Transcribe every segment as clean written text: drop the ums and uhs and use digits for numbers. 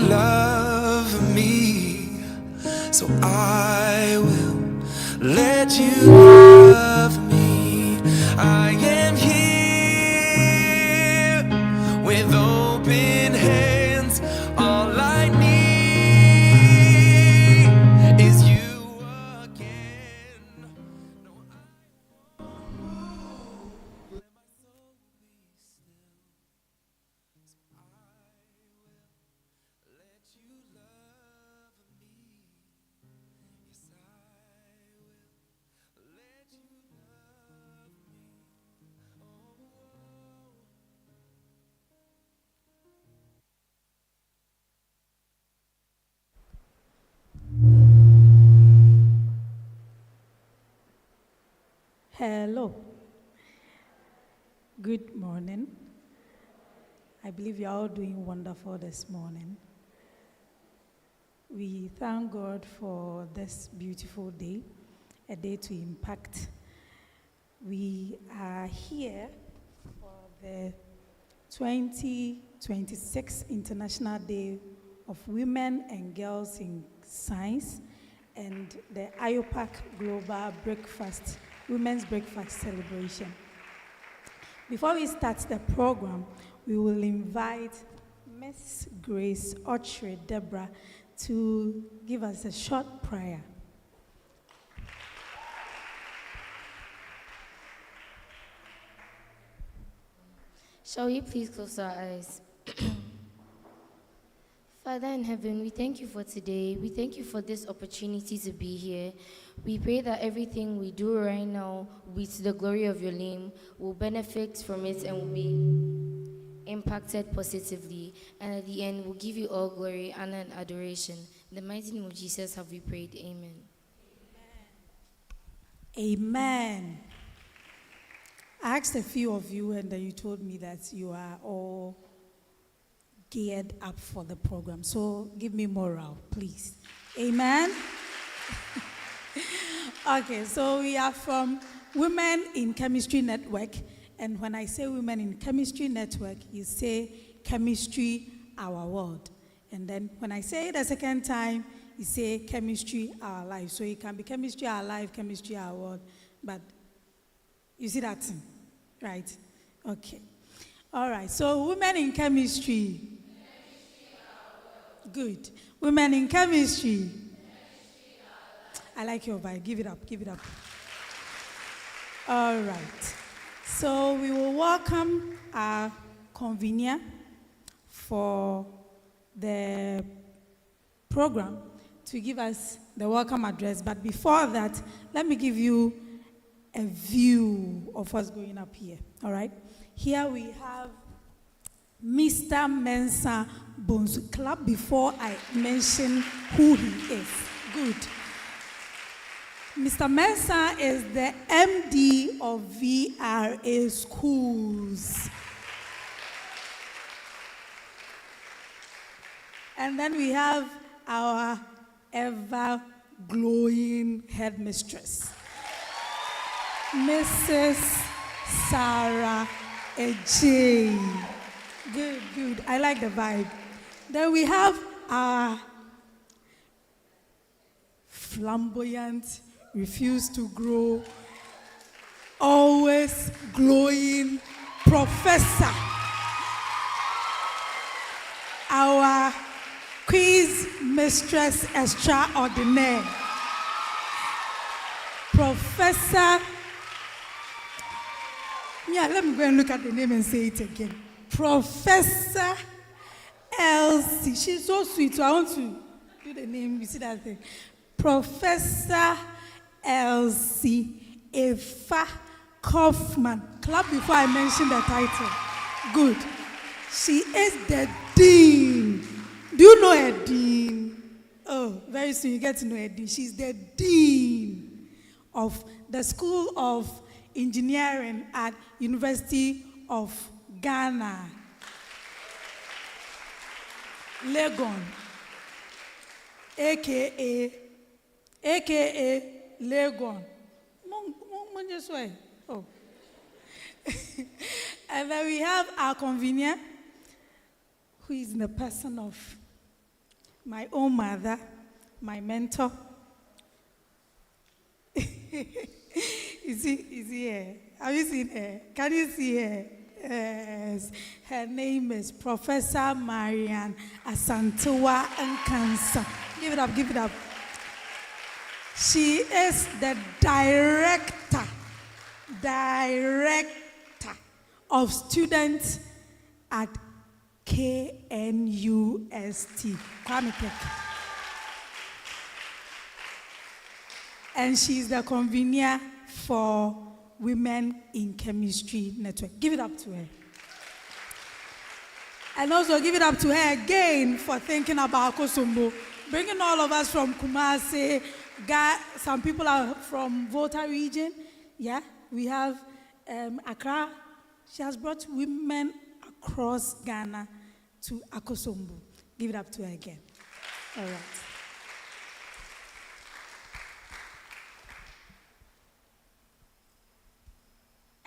love me, so I will let you love me. I am here with open hands. All I need is you again. No, I won't let my soul be still. So I will let you love me. Yes, I will let you love me. Oh. Hello. Good morning. I believe you're all doing wonderful this morning. We thank God for this beautiful day, a day to impact. We are here for the 2026 International Day of Women and Girls in Science and the Iupac-Gwb Breakfast, Women's Breakfast Celebration. Before we start the program, we will invite Miss Grace HYDRID Deborah to give us a short prayer. Shall we please close our eyes? Father in heaven, we thank you for today. We thank you for this opportunity to be here. We pray that everything we do right now will be to the glory of your name, will benefit from it, and will be impacted positively. And at the end, we'll give you all glory, honor, and adoration. In the mighty name of Jesus have we prayed. Amen. Amen. I asked a few of you, and then you told me that you are all geared up for the program. So give me morale, please. Amen. Okay, so we are from Women in Chemistry Network. And when I say Women in Chemistry Network, you say Chemistry Our World. And then when I say it the second time, you say Chemistry Our Life. So it can be Chemistry Our Life, Chemistry Our World. But you see that thing, right? Okay. All right, so Women in Chemistry. Good. Women in Chemistry. I like your vibe. Give it up, give it up. All right. So we will welcome our convener for the program to give us the welcome address. But before that, let me give you a view of what's going up here. All right. Here we have Mr. Mensah Bonsu. Clap before I mention who he is. Good. Mr. Mensah is the MD of VRA Schools. And then we have our ever-glowing headmistress, Mrs. Sarah Ejay. Good, good. I like the vibe. Then we have our flamboyant, refuse to grow, always glowing professor, our quiz mistress extraordinaire, Professor. Yeah, let me go and look at the name and say it again. Professor Elsie. She's so sweet, so I want to do the name. You see that thing? Professor Elsie Efa Kaufman. Clap before I mention the title. Good. She is the dean. Do you know a dean? Oh, very soon you get to know a dean. She's the dean of the School of Engineering at University of Ghana, Legon, aka Legon. Oh. And then we have our convener, who is in the person of my own mother, my mentor. Is he here? Have you seen her? Can you see her? Yes. Her name is Professor Marian Asantewa Nkansa. Give it up, give it up. She is the director of students at KNUST, Kwame Tech. And she's the convener for Women in Chemistry Network. Give it up to her. And also give it up to her again for thinking about Akosombo, bringing all of us from Kumasi. Some people are from Volta region. Yeah, we have Accra. She has brought women across Ghana to Akosombo. Give it up to her again. All right.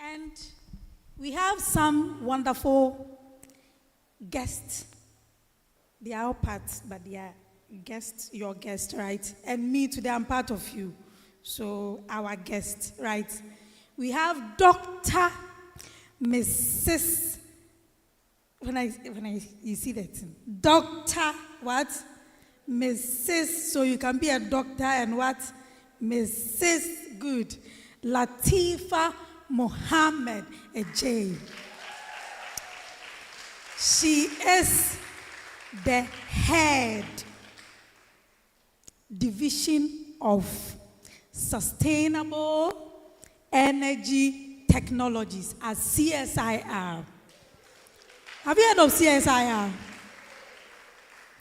And we have some wonderful guests. They are all parts, but they are guests, your guest, right? And me today, I'm part of you. So our guest, right? We have Dr. Mrs. You see that? Dr. what? Mrs. So you can be a doctor and what? Mrs. Good. Latifa Mohammed Ejay. She is the head division of Sustainable Energy Technologies at CSIR. Have you heard of CSIR?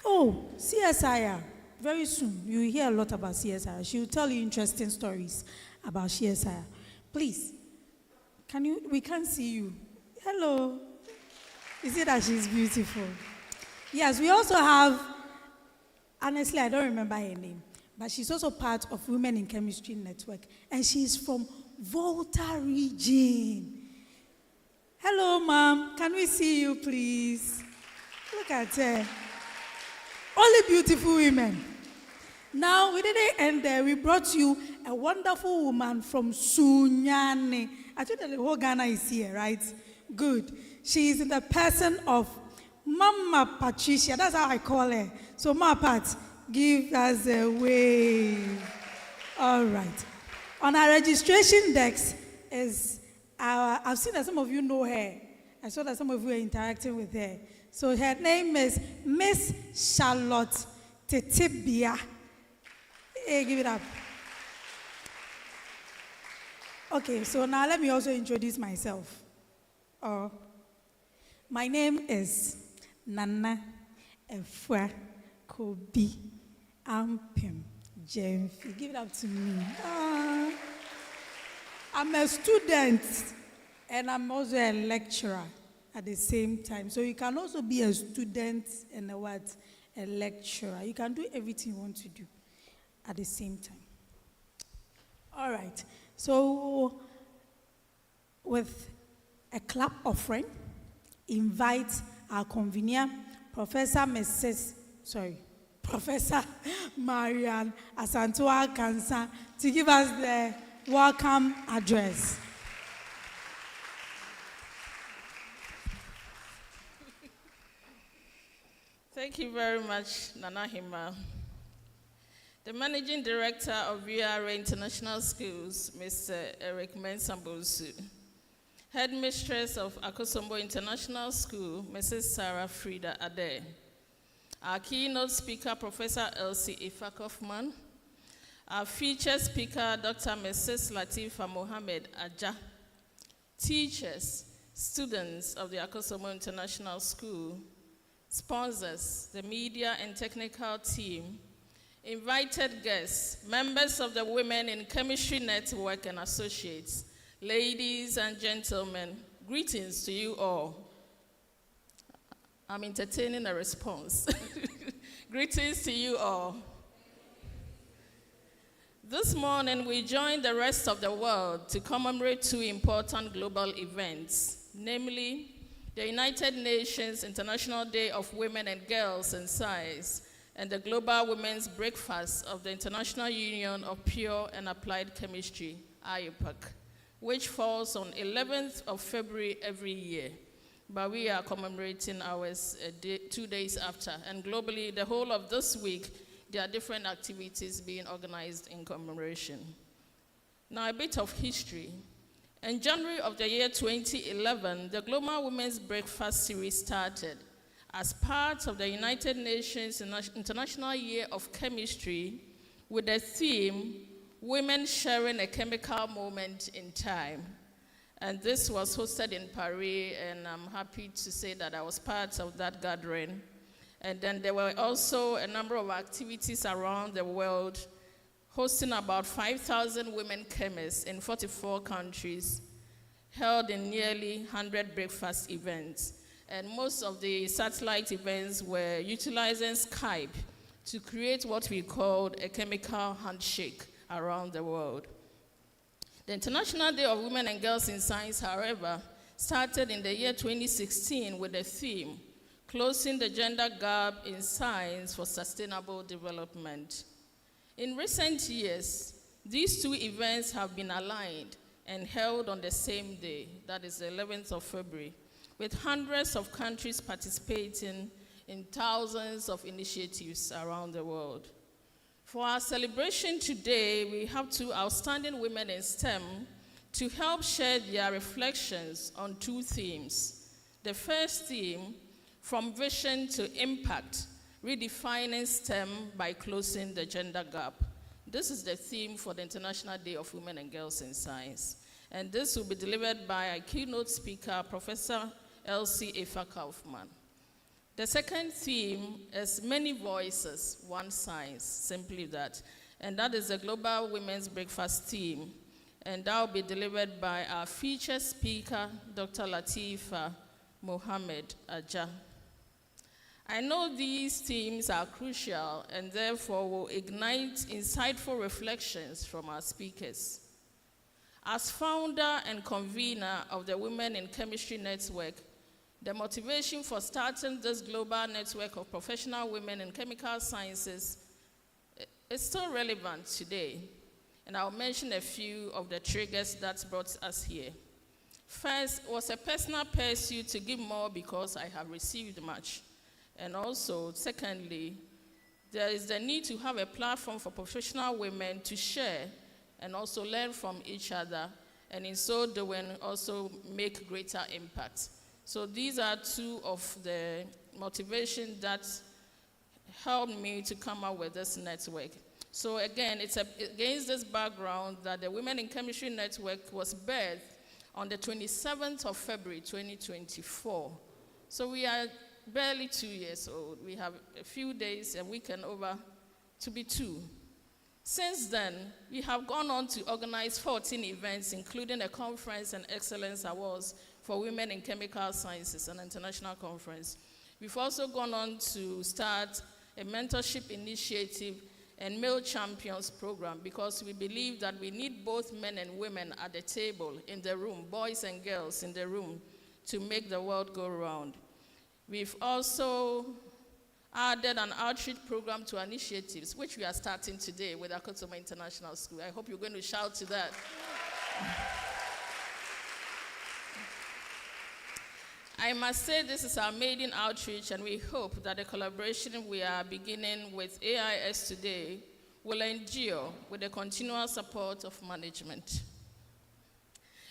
Oh, CSIR. Very soon you will hear a lot about CSIR. She will tell you interesting stories about CSIR. Please, we can't see you. Hello. Is it that she's beautiful? Yes, we also have, honestly, I don't remember her name, but she's also part of Women in Chemistry Network, and she's from Volta region. Hello, ma'am. Can we see you, please? Look at her. Only beautiful women. Now, we didn't end there. We brought you a wonderful woman from Sunyane. I think that the whole Ghana is here, right? Good. She is in the person of Mama Patricia. That's how I call her. So, Mama Pat, give us a wave. All right. On our registration desk is I've seen that some of you know her. I saw that some of you are interacting with her. So her name is Miss Charlotte Tetibia. Hey, give it up. Okay, so now let me also introduce myself. My name is Nana Efua Kobi Ampim Jemfi. Give it up to me. I'm a student and I'm also a lecturer at the same time. So you can also be a student and a lecturer. You can do everything you want to do at the same time. All right. So with a clap offering, invite our convener, Professor Marian Asantewa Nkansa, to give us the welcome address. Thank you very much, Nana Hima. The Managing Director of URA International Schools, Mr. Eric Mensah-Bosu. Headmistress of Akosombo International School, Mrs. Sarah Frida Ade. Our keynote speaker, Professor Elsie Iupac-Gwb. Our featured speaker, Dr. Mrs. Latifa Mohammed Aja. Teachers, students of the Akosombo International School, sponsors, the media and technical team, invited guests, members of the Women in Chemistry Network and associates, ladies and gentlemen, greetings to you all. I'm entertaining a response. Greetings to you all. This morning, we join the rest of the world to commemorate two important global events, namely the United Nations International Day of Women and Girls in Science and the Global Women's Breakfast of the International Union of Pure and Applied Chemistry, Iupac, which falls on 11th of February every year. But we are commemorating ours 2 days after. And globally, the whole of this week, there are different activities being organized in commemoration. Now, a bit of history. In January of the year 2011, the Global Women's Breakfast series started as part of the United Nations International Year of Chemistry with the theme, Women Sharing a Chemical Moment in Time. And this was hosted in Paris, and I'm happy to say that I was part of that gathering. And then there were also a number of activities around the world, hosting about 5,000 women chemists in 44 countries, held in nearly 100 breakfast events. And most of the satellite events were utilizing Skype to create what we called a chemical handshake around the world. The International Day of Women and Girls in Science, however, started in the year 2016 with the theme, Closing the Gender Gap in Science for Sustainable Development. In recent years, these two events have been aligned and held on the same day, that is the 11th of February, with hundreds of countries participating in thousands of initiatives around the world. For our celebration today, we have two outstanding women in STEM to help share their reflections on two themes. The first theme, From Vision to Impact, Redefining STEM by Closing the Gender Gap. This is the theme for the International Day of Women and Girls in Science. And this will be delivered by our keynote speaker, Professor Elsie Efa-Kaufman. The second theme is Many Voices, One Science, simply that. And that is the Global Women's Breakfast theme. And that will be delivered by our featured speaker, Dr. Latifa Mohammed Aja. I know these themes are crucial and therefore will ignite insightful reflections from our speakers. As founder and convener of the Women in Chemistry Network, the motivation for starting this global network of professional women in chemical sciences is still relevant today. And I'll mention a few of the triggers that brought us here. First, it was a personal pursuit to give more because I have received much. And also, secondly, there is the need to have a platform for professional women to share and also learn from each other, and in so doing, also make greater impact. So these are two of the motivations that helped me to come up with this network. So again, it's against this background that the Women in Chemistry Network was birthed on the 27th of February, 2024. So we are barely 2 years old. We have a few days, a weekend over to be 2. Since then, we have gone on to organize 14 events, including a conference and excellence awards for women in chemical sciences, an international conference. We've also gone on to start a mentorship initiative and male champions program because we believe that we need both men and women at the table, in the room, boys and girls in the room, to make the world go round. We've also added an outreach program to our initiatives, which we are starting today with Akosombo International School. I hope you're going to shout to that. I must say this is our maiden outreach, and we hope that the collaboration we are beginning with AIS today will endure with the continual support of management.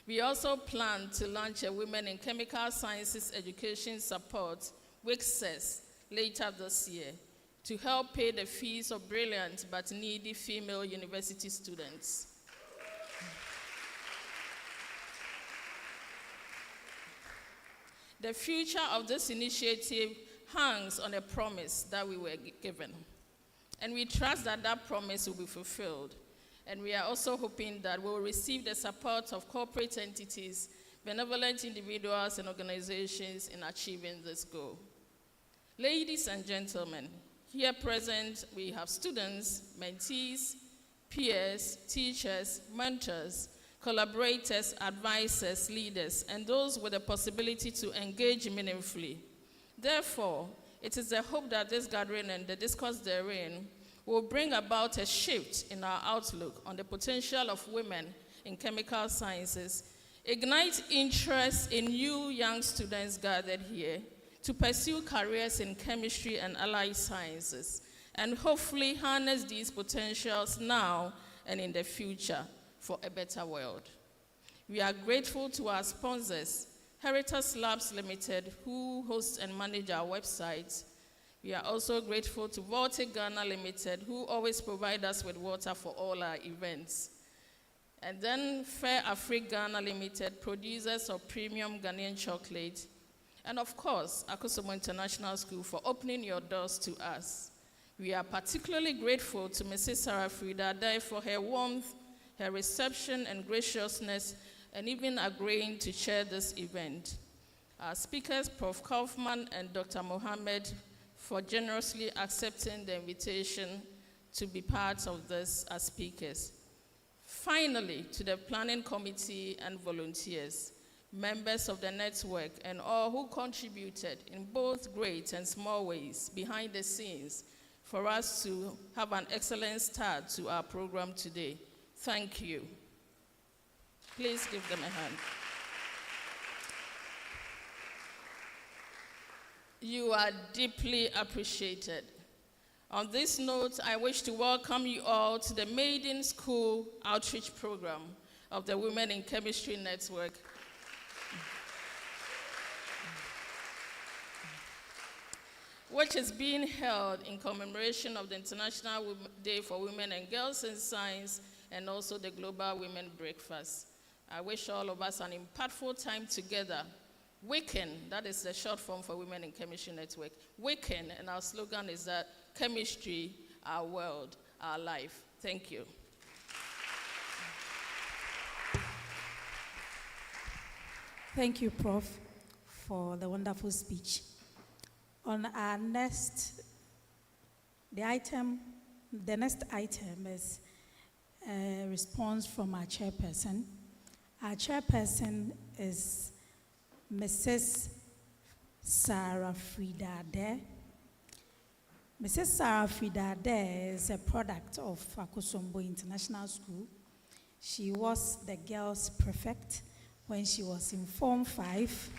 We also plan to launch a Women in Chemical Sciences Education Support, Wicn, later this year to help pay the fees of brilliant but needy female university students. The future of this initiative hangs on a promise that we were given. And we trust that that promise will be fulfilled. And we are also hoping that we will receive the support of corporate entities, benevolent individuals, and organizations in achieving this goal. Ladies and gentlemen, here present we have students, mentees, peers, teachers, mentors, collaborators, advisors, leaders, and those with the possibility to engage meaningfully. Therefore, it is the hope that this gathering and the discourse therein will bring about a shift in our outlook on the potential of women in chemical sciences, ignite interest in you young students gathered here to pursue careers in chemistry and allied sciences, and hopefully harness these potentials now and in the future for a better world. We are grateful to our sponsors, Heritage Labs Limited, who host and manage our website. We are also grateful to Voltic Ghana Limited, who always provide us with water for all our events. And then Fair Africa Ghana Limited, producers of premium Ghanaian chocolate. And of course, Akosombo International School for opening your doors to us. We are particularly grateful to Mrs. Sarah Frida Adai for her warmth, her reception and graciousness, and even agreeing to chair this event. Our speakers, Prof. Kaufman and Dr. Mohammed, for generously accepting the invitation to be part of this as speakers. Finally, to the planning committee and volunteers, members of the network, and all who contributed in both great and small ways behind the scenes for us to have an excellent start to our program today. Thank you. Please give them a hand. You are deeply appreciated. On this note, I wish to welcome you all to the Maiden School Outreach Program of the Women in Chemistry Network. Which is being held in commemoration of the International Day for Women and Girls in Science and also the Global Women Breakfast. I wish all of us an impactful time together. Wicn, that is the short form for Women in Chemistry Network. Wicn, and our slogan is that chemistry, our world, our life. Thank you. Thank you, Prof, for the wonderful speech. On our next, the next item is a response from our chairperson. Our chairperson is Mrs. Sarah Frida Ade. Mrs. Sarah Frida Ade is a product of Akosombo International School. She was the girls' prefect when she was in Form 5.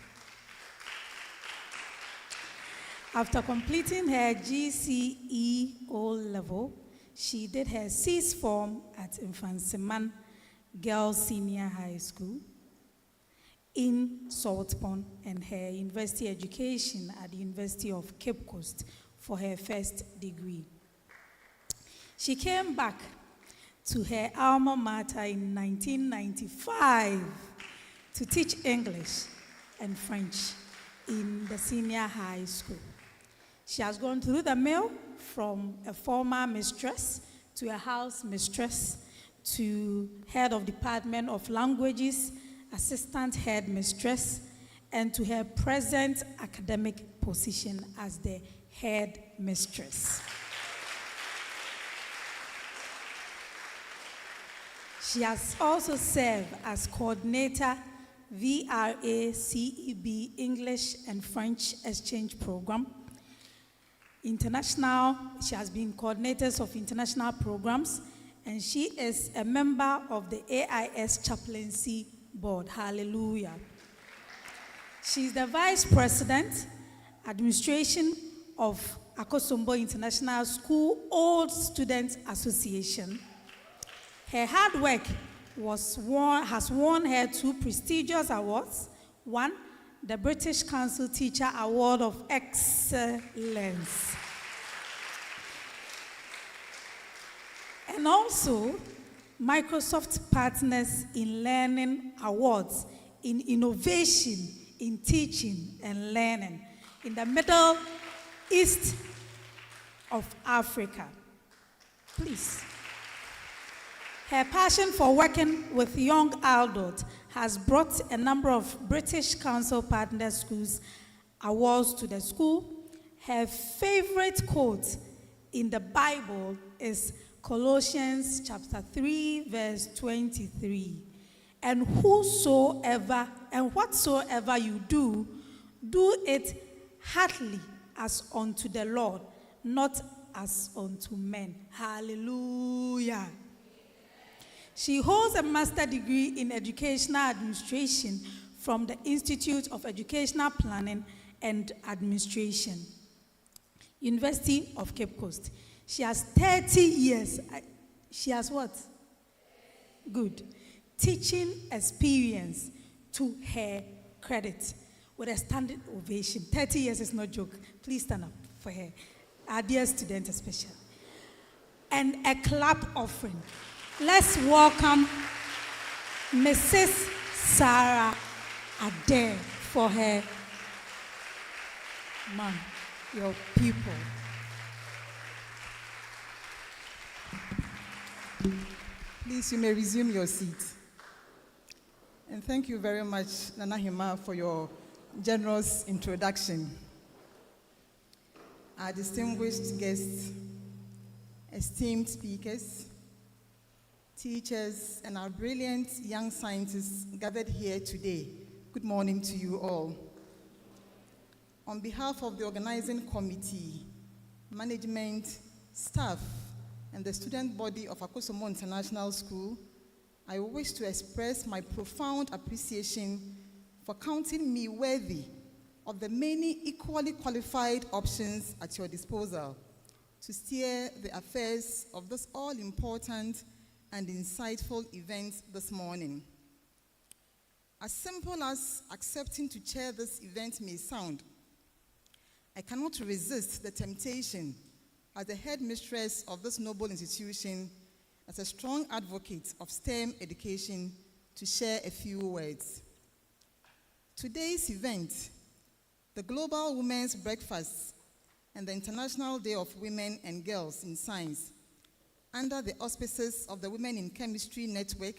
After completing her GCE O-level, she did her Sixth Form at Infansiman Girls Senior High School in Saltpond and her university education at the University of Cape Coast for her first degree. She came back to her alma mater in 1995 to teach English and French in the senior high school. She has gone through the mill from a former mistress to a house mistress to head of Department of Languages, assistant head mistress, and to her present academic position as the head mistress. She has also served as coordinator VRA CEB English and French Exchange Program. She has been coordinator of international programs, and she is a member of the AIS Chaplaincy Board. Hallelujah. She's the Vice President, Administration of Akosombo International School Old Students Association. Her hard work has won her 2 prestigious awards. One, the British Council Teacher Award of Excellence. And also, Microsoft Partners in Learning Awards in Innovation in Teaching and Learning in the Middle East of Africa. Please. Her passion for working with young adults has brought a number of British Council Partner Schools awards to the school. Her favorite quote in the Bible is Colossians chapter 3, verse 23. And whatsoever you do, do it heartily as unto the Lord, not as unto men. Hallelujah. She holds a master's degree in educational administration from the Institute of Educational Planning and Administration, University of Cape Coast. She has 30 years. She has what? Good. Teaching experience to her credit with a standing ovation. 30 years is no joke. Please stand up for her. Our dear student especially. And a clap offering. Let's welcome Mrs. Sarah Adair for her. Mom, your people. Please, you may resume your seat. And thank you very much, Nana Hima, for your generous introduction. Our distinguished guests, esteemed speakers, teachers, and our brilliant young scientists gathered here today, good morning to you all. On behalf of the organizing committee, management, staff, and the student body of Akosombo International School, I wish to express my profound appreciation for counting me worthy of the many equally qualified options at your disposal to steer the affairs of this all-important and insightful event this morning. As simple as accepting to chair this event may sound, I cannot resist the temptation as the headmistress of this noble institution, as a strong advocate of STEM education, to share a few words. Today's event, the Global Women's Breakfast and the International Day of Women and Girls in Science, under the auspices of the Women in Chemistry Network,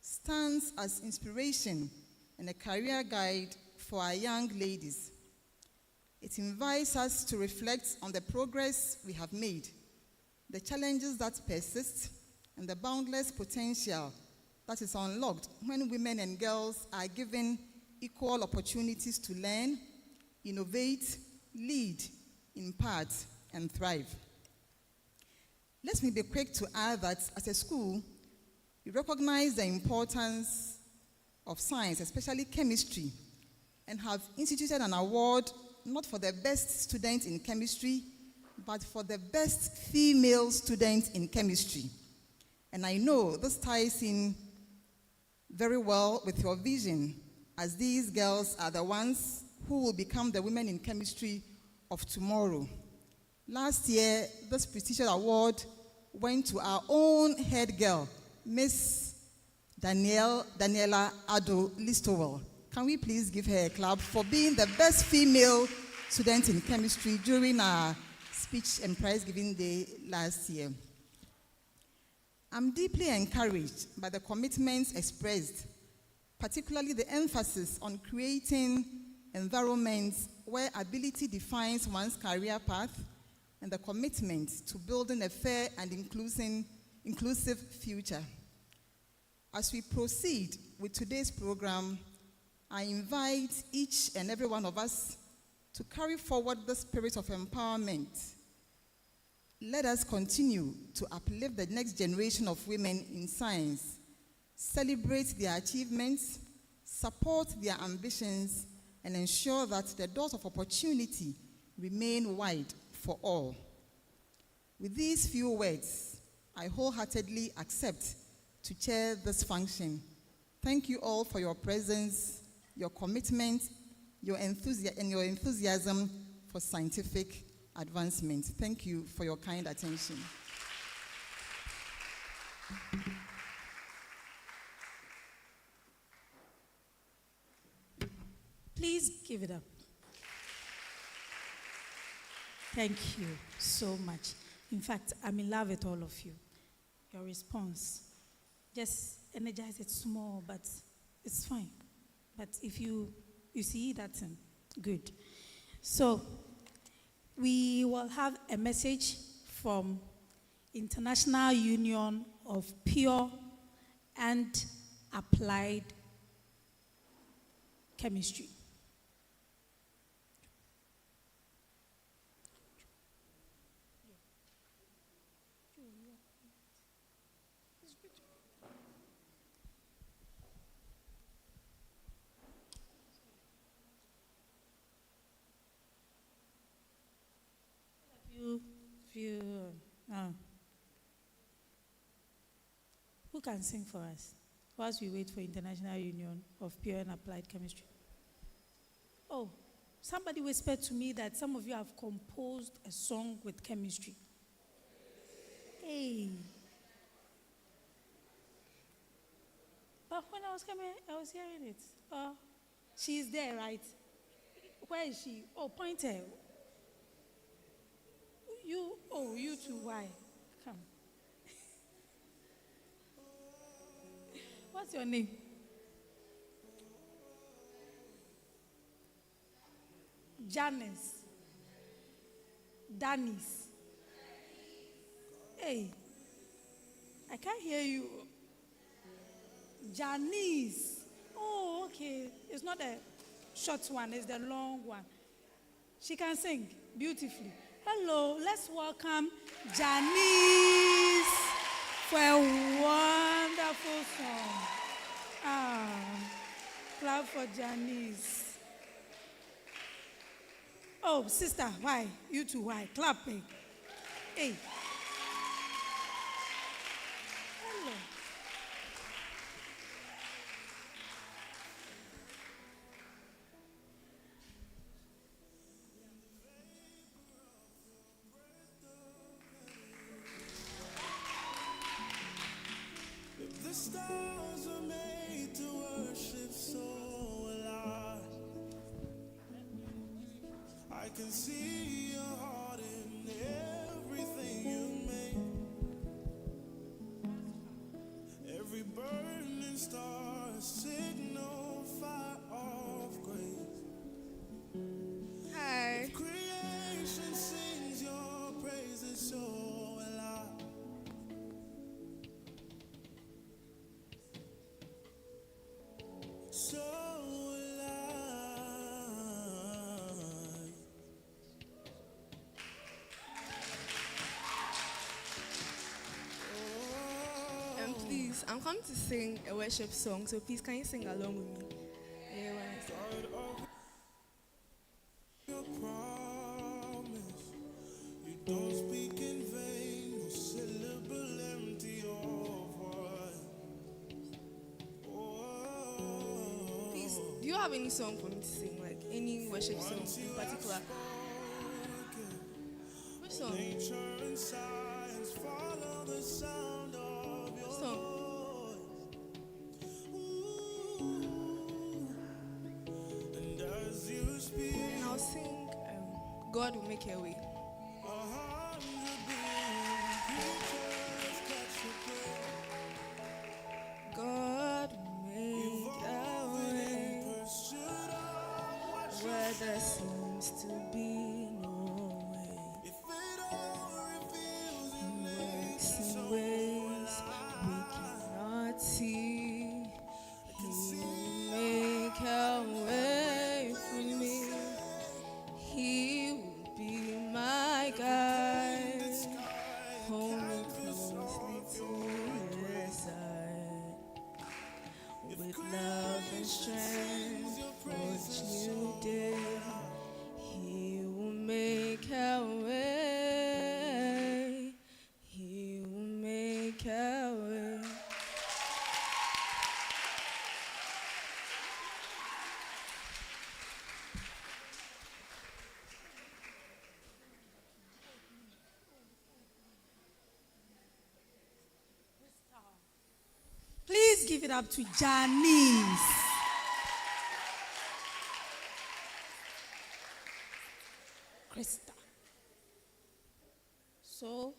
stands as inspiration and a career guide for our young ladies. It invites us to reflect on the progress we have made, the challenges that persist, and the boundless potential that is unlocked when women and girls are given equal opportunities to learn, innovate, lead, impart, and thrive. Let me be quick to add that as a school, we recognize the importance of science, especially chemistry, and have instituted an award not for the best student in chemistry, but for the best female student in chemistry. And I know this ties in very well with your vision, as these girls are the ones who will become the women in chemistry of tomorrow. Last year, this prestigious award went to our own head girl, Miss Daniela Ado Listowell. Can we please give her a clap for being the best female student in chemistry during our speech and prize giving day last year? I'm deeply encouraged by the commitments expressed, particularly the emphasis on creating environments where ability defines one's career path and the commitment to building a fair and inclusive future. As we proceed with today's program, I invite each and every one of us to carry forward the spirit of empowerment. Let us continue to uplift the next generation of women in science, celebrate their achievements, support their ambitions, and ensure that the doors of opportunity remain wide for all. With these few words, I wholeheartedly accept to chair this function. Thank you all for your presence, your commitment, your enthusiasm for scientific advancement. Thank you for your kind attention. Please give it up. Thank you so much. In fact, I'm in love with all of you. Your response, just energize it small, but it's fine. But if you see that's good. So we will have a message from International Union of Pure and Applied Chemistry. you. Uh, who can sing for us whilst we wait for International Union of Pure and Applied Chemistry? Oh, somebody whispered to me that some of you have composed a song with chemistry. Hey. But when I was coming, I was hearing it. She's there, right? Where is she? Oh, point her. You too, why? Come. What's your name? Janice. Danis. Hey, I can't hear you. Janice. Oh, okay. It's not the short one, it's the long one. She can sing beautifully. Hello, let's welcome Janice for a wonderful song. Clap for Janice. Oh, sister, why? You too, why? Clapping. Hey. Hello. The stars were made to worship so alive. I can see your heart in everything you made. Every burning star, a signal, fire of grace. Hi. Creation sings your praises so alive. So alive. Please, I'm coming to sing a worship song, so please can you sing along with me? Yeah, when I sing. Your promise, you don't speak in vain, no syllable empty of word. Oh, Please, do you have any song for me to sing? Like any worship song in particular? Which song? nature and science follow the sound of your Which song? and as you speak, And I'll sing God Will Make a Way. 100 billion creatures catch your breath. God will make a way Pursuit of what where there seems to be no way. if it all reveals He and works makes in ways we cannot see. He will make a way for me. He will be my guide. Hold me closely to his side. With love and strength for each new day, he will make a way. He will make a way. Please give it up to Janice. Krista. So,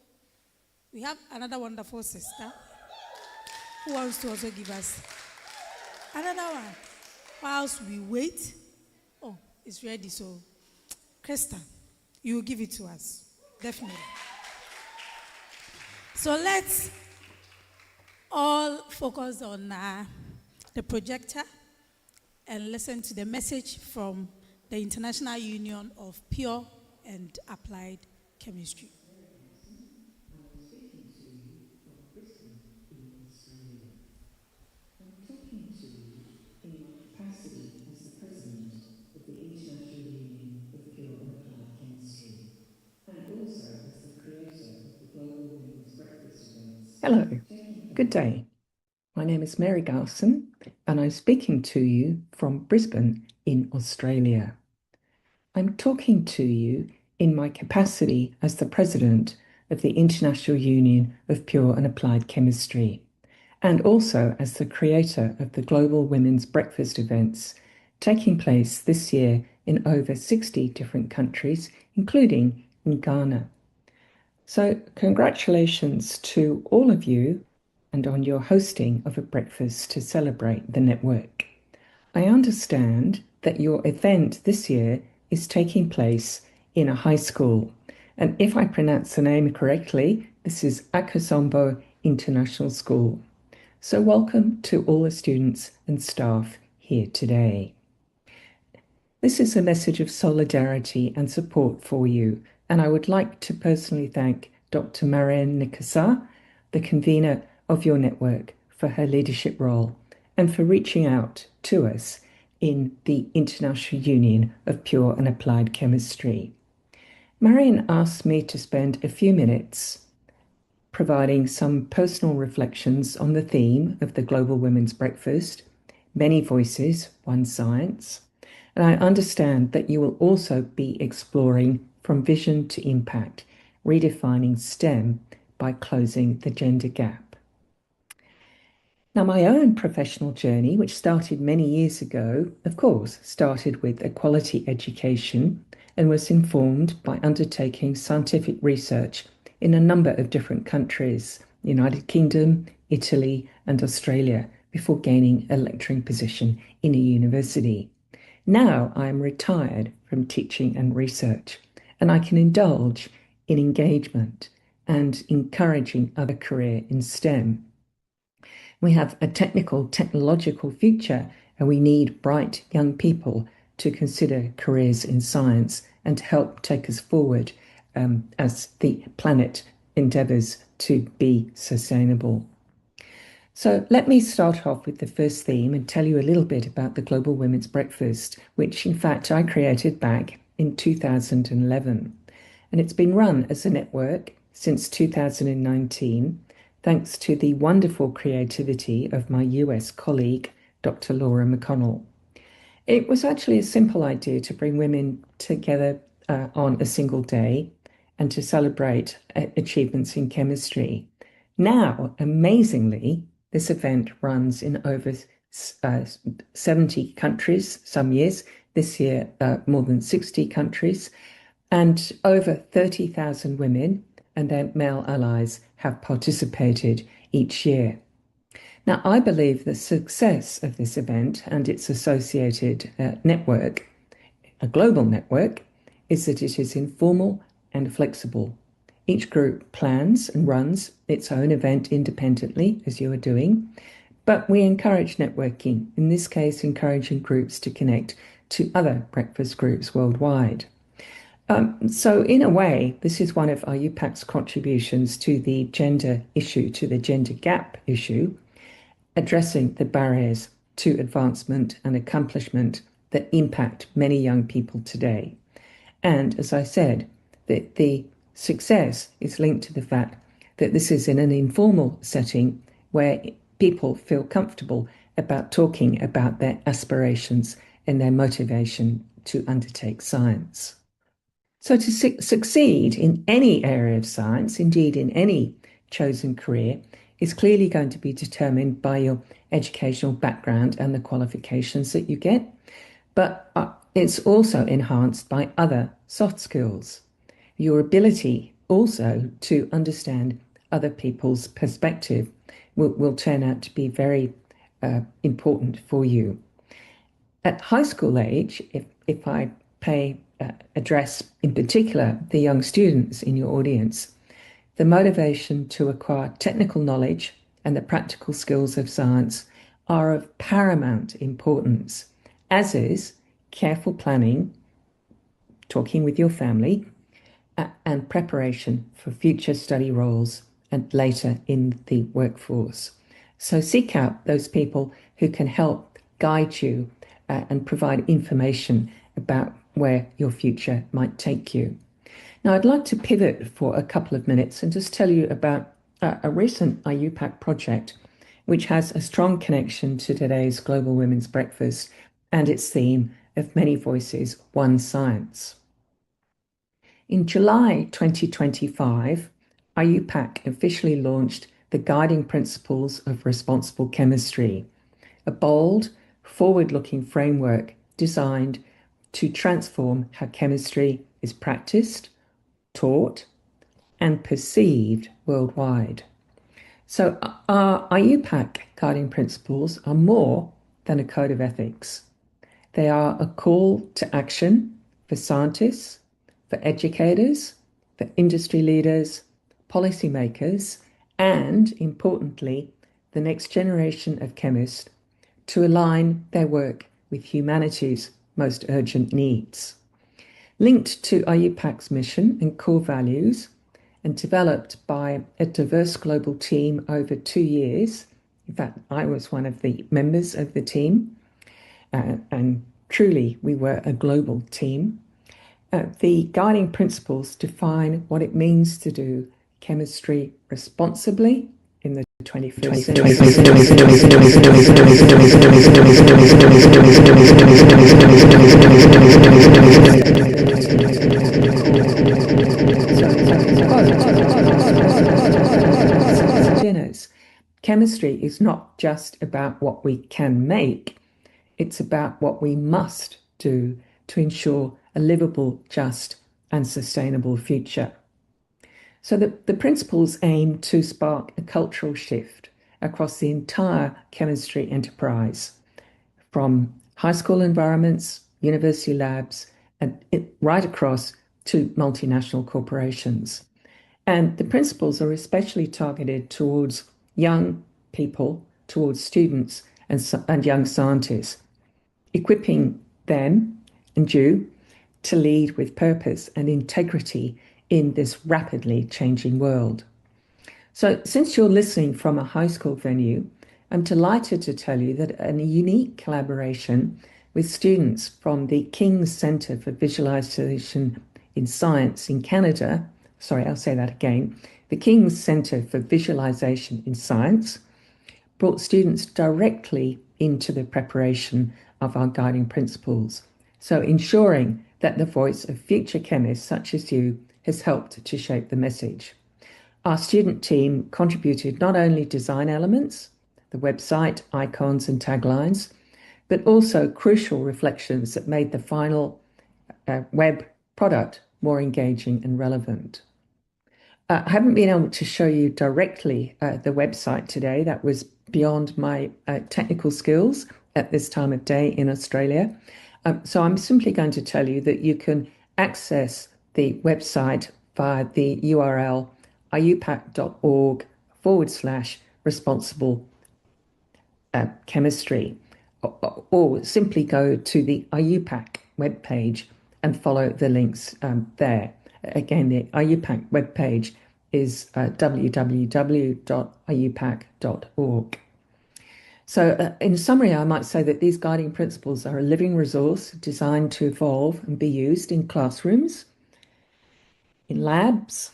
we have another wonderful sister who wants to also give us another one. Whilst we wait, oh, it's ready. So, Krista, you will give it to us. Definitely. So, let's all focus on the projector and listen to the message from the International Union of Pure and Applied Chemistry. I'm talking to you in my capacity as the president of the International Union of Pure and Applied Chemistry, and also as the creator Hello, good day. My name is Mary Garson, and I'm speaking to you from Brisbane in Australia. I'm talking to you in my capacity as the president of the International Union of Pure and Applied Chemistry, and also as the creator of the Global Women's Breakfast events taking place this year in over 60 different countries, including in Ghana. So, congratulations to all of you and on your hosting of a breakfast to celebrate the network. I understand that your event this year is taking place in a high school. And if I pronounce the name correctly, this is Akosombo International School. So, welcome to all the students and staff here today. This is a message of solidarity and support for you, and I would like to personally thank Dr. Marianne Nikasa, the convener of your network, for her leadership role and for reaching out to us in the International Union of Pure and Applied Chemistry. Marianne asked me to spend a few minutes providing some personal reflections on the theme of the Global Women's Breakfast, Many Voices, One Science. And I understand that you will also be exploring From Vision to Impact, redefining STEM by closing the gender gap. Now, my own professional journey, which started many years ago, of course, started with a quality education and was informed by undertaking scientific research in a number of different countries, United Kingdom, Italy, and Australia, before gaining a lecturing position in a university. Now I am retired from teaching and research, and I can indulge in engagement and encouraging other career in STEM. We have a technological future, and we need bright young people to consider careers in science and to help take us forward as the planet endeavours to be sustainable. So let me start off with the first theme and tell you a little bit about the Global Women's Breakfast, which in fact I created back in 2011. And it's been run as a network since 2019, thanks to the wonderful creativity of my US colleague, Dr. Laura McConnell. It was actually a simple idea to bring women together on a single day and to celebrate achievements in chemistry. Now, amazingly, this event runs in over 70 countries some years. This year, more than 60 countries. And over 30,000 women and their male allies have participated each year. Now, I believe the success of this event and its associated network, a global network, is that it is informal and flexible. Each group plans and runs its own event independently, as you are doing, but we encourage networking, in this case, encouraging groups to connect to other breakfast groups worldwide. So in a way, this is one of Iupac's contributions to the gender issue, to the gender gap issue, addressing the barriers to advancement and accomplishment that impact many young people today. And as I said, the success is linked to the fact that this is in an informal setting where people feel comfortable about talking about their aspirations and their motivation to undertake science. So to succeed in any area of science, indeed in any chosen career, is clearly going to be determined by your educational background and the qualifications that you get, but it's also enhanced by other soft skills. Your ability also to understand other people's perspective will turn out to be very important for you. At high school age, if I address in particular the young students in your audience, the motivation to acquire technical knowledge and the practical skills of science are of paramount importance, as is careful planning, talking with your family, and preparation for future study roles and later in the workforce. So seek out those people who can help guide you and provide information about where your future might take you. Now, I'd like to pivot for a couple of minutes and just tell you about a recent Iupac project which has a strong connection to today's Global Women's Breakfast and its theme of Many Voices, One Science. In July 2025, Iupac officially launched the Guiding Principles of Responsible Chemistry, a bold, forward-looking framework designed to transform how chemistry is practiced, taught, and perceived worldwide. So our Iupac Guiding Principles are more than a code of ethics. They are a call to action for scientists, for educators, for industry leaders, policymakers, and, importantly, the next generation of chemists to align their work with humanity's most urgent needs. Linked to Iupac's mission and core values, and developed by a diverse global team over 2 years. In fact, I was one of the members of the team, and truly we were a global team. The guiding principles define what it means to do chemistry responsibly in the 21st century. Chemistry is not just about what we can make, it's about what we must do to ensure a livable, just, and sustainable future. So the principles aim to spark a cultural shift across the entire chemistry enterprise, from high school environments, university labs, and right across to multinational corporations. And the principles are especially targeted towards young people, towards students and young scientists, equipping them and you to lead with purpose and integrity in this rapidly changing world. So since you're listening from a high school venue, I'm delighted to tell you that a unique collaboration with students from the King's Centre for Visualisation in Science in Canada, the King's Centre for Visualisation in Science brought students directly into the preparation of our guiding principles, so ensuring that the voice of future chemists such as you has helped to shape the message. Our student team contributed not only design elements, the website, icons and taglines, but also crucial reflections that made the final web product more engaging and relevant. I haven't been able to show you directly the website today. That was beyond my technical skills at this time of day in Australia. So I'm simply going to tell you that you can access the website via the URL iupac.org/responsible chemistry, or simply go to the Iupac webpage and follow the links there. Again, the Iupac webpage is www.iupac.org. So in summary, I might say that these guiding principles are a living resource designed to evolve and be used in classrooms, in labs,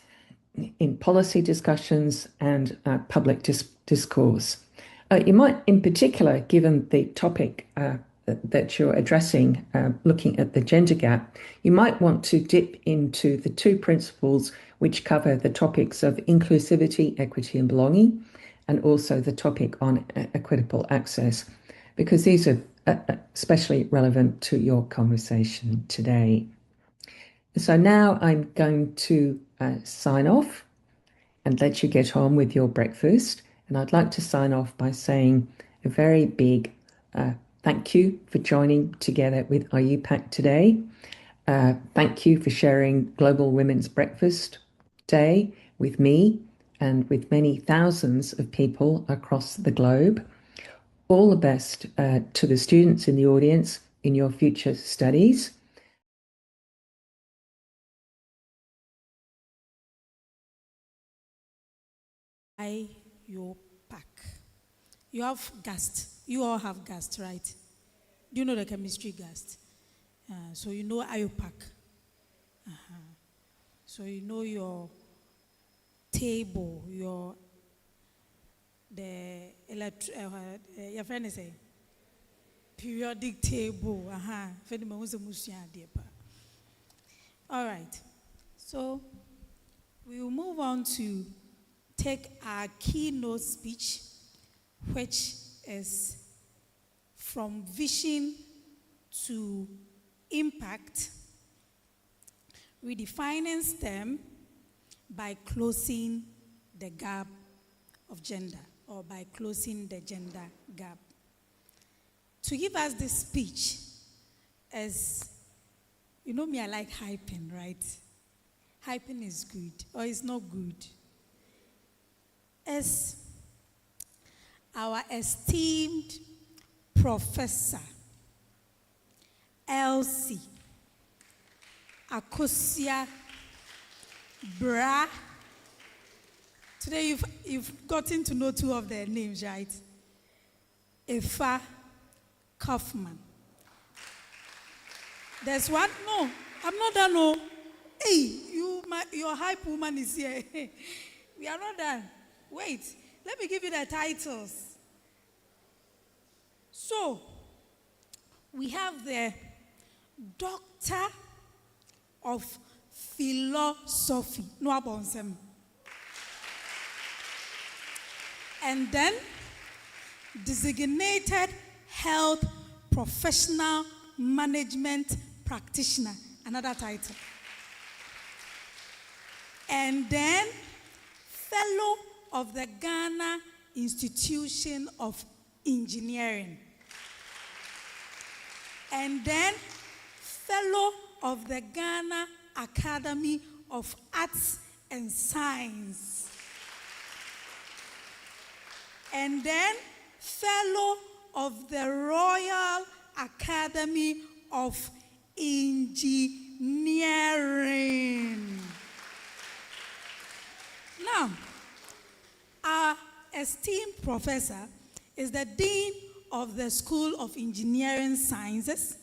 in policy discussions and public discourse. You might, in particular, given the topic that you're addressing, looking at the gender gap, you might want to dip into the 2 principles which cover the topics of inclusivity, equity and belonging, and also the topic on equitable access, because these are especially relevant to your conversation today. So now I'm going to sign off and let you get on with your breakfast. And I'd like to sign off by saying a very big thank you for joining together with Iupac today. Thank you for sharing Global Women's Breakfast Day with me and with many thousands of people across the globe. All the best to the students in the audience in your future studies. Iupac. You have GAST. You all have GAST, right? Do you know the chemistry GAST? So you know Iupac. So you know your table, your the your friend is a periodic table. All right. So we will move on to take our keynote speech, which is from vision to impact, redefining STEM by closing the gap of gender, or by closing the gender gap. To give us this speech, as you know me, I like hyping, right? Hyping is good, or it's not good. As our esteemed Professor Elsie Akosombo, today you've gotten to know two of their names, right? Efa Kaufman. There's one. No, I'm not done. No. Hey, your hype woman is here. We are not done. Wait, let me give you the titles. So, we have the Doctor of Philosophy. No abonsem. And then, Designated Health Professional Management Practitioner. Another title. And then, Fellow of the Ghana Institution of Engineering. And then, Fellow of the Ghana Academy of Arts and Science. And then, Fellow of the Royal Academy of Engineering. Now, our esteemed professor is the Dean of the School of Engineering Sciences,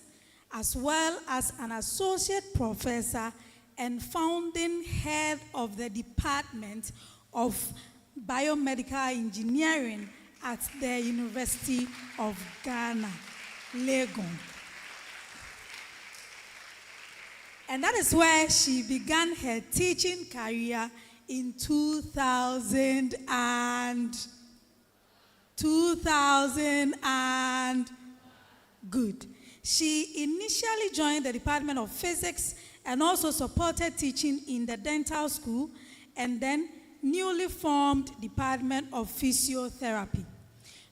as well as an associate professor and founding head of the Department of Biomedical Engineering at the University of Ghana, Legon. And that is where she began her teaching career in 2000 and good. She initially joined the Department of Physics and also supported teaching in the dental school, and then newly formed Department of Physiotherapy.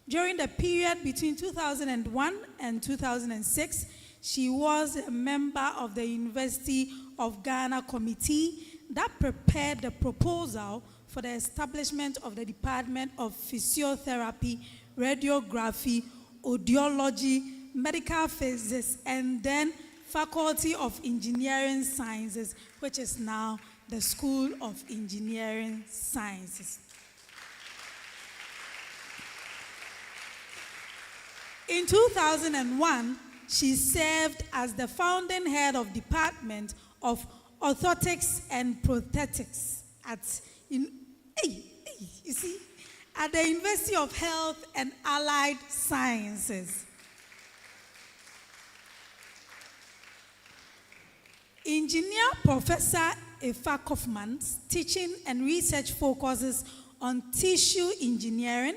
During the period between 2001 and 2006, she was a member of the University of Ghana committee that prepared the proposal for the establishment of the Department of Physiotherapy, Radiography, Audiology, Medical Physics, and then Faculty of Engineering Sciences, which is now the School of Engineering Sciences. In 2001, she served as the founding head of Department of Orthotics and Prosthetics at the University of Health and Allied Sciences. Engineer Professor Efa Kaufman's teaching and research focuses on tissue engineering,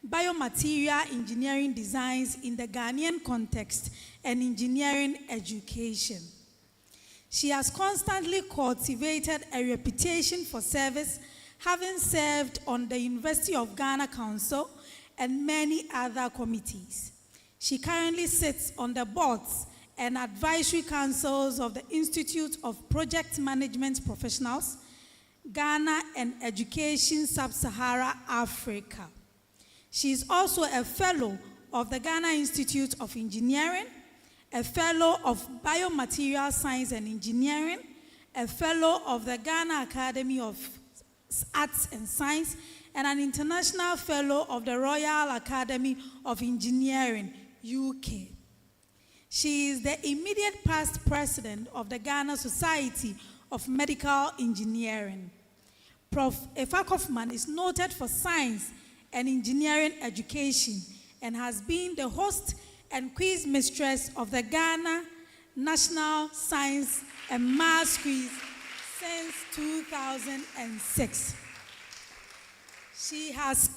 biomaterial engineering designs in the Ghanaian context, and engineering education. She has constantly cultivated a reputation for service, having served on the University of Ghana Council and many other committees. She currently sits on the boards and advisory councils of the Institute of Project Management Professionals, Ghana and Education Sub-Sahara Africa. She is also a fellow of the Ghana Institute of Engineering, a fellow of Biomaterial Science and Engineering, a fellow of the Ghana Academy of Arts and Science, and an international fellow of the Royal Academy of Engineering, UK. She is the immediate past president of the Ghana Society of Medical Engineering. Prof. Efa Kaufman is noted for science and engineering education and has been the host and quiz mistress of the Ghana National Science and Maths Quiz since 2006. She has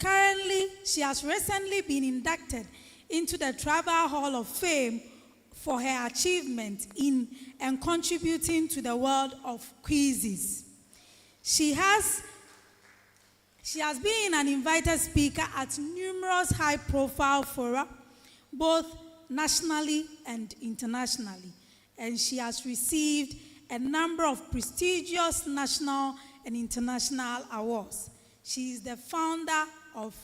recently been inducted into the Tribal Hall of Fame for her achievement in and contributing to the world of quizzes. She has been an invited speaker at numerous high-profile fora, both nationally and internationally, and she has received a number of prestigious national and international awards. She is the founder of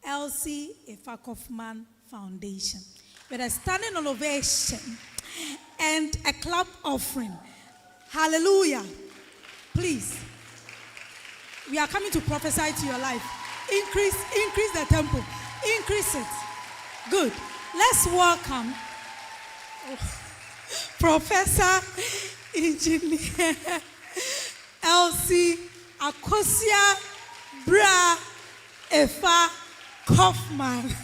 Elsie Iupac-Gwb Foundation. With a standing ovation and a clap offering. Hallelujah. Please. We are coming to prophesy to your life. Increase the tempo. Increase it. Good. Let's welcome Professor Engineer Elsie Iupac-Gwb.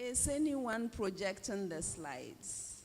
Is anyone projecting the slides?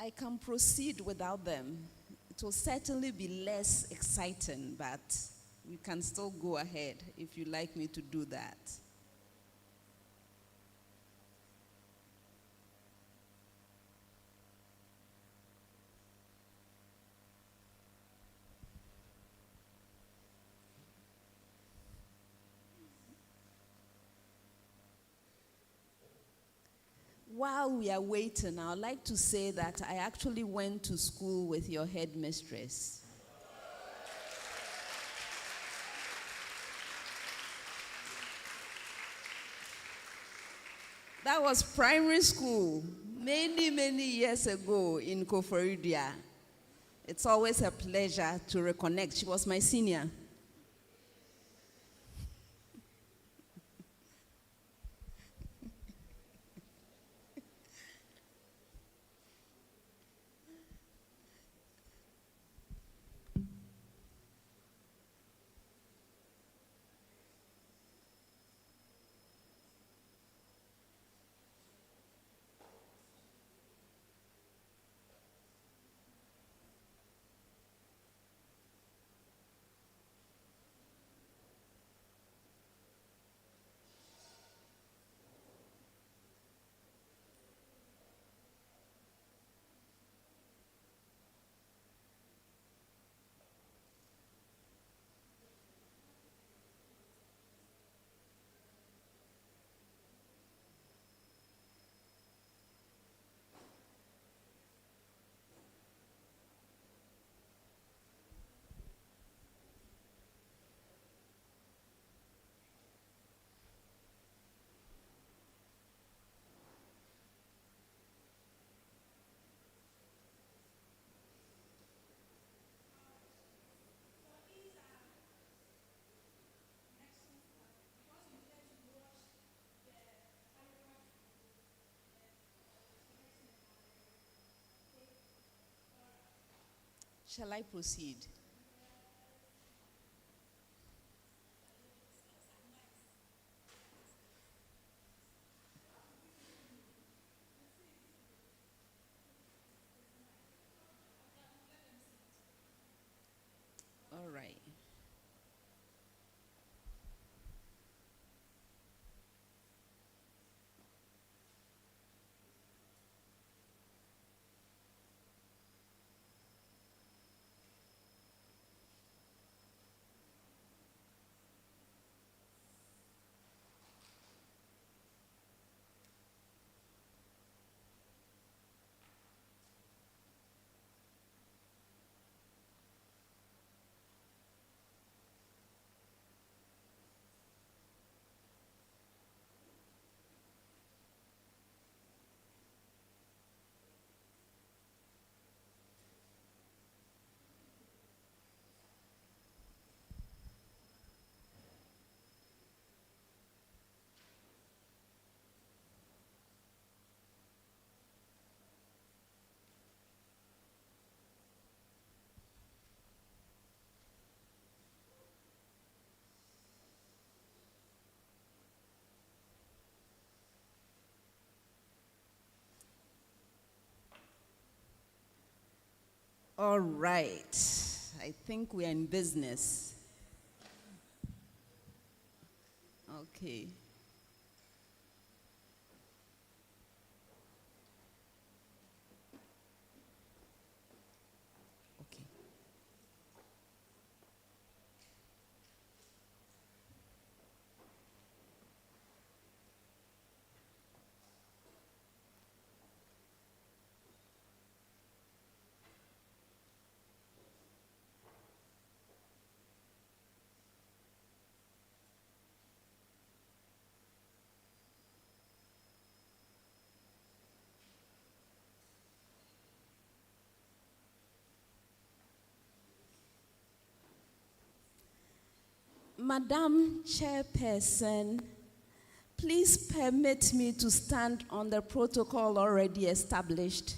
I can proceed without them. It will certainly be less exciting, but we can still go ahead if you like me to do that. While we are waiting, I would like to say that I actually went to school with your headmistress. That was primary school, many, many years ago in Koforidua. It's always a pleasure to reconnect. She was my senior. Shall I proceed? All right. All right. I think we are in business. Okay. Okay. Madam Chairperson, please permit me to stand on the protocol already established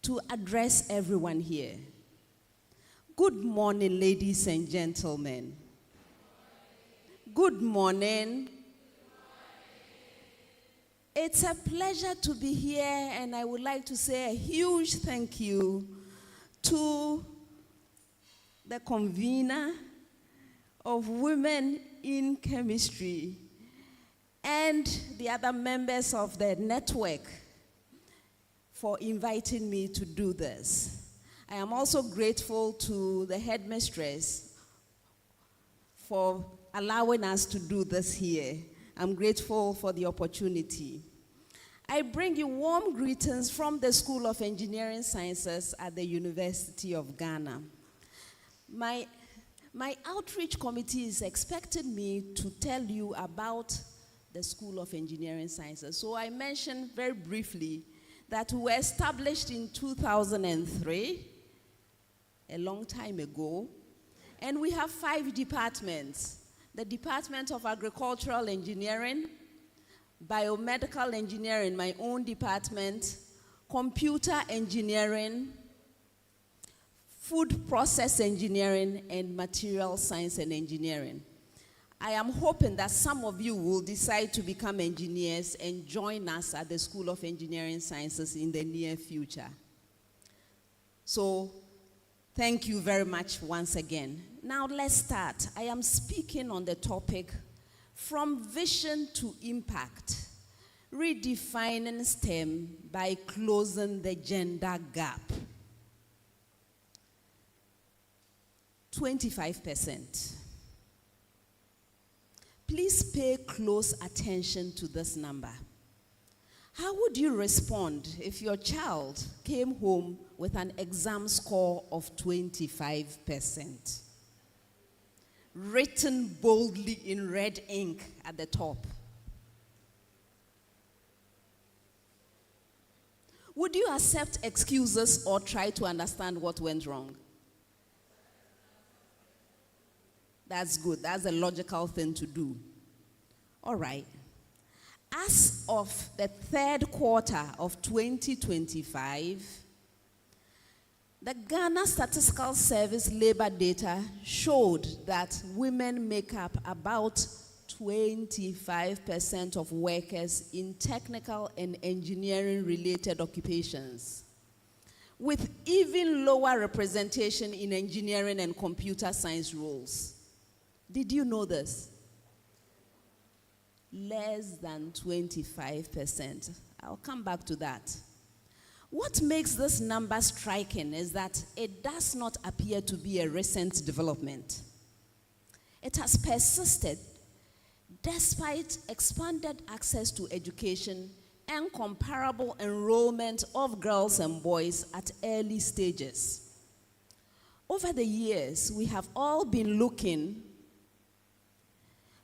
to address everyone here. Good morning, ladies and gentlemen. Good morning. It's a pleasure to be here, and I would like to say a huge thank you to the convener of Women in Chemistry and the other members of the network for inviting me to do this. I am also grateful to the headmistress for allowing us to do this here. I'm grateful for the opportunity. I bring you warm greetings from the School of Engineering Sciences at the University of Ghana. My outreach committee is expecting me to tell you about the School of Engineering Sciences. So I mentioned very briefly that we were established in 2003, a long time ago, and we have 5 departments. The Department of Agricultural Engineering, Biomedical Engineering, my own department, Computer Engineering, Food Process Engineering, and Material Science and Engineering. I am hoping that some of you will decide to become engineers and join us at the School of Engineering Sciences in the near future. So, thank you very much once again. Now let's start. I am speaking on the topic, From Vision to Impact, Redefining STEM by Closing the Gender Gap. 25%. Please pay close attention to this number. How would you respond if your child came home with an exam score of 25%? Written boldly in red ink at the top. Would you accept excuses or try to understand what went wrong? That's good. That's a logical thing to do. All right. As of the 3rd quarter of 2025, The Ghana Statistical Service labor data showed that women make up about 25% of workers in technical and engineering-related occupations, with even lower representation in engineering and computer science roles. Did you know this? Less than 25%. I'll come back to that. What makes this number striking is that it does not appear to be a recent development. It has persisted despite expanded access to education and comparable enrollment of girls and boys at early stages. Over the years, we have all been looking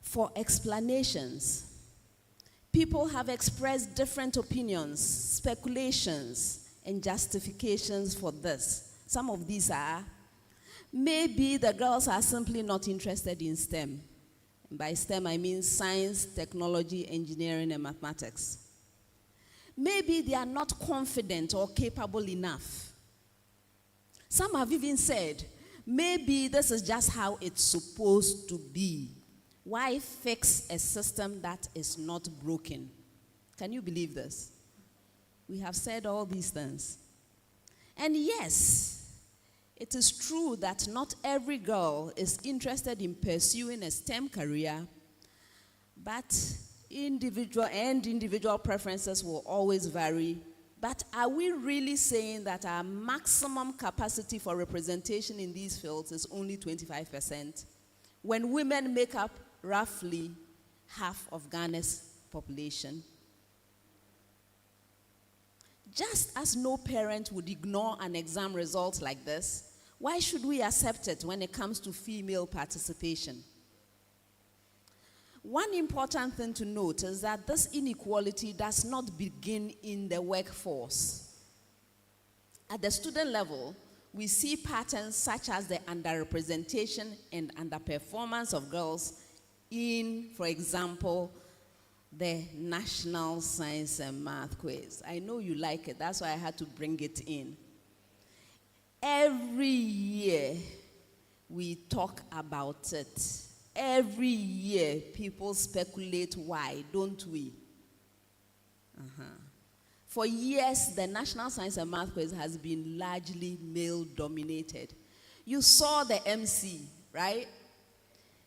for explanations. People have expressed different opinions, speculations, and justifications for this. Some of these are, maybe the girls are simply not interested in STEM. By STEM, I mean science, technology, engineering, and mathematics. Maybe they are not confident or capable enough. Some have even said, maybe this is just how it's supposed to be. Why fix a system that is not broken? Can you believe this? We have said all these things. And yes, it is true that not every girl is interested in pursuing a STEM career, but individual preferences will always vary. But are we really saying that our maximum capacity for representation in these fields is only 25%, when women make up roughly half of Ghana's population? Just as no parent would ignore an exam result like this, why should we accept it when it comes to female participation? One important thing to note is that this inequality does not begin in the workforce. At the student level, we see patterns such as the underrepresentation and underperformance of girls in, for example, the National Science and Math Quiz. I know you like it, that's why I had to bring it in. Every year, we talk about it. Every year, people speculate why, don't we? For years, the National Science and Math Quiz has been largely male-dominated. You saw the MC, right?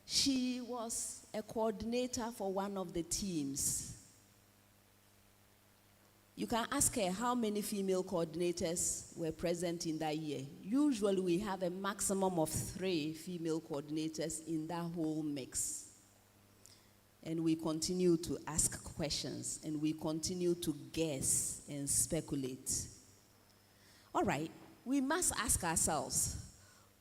She was a coordinator for one of the teams. You can ask her how many female coordinators were present in that year. Usually we have a maximum of 3 female coordinators in that whole mix. And we continue to ask questions, and we continue to guess and speculate. All right, we must ask ourselves,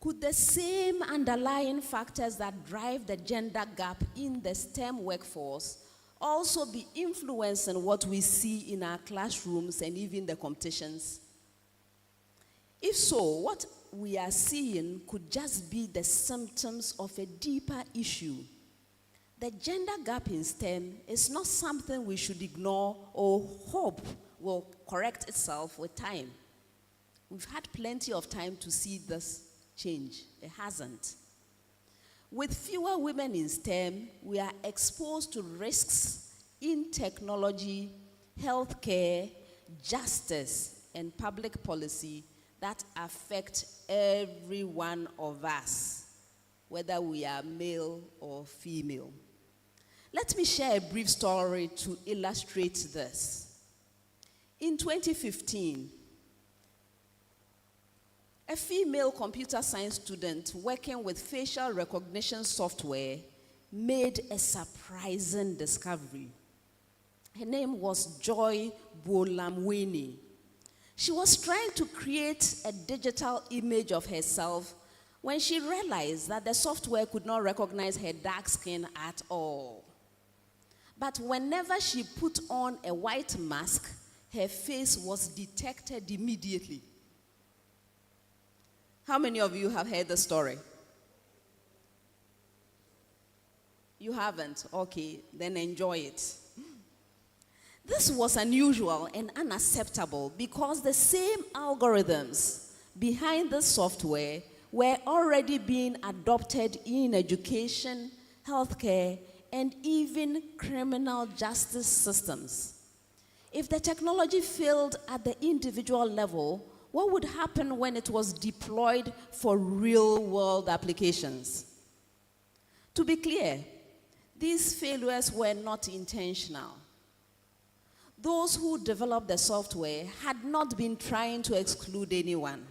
could the same underlying factors that drive the gender gap in the STEM workforce also be influencing what we see in our classrooms and even the competitions? If so, what we are seeing could just be the symptoms of a deeper issue. The gender gap in STEM is not something we should ignore or hope will correct itself with time. We've had plenty of time to see this change. It hasn't. With fewer women in STEM, we are exposed to risks in technology, healthcare, justice, and public policy that affect every one of us, whether we are male or female. Let me share a brief story to illustrate this. In 2015, a female computer science student working with facial recognition software made a surprising discovery. Her name was Joy Bolamwini. She was trying to create a digital image of herself when she realized that the software could not recognize her dark skin at all. But whenever she put on a white mask, her face was detected immediately. How many of you have heard the story? You haven't? Okay, then enjoy it. This was unusual and unacceptable because the same algorithms behind this software were already being adopted in education, healthcare, and even criminal justice systems. If the technology failed at the individual level, what would happen when it was deployed for real-world applications? To be clear, these failures were not intentional. Those who developed the software had not been trying to exclude anyone.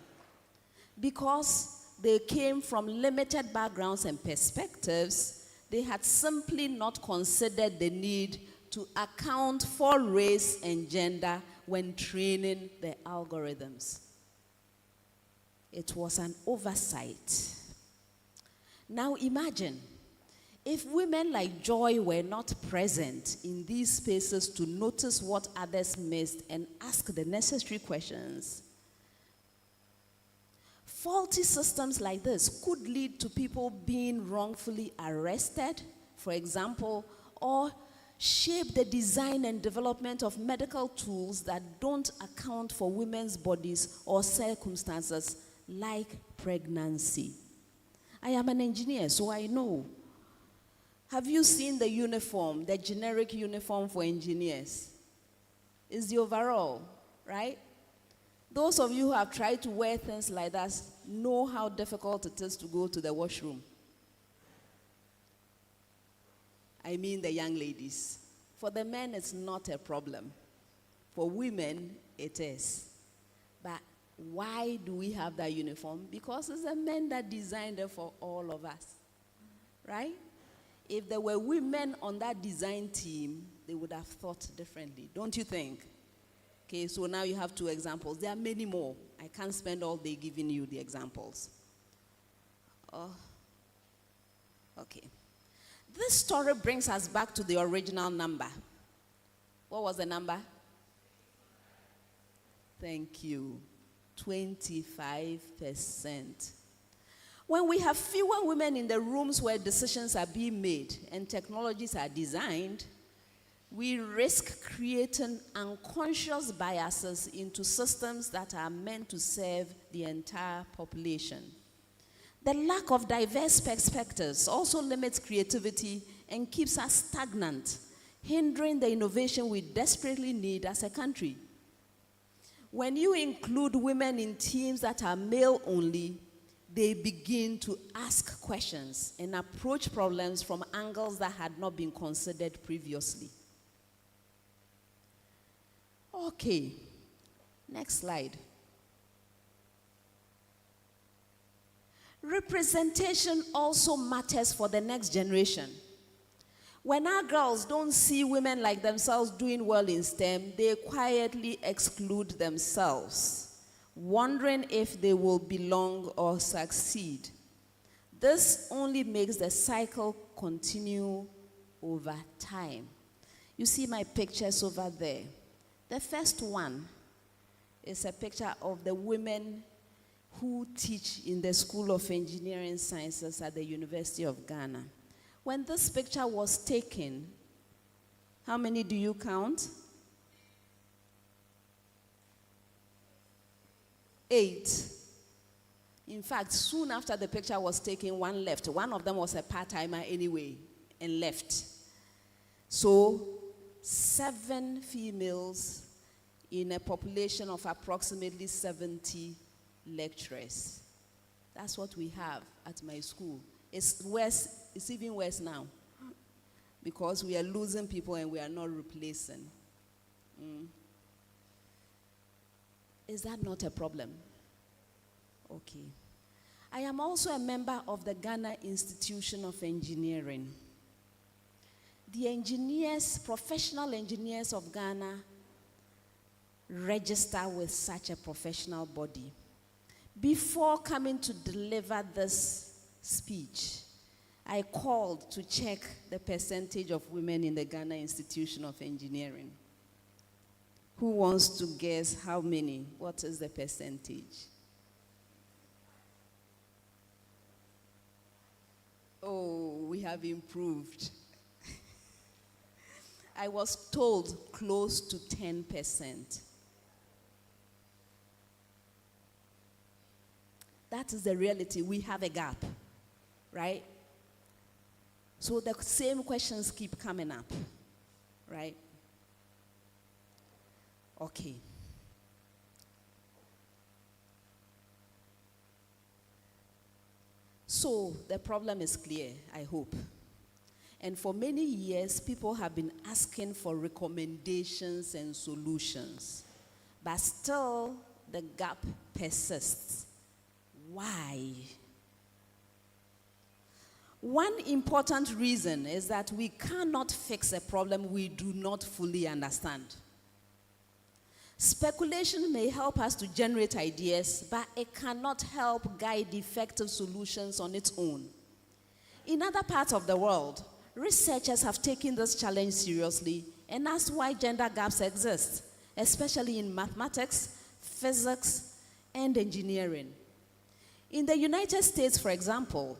Because they came from limited backgrounds and perspectives, they had simply not considered the need to account for race and gender when training the algorithms. It was an oversight. Now imagine if women like Joy were not present in these spaces to notice what others missed and ask the necessary questions. Faulty systems like this could lead to people being wrongfully arrested, for example, or shape the design and development of medical tools that don't account for women's bodies or circumstances like pregnancy. I am an engineer, so I know. Have you seen the uniform, the generic uniform for engineers? It's the overall, right? Those of you who have tried to wear things like that know how difficult it is to go to the washroom. I mean the young ladies. For the men, it's not a problem. For women, it is. But why do we have that uniform? Because it's the men that designed it for all of us, right? If there were women on that design team, they would have thought differently, don't you think? Okay, so now you have two examples. There are many more. I can't spend all day giving you the examples. Okay. This story brings us back to the original number. What was the number? Thank you. 25%. When we have fewer women in the rooms where decisions are being made and technologies are designed, we risk creating unconscious biases into systems that are meant to serve the entire population. The lack of diverse perspectives also limits creativity and keeps us stagnant, hindering the innovation we desperately need as a country. When you include women in teams that are male-only, they begin to ask questions and approach problems from angles that had not been considered previously. Okay, next slide. Representation also matters for the next generation. When our girls don't see women like themselves doing well in STEM, they quietly exclude themselves, wondering if they will belong or succeed. This only makes the cycle continue over time. You see my pictures over there. The first one is a picture of the women who teach in the School of Engineering Sciences at the University of Ghana. When this picture was taken, how many do you count? 8. In fact, soon after the picture was taken, one left. One of them was a part-timer anyway and left. So 7 females in a population of approximately 70 lecturers. That's what we have at my school. It's worse, it's even worse now because we are losing people and we are not replacing. Is that not a problem? Okay. I am also a member of the Ghana Institution of Engineering. The engineers, professional engineers of Ghana, register with such a professional body. Before coming to deliver this speech, I called to check the percentage of women in the Ghana Institution of Engineering. Who wants to guess how many? What is the percentage? Oh, we have improved. I was told close to 10%. that is the reality. We have a gap, right? So the same questions keep coming up, right? Okay. So the problem is clear, I hope. And for many years, people have been asking for recommendations and solutions. But still, the gap persists. Why? One important reason is that we cannot fix a problem we do not fully understand. Speculation may help us to generate ideas, but it cannot help guide effective solutions on its own. In other parts of the world, researchers have taken this challenge seriously and asked why gender gaps exist, especially in mathematics, physics, and engineering. In the United States, for example,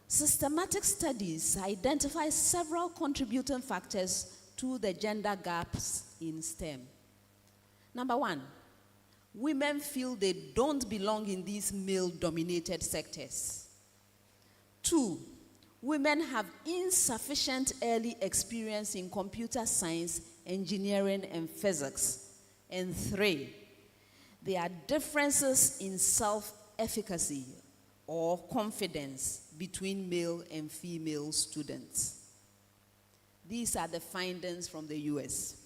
systematic studies identify several contributing factors to the gender gaps in STEM. Number one, women feel they don't belong in these male-dominated sectors. Two, women have insufficient early experience in computer science, engineering, and physics. And three, there are differences in self-efficacy or confidence between male and female students. These are the findings from the US.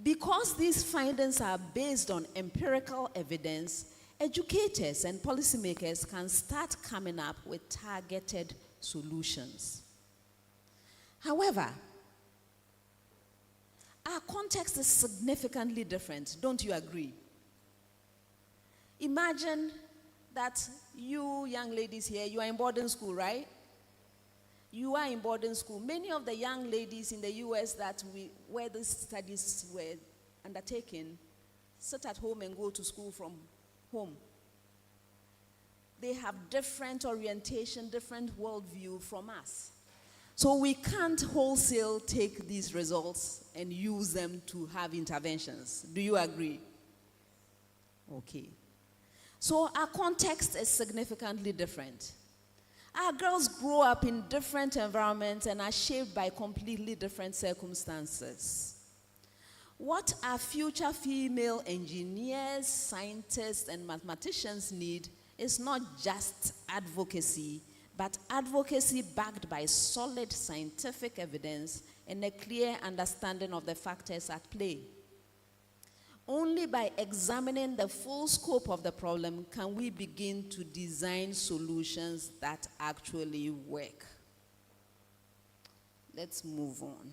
Because these findings are based on empirical evidence, educators and policymakers can start coming up with targeted solutions. However, our context is significantly different, don't you agree? Imagine that you young ladies here, you are in boarding school, right? You are in boarding school. Many of the young ladies in the US where these studies were undertaken sit at home and go to school from home. They have different orientation, different worldview from us. So we can't wholesale take these results and use them to have interventions. Do you agree? Okay. So our context is significantly different. Our girls grow up in different environments and are shaped by completely different circumstances. What our future female engineers, scientists, and mathematicians need is not just advocacy, but advocacy backed by solid scientific evidence and a clear understanding of the factors at play. Only by examining the full scope of the problem can we begin to design solutions that actually work. Let's move on.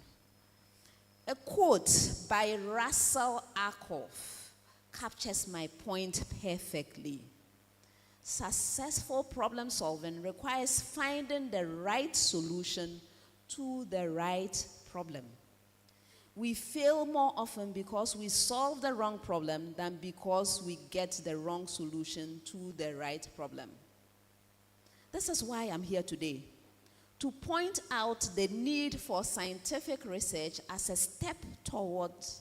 A quote by Russell Ackoff captures my point perfectly. Successful problem solving requires finding the right solution to the right problem. We fail more often because we solve the wrong problem than because we get the wrong solution to the right problem. This is why I'm here today, to point out the need for scientific research as a step towards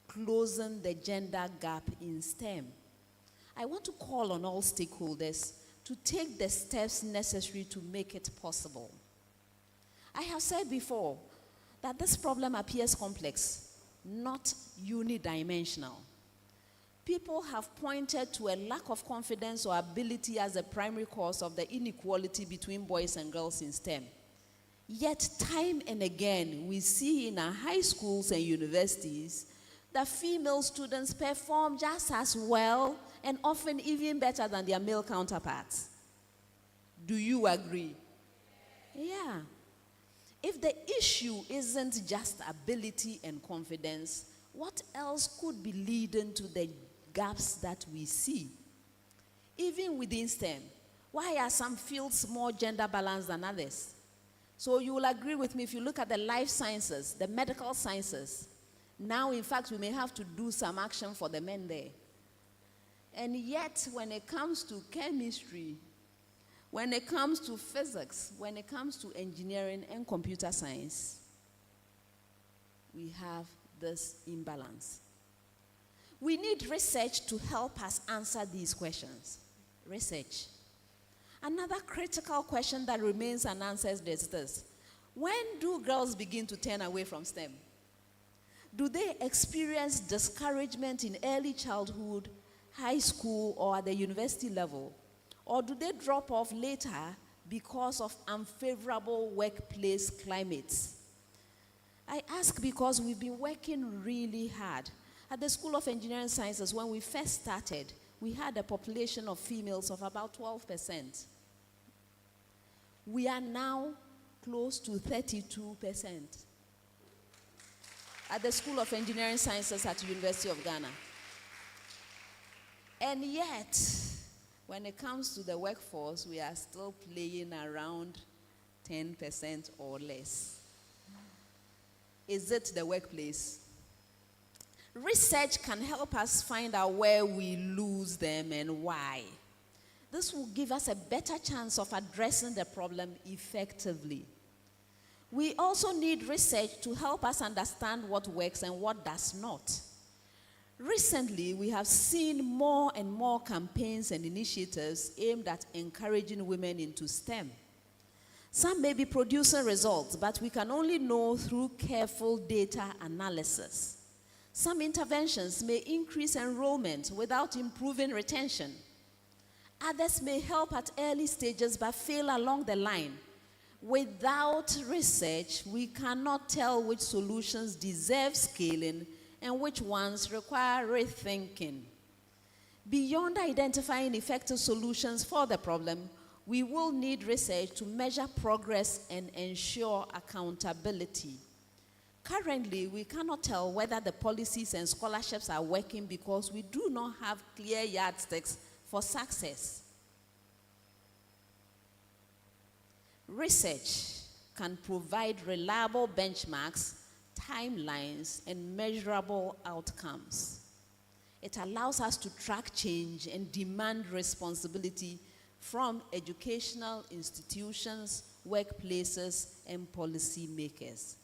closing the gender gap in STEM. I want to call on all stakeholders to take the steps necessary to make it possible. I have said before that this problem appears complex, not unidimensional. People have pointed to a lack of confidence or ability as a primary cause of the inequality between boys and girls in STEM. Yet, time and again, we see in our high schools and universities that female students perform just as well and often even better than their male counterparts. Do you agree? Yeah. If the issue isn't just ability and confidence, what else could be leading to the gaps that we see? Even within STEM, why are some fields more gender balanced than others? So you will agree with me if you look at the life sciences, the medical sciences. Now, in fact, we may have to do some action for the men there. And yet, when it comes to chemistry, when it comes to physics, when it comes to engineering and computer science, we have this imbalance. We need research to help us answer these questions. Research. Another critical question that remains unanswered is this: when do girls begin to turn away from STEM? Do they experience discouragement in early childhood, high school, or at the university level? Or do they drop off later because of unfavorable workplace climates? I ask because we've been working really hard. At the School of Engineering Sciences, when we first started, we had a population of females of about 12%. We are now close to 32% at the School of Engineering Sciences at the University of Ghana. And yet, when it comes to the workforce, we are still playing around 10% or less. Is it the workplace? Research can help us find out where we lose them and why. This will give us a better chance of addressing the problem effectively. We also need research to help us understand what works and what does not. Recently, we have seen more and more campaigns and initiatives aimed at encouraging women into STEM. Some may be producing results, but we can only know through careful data analysis. Some interventions may increase enrollment without improving retention. Others may help at early stages but fail along the line. Without research, we cannot tell which solutions deserve scaling and which ones require rethinking. Beyond identifying effective solutions for the problem, we will need research to measure progress and ensure accountability. Currently, we cannot tell whether the policies and scholarships are working because we do not have clear yardsticks for success. Research can provide reliable benchmarks, timelines, and measurable outcomes. It allows us to track change and demand responsibility from educational institutions, workplaces, and policymakers.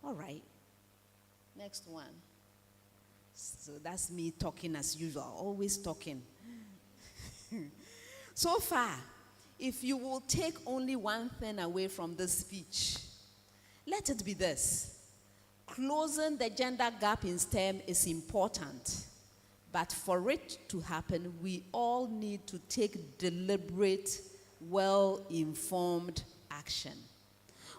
All right, next one. So that's me talking as usual, always talking. So far, if you will take only one thing away from this speech, let it be this: closing the gender gap in STEM is important, but for it to happen, we all need to take deliberate, well-informed action.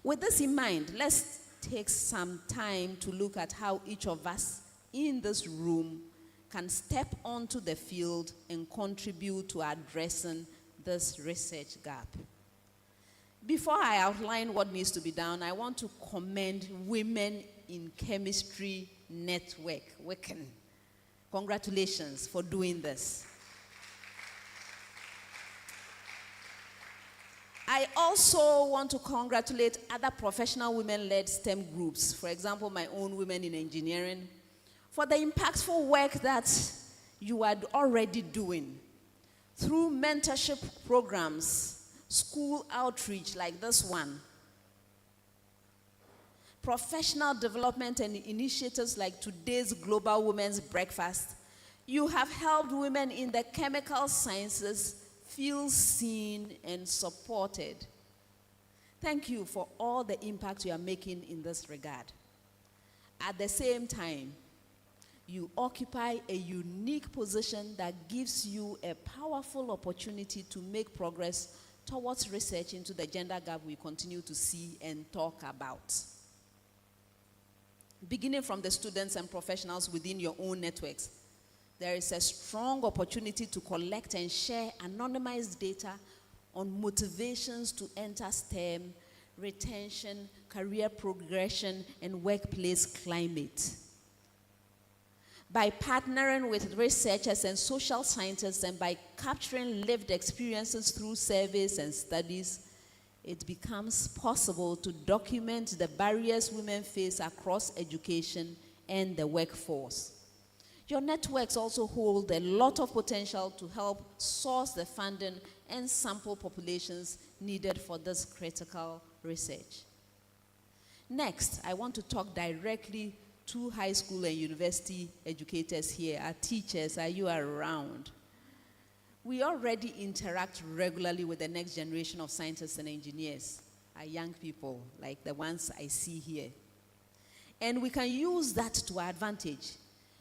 With this in mind, let's take some time to look at how each of us in this room can step onto the field and contribute to addressing this research gap. Before I outline what needs to be done, I want to commend Women in Chemistry Network, Wicn. Congratulations for doing this. I also want to congratulate other professional women-led STEM groups, for example, my own Women in Engineering, for the impactful work that you are already doing through mentorship programs, school outreach like this one, professional development and initiatives like today's Global Women's Breakfast. You have helped women in the chemical sciences feel seen and supported. Thank you for all the impact you are making in this regard. At the same time, you occupy a unique position that gives you a powerful opportunity to make progress towards research into the gender gap we continue to see and talk about. Beginning from the students and professionals within your own networks, there is a strong opportunity to collect and share anonymized data on motivations to enter STEM, retention, career progression, and workplace climate. By partnering with researchers and social scientists and by capturing lived experiences through surveys and studies, it becomes possible to document the barriers women face across education and the workforce. Your networks also hold a lot of potential to help source the funding and sample populations needed for this critical research. Next, I want to talk directly to high school and university educators here. Our teachers, are you around? We already interact regularly with the next generation of scientists and engineers, our young people, like the ones I see here. And we can use that to our advantage.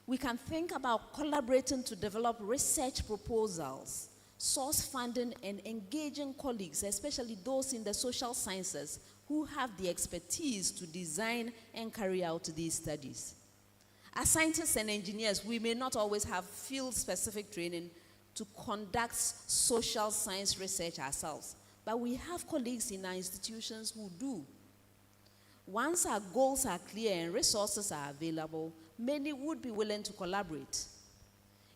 We can think about collaborating to develop research proposals, source funding, and engaging colleagues, especially those in the social sciences who have the expertise to design and carry out these studies. As scientists and engineers, we may not always have field-specific training to conduct social science research ourselves, but we have colleagues in our institutions who do. Once our goals are clear and resources are available, many would be willing to collaborate.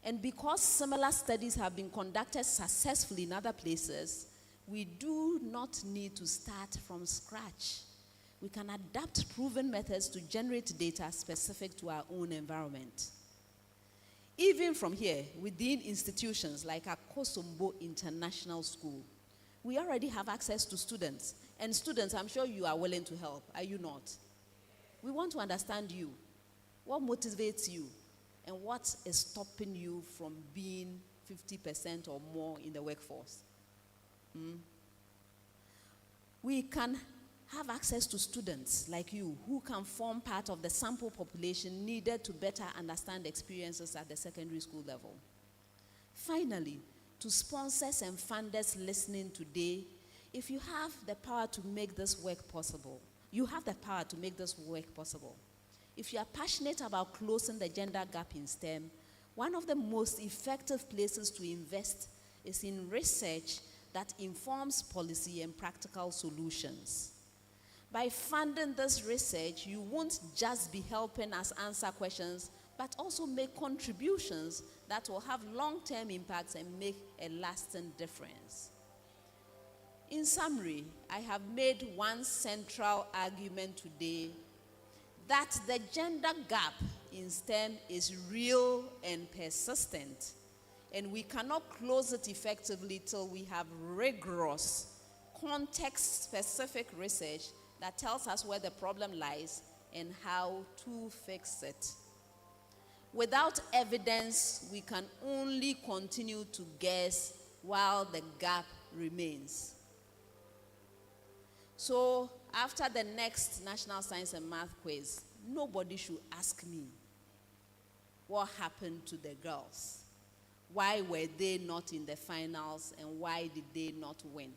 And because similar studies have been conducted successfully in other places, we do not need to start from scratch. We can adapt proven methods to generate data specific to our own environment. Even from here, within institutions like Akosombo International School, we already have access to students. And students, I'm sure you are willing to help, are you not? We want to understand you. What motivates you? And what is stopping you from being 50% or more in the workforce? We can have access to students like you who can form part of the sample population needed to better understand experiences at the secondary school level. Finally, to sponsors and funders listening today, if you have the power to make this work possible, you have the power to make this work possible. If you are passionate about closing the gender gap in STEM, one of the most effective places to invest is in research that informs policy and practical solutions. By funding this research, you won't just be helping us answer questions, but also make contributions that will have long-term impacts and make a lasting difference. In summary, I have made one central argument today that the gender gap in STEM is real and persistent, and we cannot close it effectively till we have rigorous, context-specific research that tells us where the problem lies and how to fix it. Without evidence, we can only continue to guess while the gap remains. So, after the next National Science and Math quiz, nobody should ask me what happened to the girls. Why were they not in the finals and why did they not win?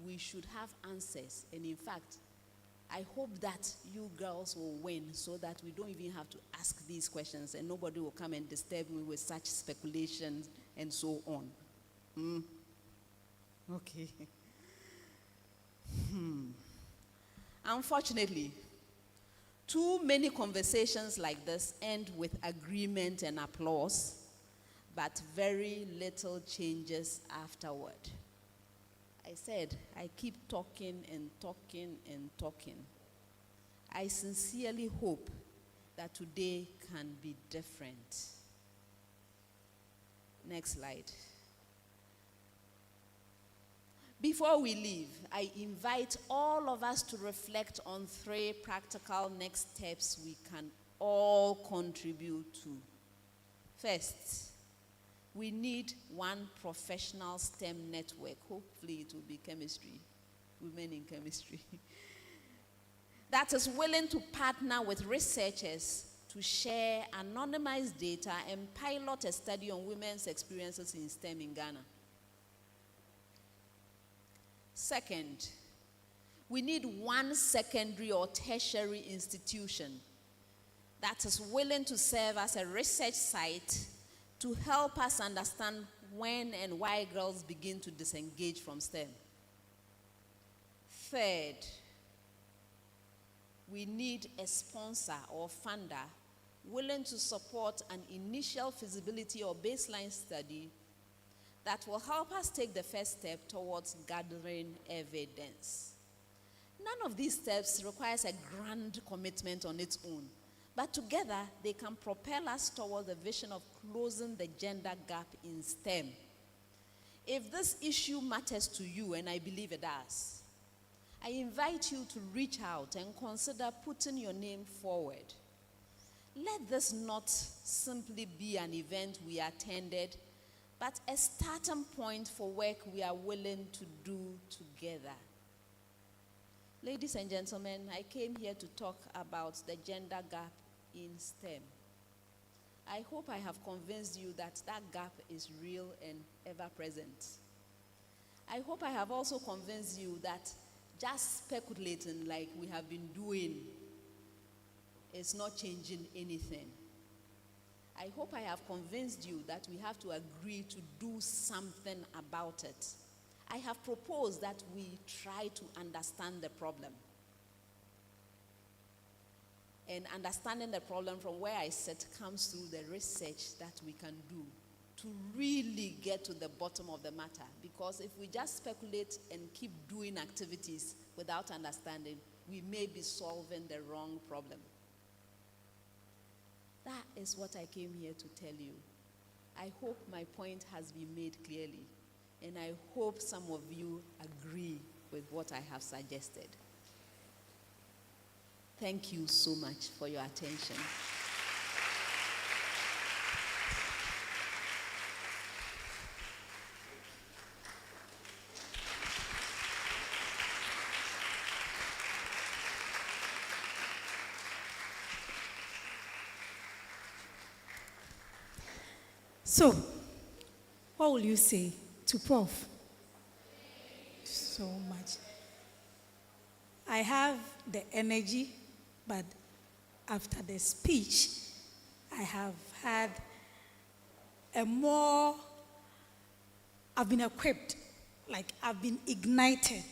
We should have answers, and in fact, I hope that you girls will win so that we don't even have to ask these questions and nobody will come and disturb me with such speculations and so on. Okay. Unfortunately, too many conversations like this end with agreement and applause, but very little changes afterward. I said, I keep talking and talking and talking. I sincerely hope that today can be different. Next slide. Before we leave, I invite all of us to reflect on 3 practical next steps we can all contribute to. First, we need one professional STEM network. Hopefully it will be chemistry, women in chemistry, that is willing to partner with researchers to share anonymized data and pilot a study on women's experiences in STEM in Ghana. Second, we need one secondary or tertiary institution that is willing to serve as a research site to help us understand when and why girls begin to disengage from STEM. Third, we need a sponsor or funder willing to support an initial feasibility or baseline study that will help us take the first step towards gathering evidence. None of these steps requires a grand commitment on its own, but together they can propel us toward the vision of closing the gender gap in STEM. If this issue matters to you, and I believe it does, I invite you to reach out and consider putting your name forward. Let this not simply be an event we attended, but a starting point for work we are willing to do together. Ladies and gentlemen, I came here to talk about the gender gap in STEM. I hope I have convinced you that that gap is real and ever present. I hope I have also convinced you that just speculating like we have been doing is not changing anything. I hope I have convinced you that we have to agree to do something about it. I have proposed that we try to understand the problem. And understanding the problem from where I sit comes through the research that we can do to really get to the bottom of the matter. Because if we just speculate and keep doing activities without understanding, we may be solving the wrong problem. That is what I came here to tell you. I hope my point has been made clearly, and I hope some of you agree with what I have suggested. Thank you so much for your attention. So, what will you say to Prof? So much. I have the energy, but after the speech, I have had I've been equipped, like I've been ignited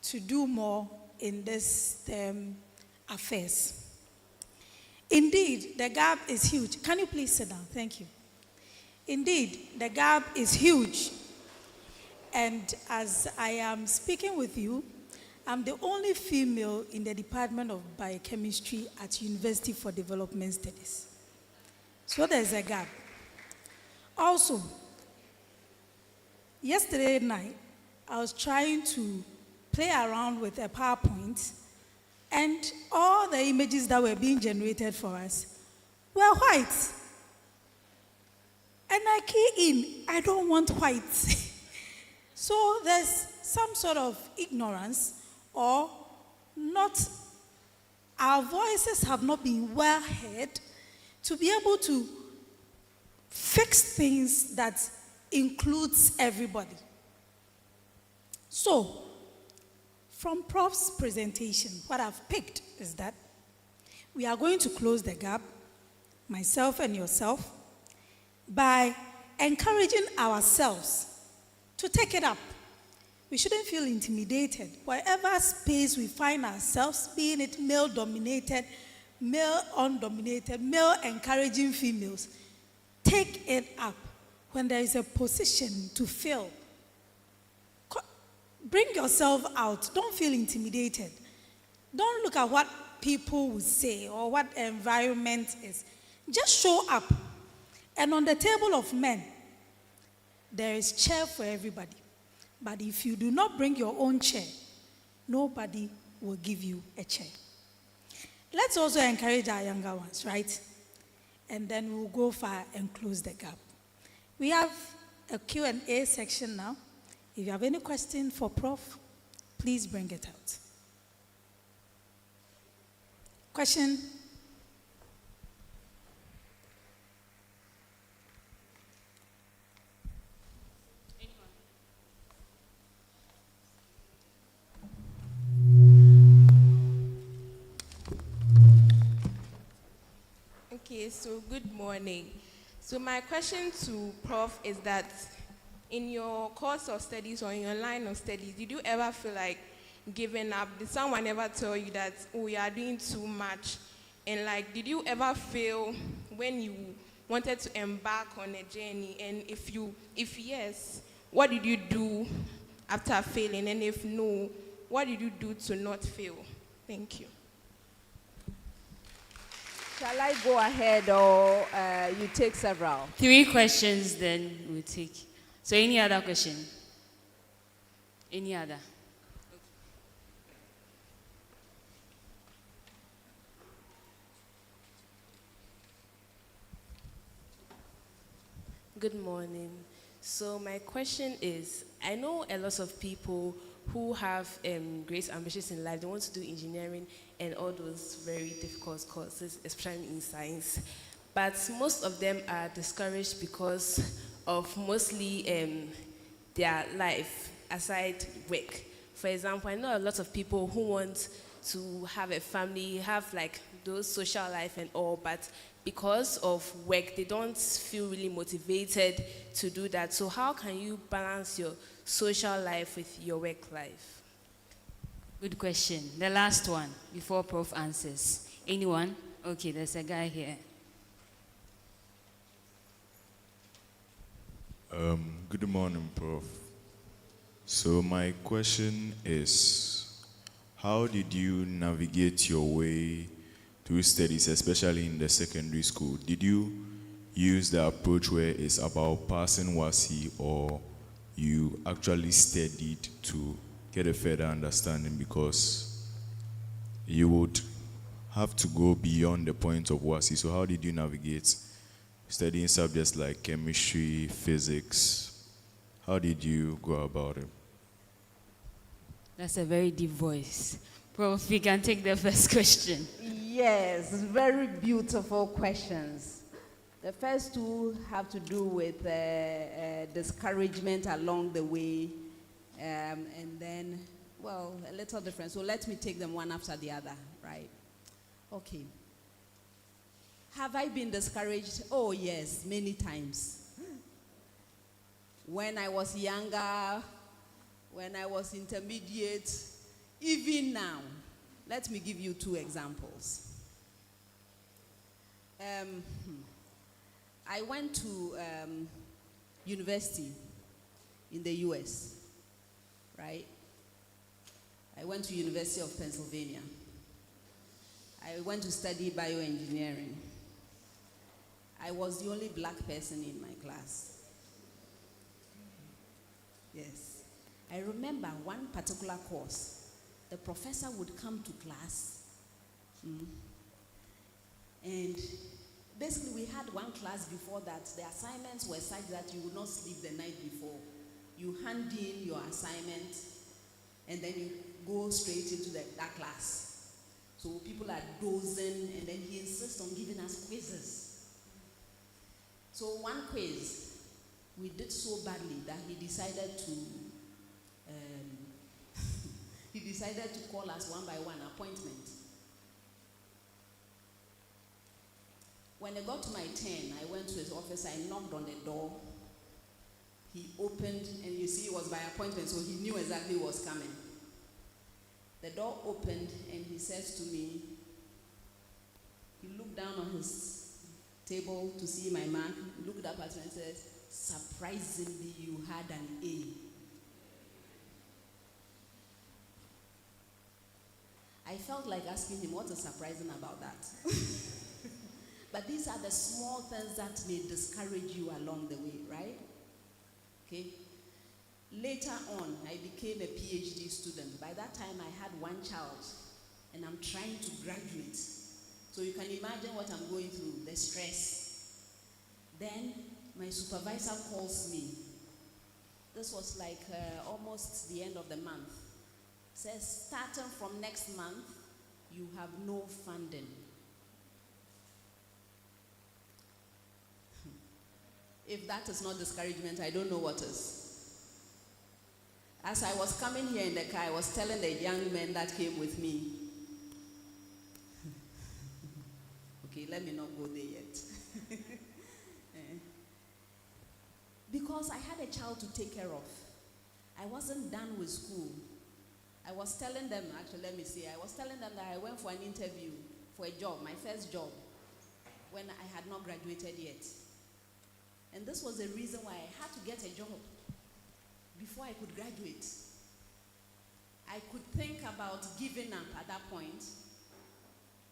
to do more in this affairs. Indeed, the gap is huge. Can you please sit down? Thank you. Indeed, the gap is huge. And as I am speaking with you, I'm the only female in the Department of Biochemistry at University for Development Studies. So there's a gap. Also, yesterday night, I was trying to play around with a PowerPoint, and all the images that were being generated for us were white. And I key in, I don't want white. So there's some sort of ignorance or not, our voices have not been well heard to be able to fix things that includes everybody. So, from Prof's presentation, what I've picked is that we are going to close the gap, myself and yourself, by encouraging ourselves to take it up. We shouldn't feel intimidated. Wherever space we find ourselves, being it male-dominated, male-undominated, male encouraging females, take it up. When there is a position to fill, bring yourself out. Don't feel intimidated. Don't look at what people will say or what the environment is. Just show up. And on the table of men, there is chair for everybody. But if you do not bring your own chair, nobody will give you a chair. Let's also encourage our younger ones, right? And then we'll go far and close the gap. We have a Q&A section now. If you have any question for Prof, please bring it out. Question? Okay, so good morning. So my question to Prof is that in your course of studies or in your line of studies, did you ever feel like giving up? Did someone ever tell you that, oh, you are doing too much? And like, did you ever feel when you wanted to embark on a journey? And if yes, what did you do after failing? And if no, what did you do to not fail? Thank you. Shall I go ahead or you take several? 3 questions, then we'll take. So any other question? Any other? Good morning. So my question is, I know a lot of people who have great ambitions in life. They want to do engineering and all those very difficult courses, especially in science. But most of them are discouraged because of mostly their life aside work. For example, I know a lot of people who want to have a family, have like those social life and all, but because of work, they don't feel really motivated to do that. So how can you balance your social life with your work life? Good question. The last one before Prof answers. Anyone? Okay, there's a guy here. Good morning, Prof. So my question is, how did you navigate your way through studies, especially in the secondary school? Did you use the approach where it's about passing WASI, or you actually studied to get a further understanding, because you would have to go beyond the point of WASI? So how did you navigate studying subjects like chemistry, physics? How did you go about it? That's a very deep voice. Prof, you can take the first question. Yes, very beautiful questions. The first two have to do with discouragement along the way, and then, well, a little different. So let me take them one after the other, right? Okay. Have I been discouraged? Oh, yes, many times. When I was younger, when I was intermediate, even now. Let me give you two examples. I went to university in the US, right? I went to University of Pennsylvania. I went to study bioengineering. I was the only black person in my class. Yes. I remember one particular course. The professor would come to class, and basically we had one class before that. The assignments were such that you would not sleep the night before. You hand in your assignment, and then you go straight into that class. So people are dozing, and then he insists on giving us quizzes. So one quiz, we did so badly that he decided to call us one by one, appointment. When it got to my turn, I went to his office, I knocked on the door. He opened, and you see it was by appointment, so he knew exactly what was coming. The door opened, and he says to me, he looked down on his table to see my mark, looked up at me and says, "Surprisingly, you had an A." I felt like asking him, what is surprising about that? But these are the small things that may discourage you along the way, right? Okay. Later on, I became a PhD student. By that time, I had one child, and I'm trying to graduate. So you can imagine what I'm going through, the stress. Then my supervisor calls me. This was like almost the end of the month. Says, starting from next month, you have no funding. If that is not discouragement, I don't know what is. As I was coming here in the car, I was telling the young men that came with me. Okay, let me not go there yet. Because I had a child to take care of. I wasn't done with school. I was telling them, I was telling them that I went for an interview for a job, my first job, when I had not graduated yet. And this was the reason why I had to get a job before I could graduate. I could think about giving up at that point,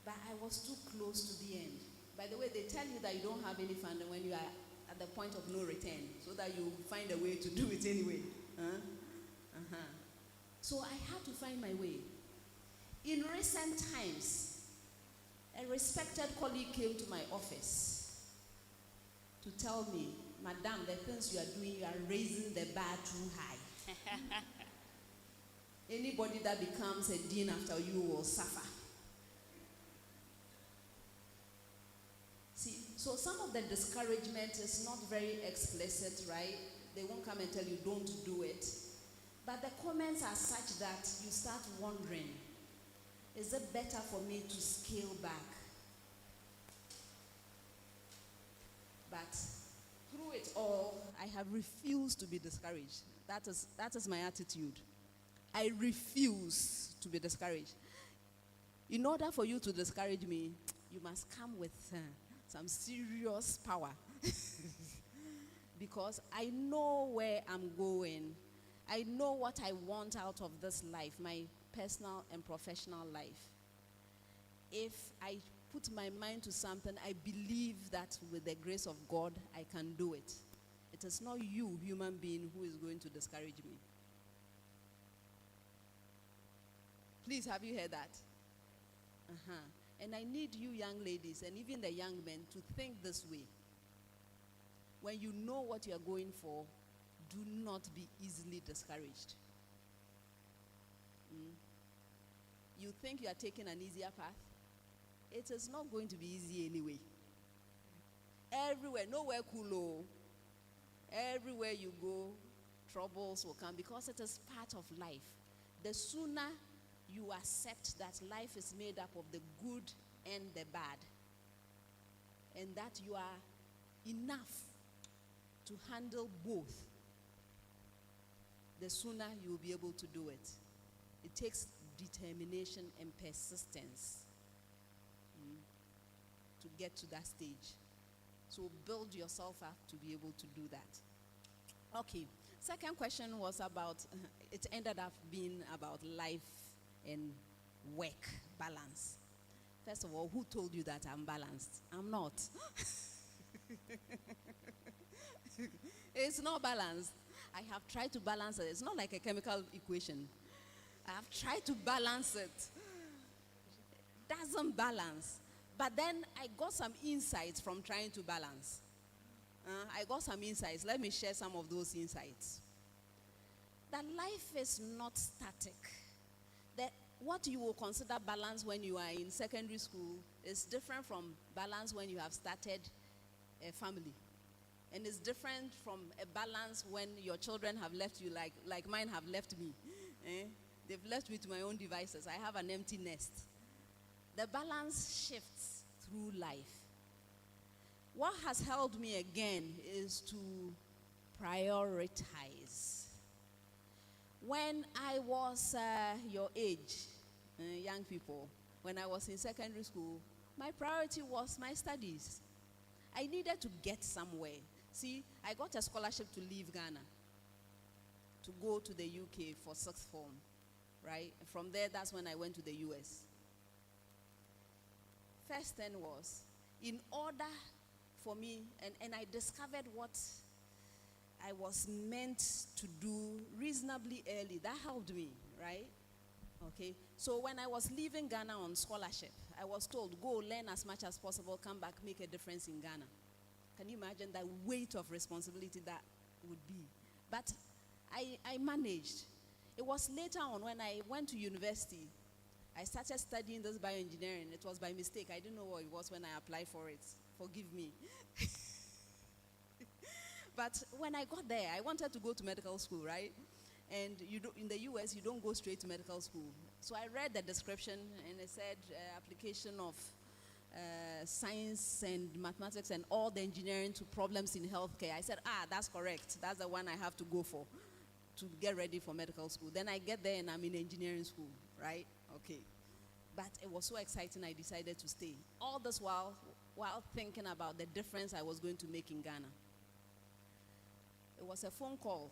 but I was too close to the end. By the way, they tell you that you don't have any funding when you are at the point of no return, so that you find a way to do it anyway. So I had to find my way. In recent times, a respected colleague came to my office to tell me Madam, the things you are doing, you are raising the bar too high. Anybody that becomes a dean after you will suffer. See, so some of the discouragement is not very explicit, right? They won't come and tell you don't do it. But the comments are such that you start wondering, is it better for me to scale back? But through it all, I have refused to be discouraged. That is my attitude. I refuse to be discouraged. In order for you to discourage me, you must come with some serious power. Because I know where I'm going. I know what I want out of this life, my personal and professional life. If I put my mind to something, I believe that with the grace of God, I can do it. It is not you, human being, who is going to discourage me. Please, have you heard that? And I need you young ladies and even the young men to think this way. When you know what you are going for, do not be easily discouraged. You think you are taking an easier path? It is not going to be easy anyway. Everywhere, nowhere cool. Everywhere you go, troubles will come because it is part of life. The sooner you accept that life is made up of the good and the bad, and that you are enough to handle both, the sooner you will be able to do it. It takes determination and persistence to get to that stage. So build yourself up to be able to do that. Okay, second question was about, it ended up being about life and work balance. First of all, who told you that I'm balanced? I'm not. It's not balanced. I have tried to balance it. It's not like a chemical equation. I have tried to balance it. Doesn't balance. But then I got some insights from trying to balance. I got some insights. Let me share some of those insights. That life is not static. That what you will consider balance when you are in secondary school is different from balance when you have started a family. And it's different from a balance when your children have left you, like mine have left me. They've left me to my own devices. I have an empty nest. The balance shifts through life. What has helped me again is to prioritize. When I was your age, young people, when I was in secondary school, my priority was my studies. I needed to get somewhere. See, I got a scholarship to leave Ghana, to go to the UK for sixth form, right? From there, that's when I went to the US. First thing was, in order for me, and I discovered what I was meant to do reasonably early. That helped me, right? Okay. So when I was leaving Ghana on scholarship, I was told, go learn as much as possible, come back, make a difference in Ghana. Can you imagine the weight of responsibility that would be? But I managed. It was later on when I went to university, I started studying this bioengineering. It was by mistake. I didn't know what it was when I applied for it. Forgive me. But when I got there, I wanted to go to medical school, right? And in the US, you don't go straight to medical school. So I read the description, and it said application of science and mathematics and all the engineering to problems in healthcare. I said, that's correct. That's the one I have to go for to get ready for medical school. Then I get there, and I'm in engineering school, right? Okay. But it was so exciting, I decided to stay. All this while thinking about the difference I was going to make in Ghana. It was a phone call.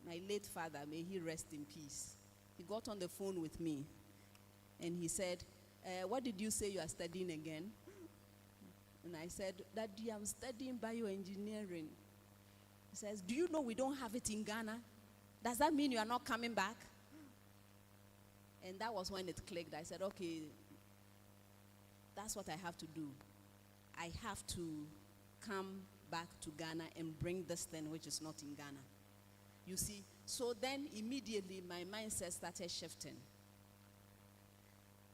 My late father, may he rest in peace. He got on the phone with me, and he said, what did you say you are studying again? And I said, Daddy, I'm studying bioengineering. He says, do you know we don't have it in Ghana? Does that mean you are not coming back? And that was when it clicked. I said, okay, that's what I have to do. I have to come back to Ghana and bring this thing which is not in Ghana. You see, so then immediately my mindset started shifting.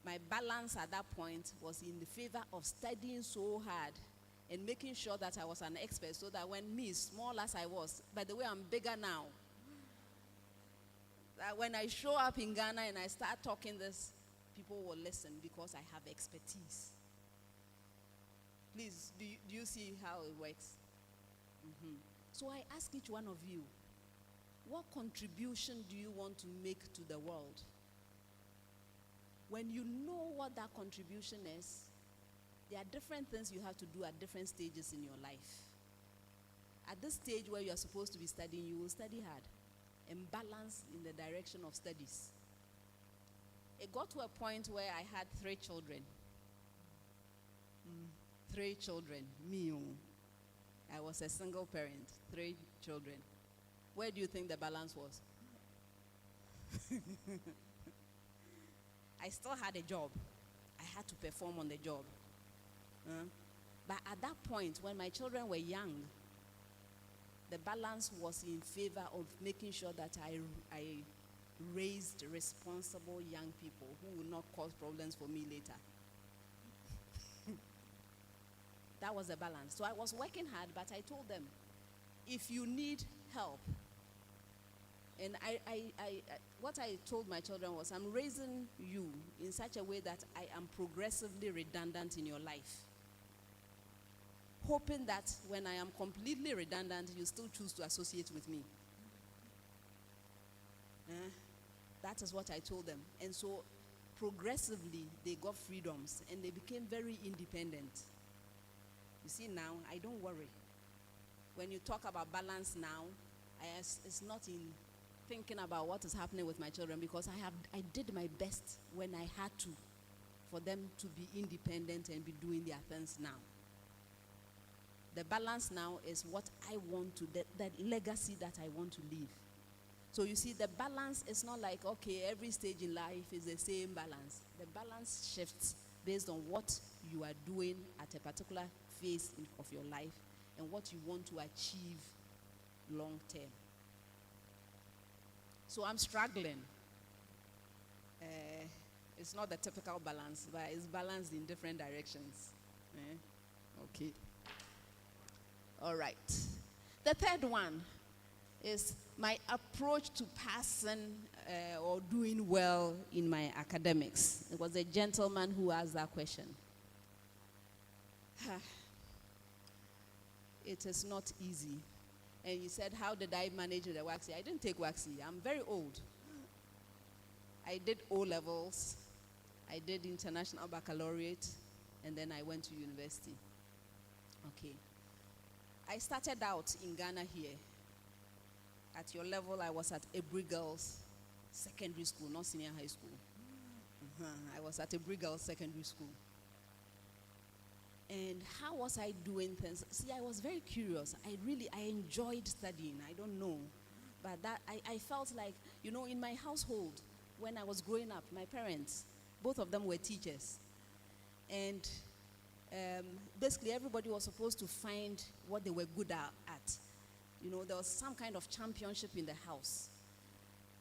My balance at that point was in the favor of studying so hard and making sure that I was an expert, so that when me, small as I was, by the way, I'm bigger now, that when I show up in Ghana and I start talking this, people will listen because I have expertise. Please, do you see how it works? So I ask each one of you, what contribution do you want to make to the world? When you know what that contribution is, there are different things you have to do at different stages in your life. At this stage where you are supposed to be studying, you will study hard and balance in the direction of studies. It got to a point where I had 3 children. 3 children, me. I was a single parent, 3 children. Where do you think the balance was? I still had a job. I had to perform on the job. But at that point, when my children were young, the balance was in favor of making sure that I raised responsible young people who would not cause problems for me later. That was the balance. So I was working hard, but I told them, if you need help, and what I told my children was, I'm raising you in such a way that I am progressively redundant in your life, hoping that when I am completely redundant, you still choose to associate with me. That is what I told them. And so progressively, they got freedoms and they became very independent. You see now, I don't worry. When you talk about balance now, it's not in thinking about what is happening with my children, because I did my best when I had to for them to be independent and be doing their things now. The balance now is what I want to, that legacy that I want to leave. So you see, the balance is not like, okay, every stage in life is the same balance. The balance shifts based on what you are doing at a particular phase of your life and what you want to achieve long term. So I'm struggling. It's not the typical balance, but it's balanced in different directions. Okay. All right. The third one is my approach to passing or doing well in my academics. It was a gentleman who asked that question. It is not easy. And he said, how did I manage the WACSI? I didn't take WACSI. I'm very old. I did O-levels. I did international baccalaureate. And then I went to university. Okay. I started out in Ghana here. At your level, I was at HYDRID Secondary School, not senior high school. I was at HYDRID Secondary School. And how was I doing things? See, I was very curious. I enjoyed studying. I don't know. But that I felt like, in my household, when I was growing up, my parents, both of them were teachers. And basically everybody was supposed to find what they were good at. There was some kind of championship in the house.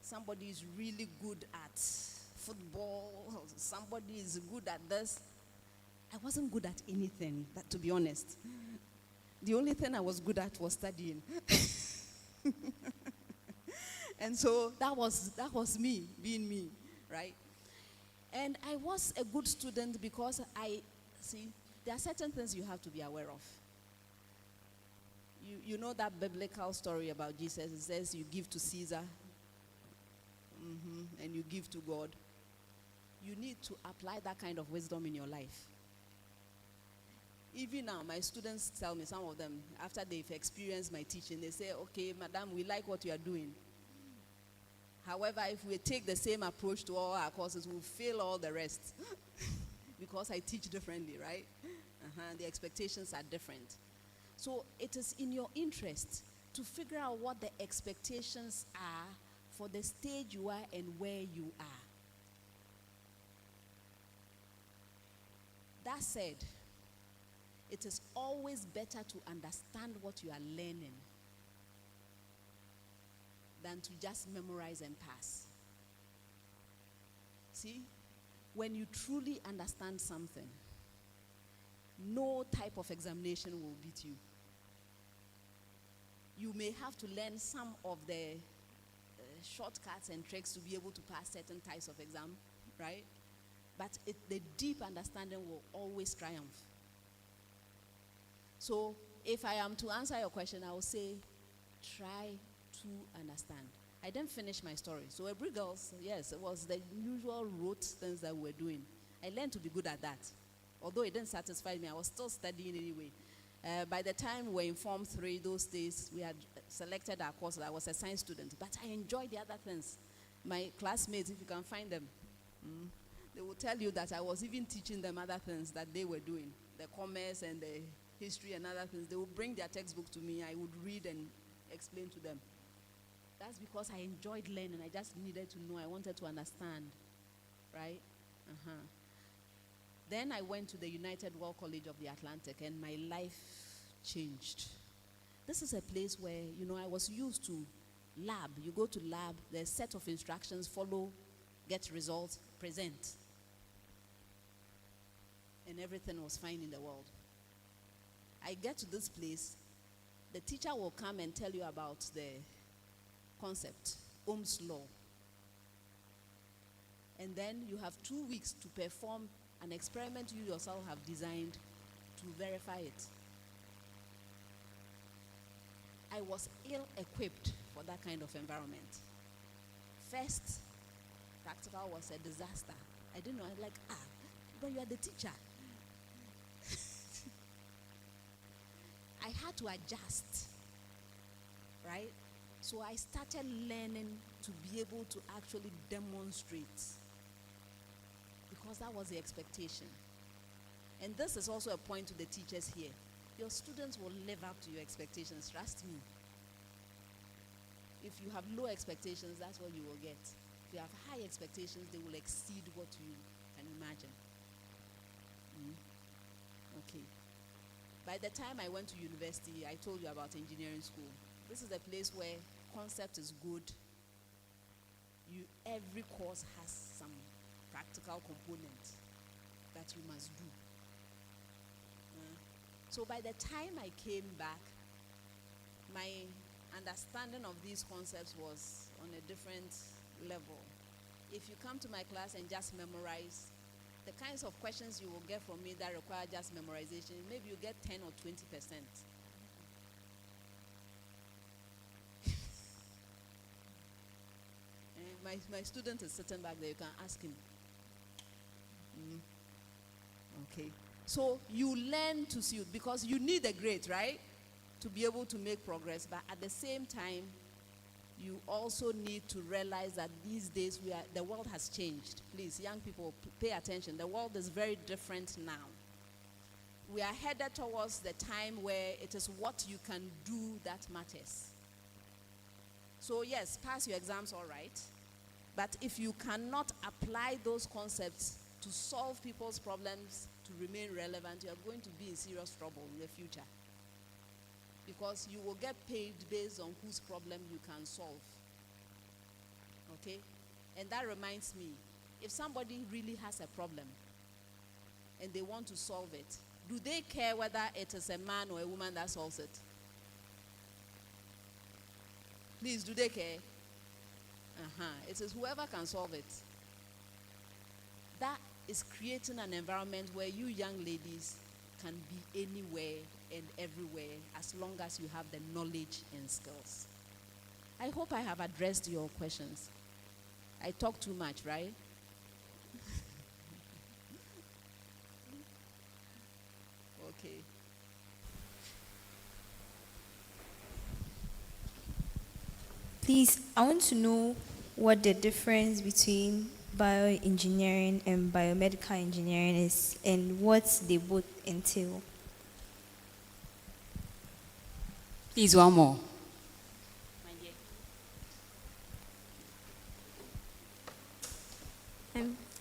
Somebody is really good at football. Somebody is good at this. I wasn't good at anything, to be honest. The only thing I was good at was studying. And so that was me, being me, right? And I was a good student because there are certain things you have to be aware of. You know that biblical story about Jesus. It says you give to Caesar and you give to God. You need to apply that kind of wisdom in your life. Even now, my students tell me, some of them, after they've experienced my teaching, they say, okay, madam, we like what you are doing. However, if we take the same approach to all our courses, we'll fail all the rest. Because I teach differently, right? The expectations are different. So it is in your interest to figure out what the expectations are for the stage you are and where you are. That said, it is always better to understand what you are learning than to just memorize and pass. See, when you truly understand something, no type of examination will beat you. You may have to learn some of the shortcuts and tricks to be able to pass certain types of exam, right? But the deep understanding will always triumph. So if I am to answer your question, I will say, try to understand. I didn't finish my story. So HYDRID girls, yes, it was the usual rote things that we were doing. I learned to be good at that. Although it didn't satisfy me, I was still studying anyway. By the time we were in Form 3, those days, we had selected our course. I was a science student, but I enjoyed the other things. My classmates, if you can find them, they will tell you that I was even teaching them other things that they were doing, the commerce and the history and other things. They would bring their textbook to me. I would read and explain to them. That's because I enjoyed learning. I just needed to know. I wanted to understand, right? Then I went to the United World College of the Atlantic, and my life changed. This is a place where, I was used to lab. You go to lab, there's a set of instructions, follow, get results, present. And everything was fine in the world. I get to this place, the teacher will come and tell you about the concept, Ohm's law. And then you have 2 weeks to perform an experiment you yourself have designed to verify it. I was ill-equipped for that kind of environment. First, practical was a disaster. I didn't know. I was like, but you are the teacher. I had to adjust, right? So I started learning to be able to actually demonstrate, because that was the expectation. And this is also a point to the teachers here. Your students will live up to your expectations, trust me. If you have low expectations, that's what you will get. If you have high expectations, they will exceed what you can imagine. Okay. By the time I went to university, I told you about engineering school. This is a place where concept is good. Every course has some practical component that you must do. So by the time I came back, my understanding of these concepts was on a different level. If you come to my class and just memorize, the kinds of questions you will get from me that require just memorization, maybe you get 10 or 20%. My student is sitting back there, you can ask him. Okay. So you learn to see it because you need a grade, right? To be able to make progress. But at the same time, you also need to realize that these days the world has changed. Please, young people, pay attention. The world is very different now. We are headed towards the time where it is what you can do that matters. So yes, pass your exams all right. But if you cannot apply those concepts to solve people's problems, to remain relevant, you are going to be in serious trouble in the future. Because you will get paid based on whose problem you can solve. Okay? And that reminds me, if somebody really has a problem and they want to solve it, do they care whether it is a man or a woman that solves it? Please, do they care? It is whoever can solve it. That is creating an environment where you young ladies can be anywhere and everywhere as long as you have the knowledge and skills. I hope I have addressed your questions. I talk too much, right? Okay. Please, I want to know what the difference between bioengineering and biomedical engineering is and what they both entail. Please, one more.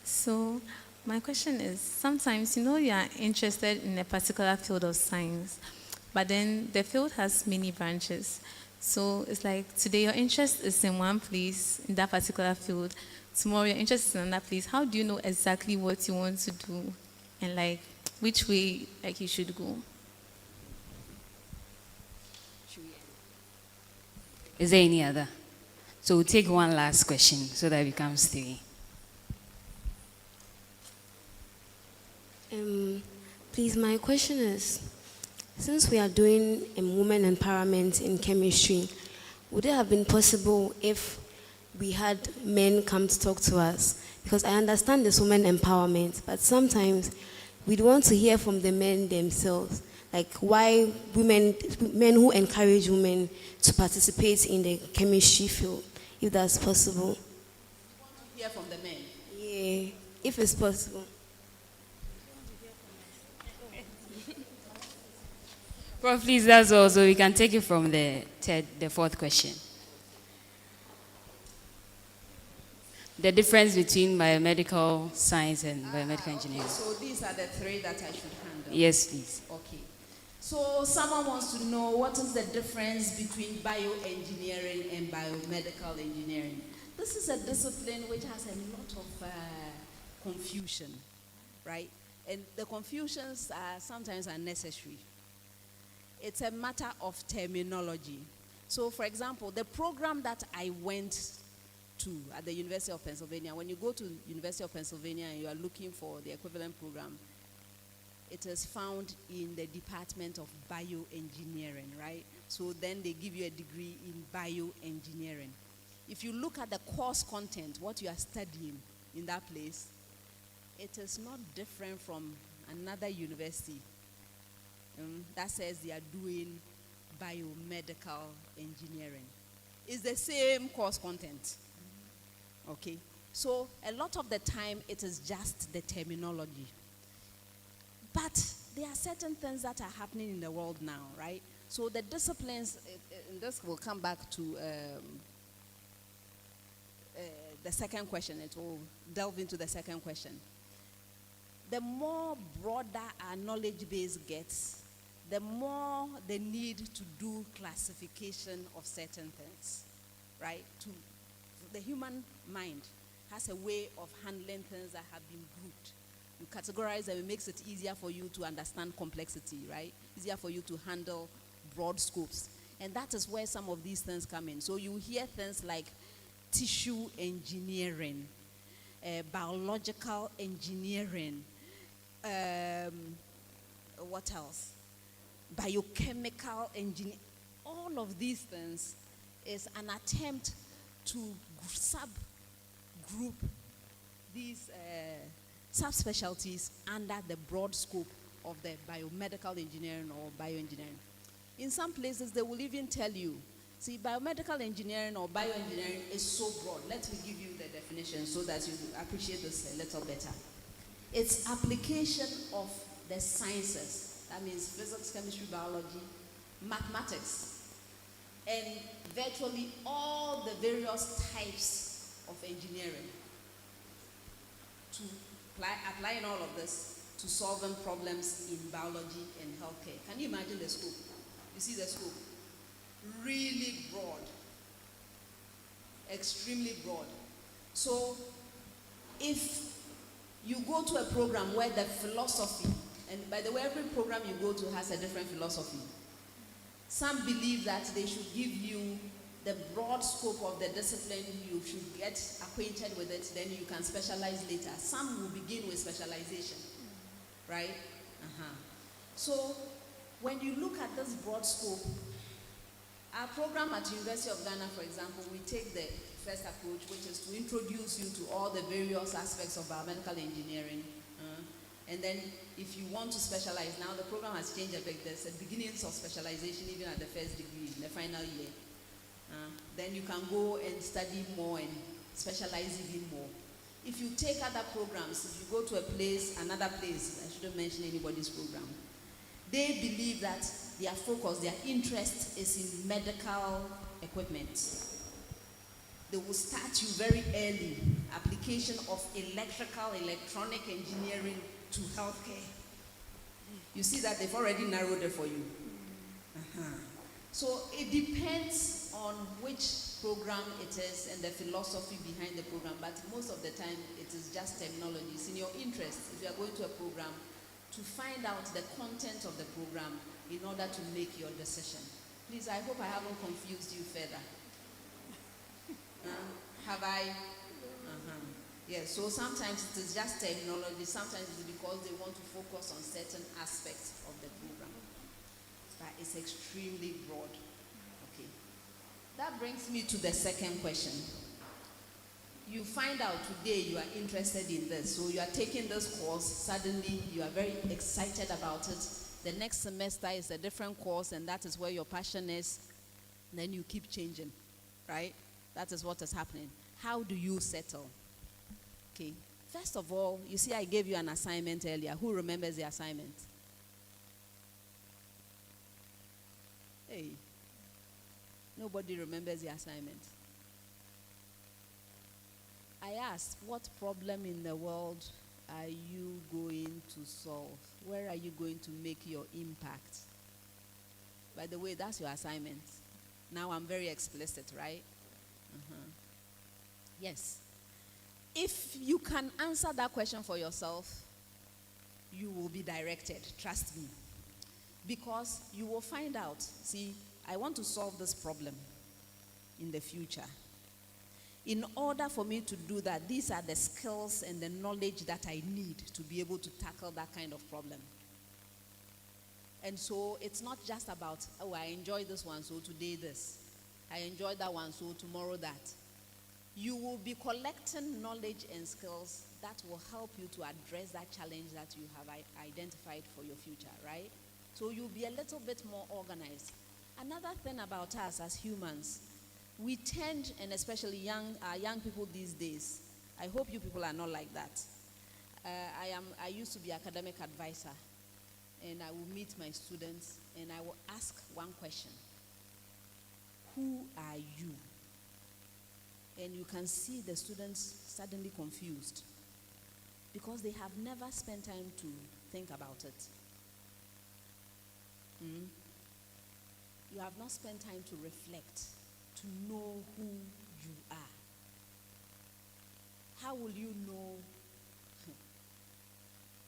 So, My question is, sometimes, you are interested in a particular field of science, but then the field has many branches. So it's like today your interest is in one place, in that particular field. Tomorrow your interest is in another place. How do you know exactly what you want to do and like which way like you should go? Is there any other? So we'll take one last question so that it becomes 3. Please, my question is, since we are doing women empowerment in chemistry, would it have been possible if we had men come to talk to us? Because I understand this women empowerment, but sometimes we'd want to hear from the men themselves, like why men who encourage women to participate in the chemistry field, if that's possible. You want to hear from the men? Yeah, if it's possible. Prof, please, that's all. So we can take it from the 4th question. The difference between biomedical science and biomedical engineering. Okay, so these are the 3 that I should handle. Yes, please. Okay. So someone wants to know what is the difference between bioengineering and biomedical engineering. This is a discipline which has a lot of confusion, right? And the confusions are sometimes unnecessary. It's a matter of terminology. So, for example, the program that I went to at the University of Pennsylvania, when you go to University of Pennsylvania and you are looking for the equivalent program, it is found in the Department of Bioengineering, right? So then they give you a degree in bioengineering. If you look at the course content, what you are studying in that place, it is not different from another university that says they are doing biomedical engineering. It's the same course content. Okay? So a lot of the time it is just the terminology. But there are certain things that are happening in the world now, right? So the disciplines, and this will come back to the second question. It will delve into the second question. The more broader our knowledge base gets, the more the need to do classification of certain things, right? The human mind has a way of handling things that have been grouped. You categorize them, it makes it easier for you to understand complexity, right? Easier for you to handle broad scopes. And that is where some of these things come in. So you hear things like tissue engineering, biological engineering, what else? Biochemical engineering. All of these things is an attempt to subgroup these subspecialties under the broad scope of the biomedical engineering or bioengineering. In some places, they will even tell you, see, biomedical engineering or bioengineering is so broad. Let me give you the definition so that you appreciate this a little better. It's application of the sciences. That means physics, chemistry, biology, mathematics, and virtually all the various types of engineering to applying all of this to solving problems in biology and healthcare. Can you imagine the scope? You see the scope? Really broad. Extremely broad. So if you go to a program where the philosophy, and by the way, every program you go to has a different philosophy. Some believe that they should give you the broad scope of the discipline, you should get acquainted with it, then you can specialize later. Some will begin with specialization, right? So when you look at this broad scope, our program at University of Ghana, for example, we take the first approach, which is to introduce you to all the various aspects of biomedical engineering. And then if you want to specialize, now the program has changed a bit. There's a beginnings of specialization even at the first degree, in the final year. Then you can go and study more and specialize even more. If you take other programs, if you go to a place, another place, I shouldn't mention anybody's program, they believe that their focus, their interest is in medical equipment. They will start you very early application of electrical, electronic engineering to healthcare. You see that they've already narrowed it for you. So it depends on which program it is and the philosophy behind the program, but most of the time it is just technology. It's in your interest, if you are going to a program, to find out the content of the program in order to make your decision. Please, I hope I haven't confused you further. Have I? Yes, so sometimes it is just technology, sometimes it's because they want to focus on certain aspects of the program. But it's extremely broad. Okay. That brings me to the second question. You find out today you are interested in this, so you are taking this course, suddenly you are very excited about it. The next semester is a different course, and that is where your passion is. Then you keep changing, right? That is what is happening. How do you settle? Okay. First of all, you see I gave you an assignment earlier. Who remembers the assignment? Hey. Nobody remembers the assignment. I asked, what problem in the world are you going to solve? Where are you going to make your impact? By the way, that's your assignment. Now I'm very explicit, right? Yes. If you can answer that question for yourself, you will be directed, trust me. Because you will find out, see, I want to solve this problem in the future. In order for me to do that, these are the skills and the knowledge that I need to be able to tackle that kind of problem. And so it's not just about, oh, I enjoy this one, so today this. I enjoy that one, so tomorrow that. You will be collecting knowledge and skills that will help you to address that challenge that you have identified for your future, right? So you'll be a little bit more organized. Another thing about us as humans, we tend, and especially young people these days, I hope you people are not like that. I used to be academic advisor, and I will meet my students, and I will ask one question. Who are you? And you can see the students suddenly confused because they have never spent time to think about it. You have not spent time to reflect, to know who you are. How will you know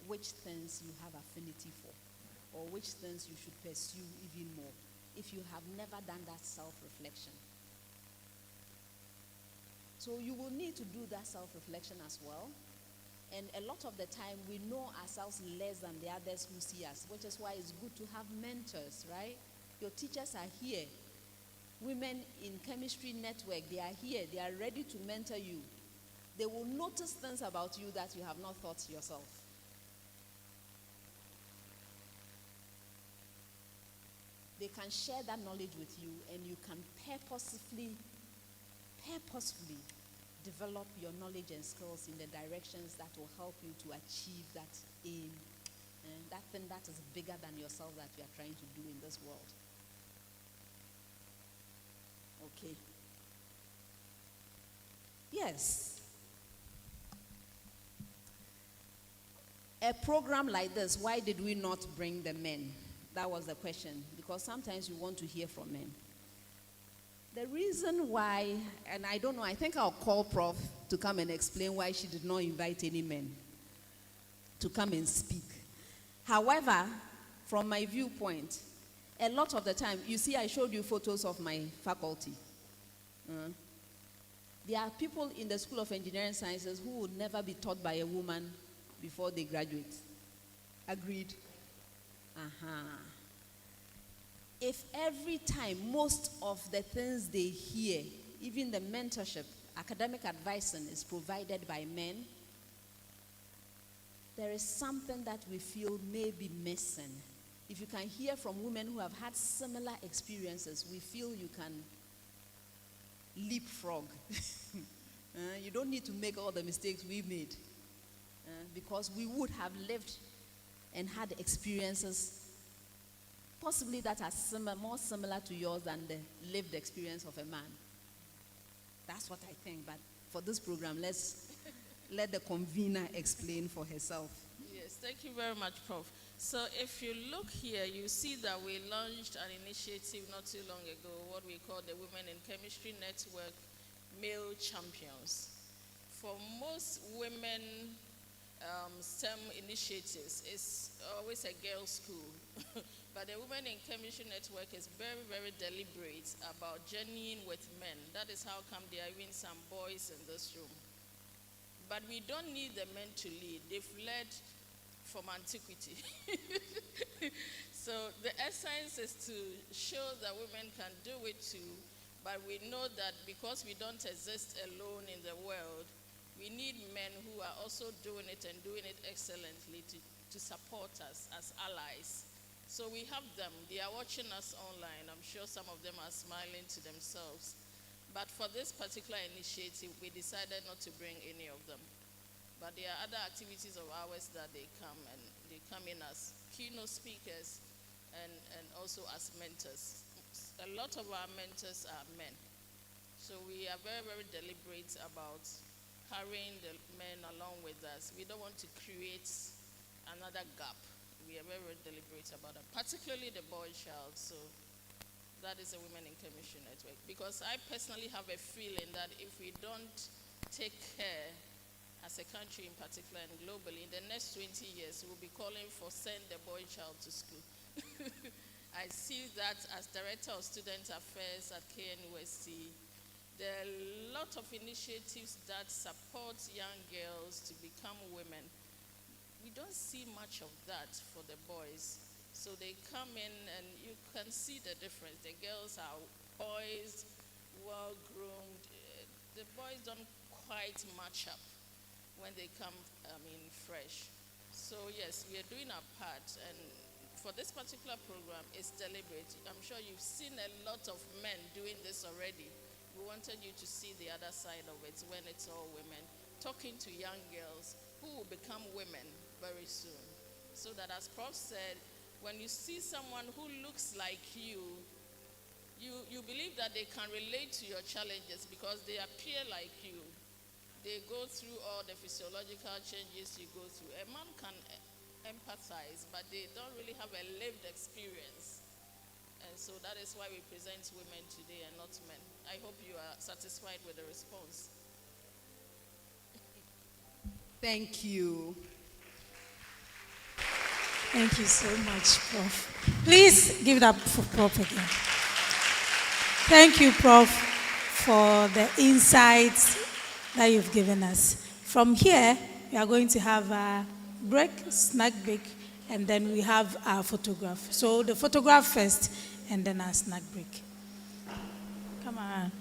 which things you have affinity for or which things you should pursue even more if you have never done that self-reflection? So you will need to do that self-reflection as well. And a lot of the time, we know ourselves less than the others who see us, which is why it's good to have mentors, right? Your teachers are here. Women in Chemistry Network, they are here. They are ready to mentor you. They will notice things about you that you have not thought yourself. They can share that knowledge with you, and you can purposefully develop your knowledge and skills in the directions that will help you to achieve that aim and that thing that is bigger than yourself that you are trying to do in this world. Okay. Yes. A program like this, why did we not bring the men? That was the question, because sometimes we want to hear from men. The reason why, and I don't know, I think I'll call Prof to come and explain why she did not invite any men to come and speak. However, from my viewpoint, a lot of the time, you see, I showed you photos of my faculty. There are people in the School of Engineering Sciences who would never be taught by a woman before they graduate. Agreed? If every time most of the things they hear, even the mentorship, academic advising is provided by men, there is something that we feel may be missing. If you can hear from women who have had similar experiences, we feel you can leapfrog. You don't need to make all the mistakes we made because we would have lived and had experiences possibly that are more similar to yours than the lived experience of a man. That's what I think. But for this program, let's let the convener explain for herself. Yes, thank you very much, Prof. So if you look here, you see that we launched an initiative not too long ago, what we call the Women in Chemistry Network Male Champions. For most women STEM initiatives, it's always a girls' school. But the Women in Chemistry Network is very, very deliberate about journeying with men. That is how come there are even some boys in this room. But we don't need the men to lead. They've led from antiquity. So the essence is to show that women can do it too, but we know that because we don't exist alone in the world, we need men who are also doing it and doing it excellently to support us as allies. So we have them. They are watching us online. I'm sure some of them are smiling to themselves. But for this particular initiative, we decided not to bring any of them. But there are other activities of ours that they come, and they come in as keynote speakers and also as mentors. A lot of our mentors are men. So we are very, very deliberate about carrying the men along with us. We don't want to create another gap. We are very, very deliberate about that, particularly the boy child. So that is a Women in Chemistry Network. Because I personally have a feeling that if we don't take care as a country in particular and globally, in the next 20 years, we'll be calling for send the boy child to school. I see that as Director of Student Affairs at KNUST. There are a lot of initiatives that support young girls to become women. We don't see much of that for the boys. So they come in and you can see the difference. The girls are poised, well-groomed. The boys don't quite match up when they come fresh. So yes, we are doing our part, and for this particular program, it's deliberate. I'm sure you've seen a lot of men doing this already. We wanted you to see the other side of it when it's all women, talking to young girls who will become women very soon. So that, as Prof said, when you see someone who looks like you believe that they can relate to your challenges because they appear like you. They go through all the physiological changes you go through. A man can empathize, but they don't really have a lived experience. And so that is why we present women today and not men. I hope you are satisfied with the response. Thank you. Thank you so much, Prof. Please give it up for Prof again. Thank you, Prof, for the insights that you've given us. From here, we are going to have a break, snack break, and then we have our photograph. So the photograph first, and then our snack break. Come on.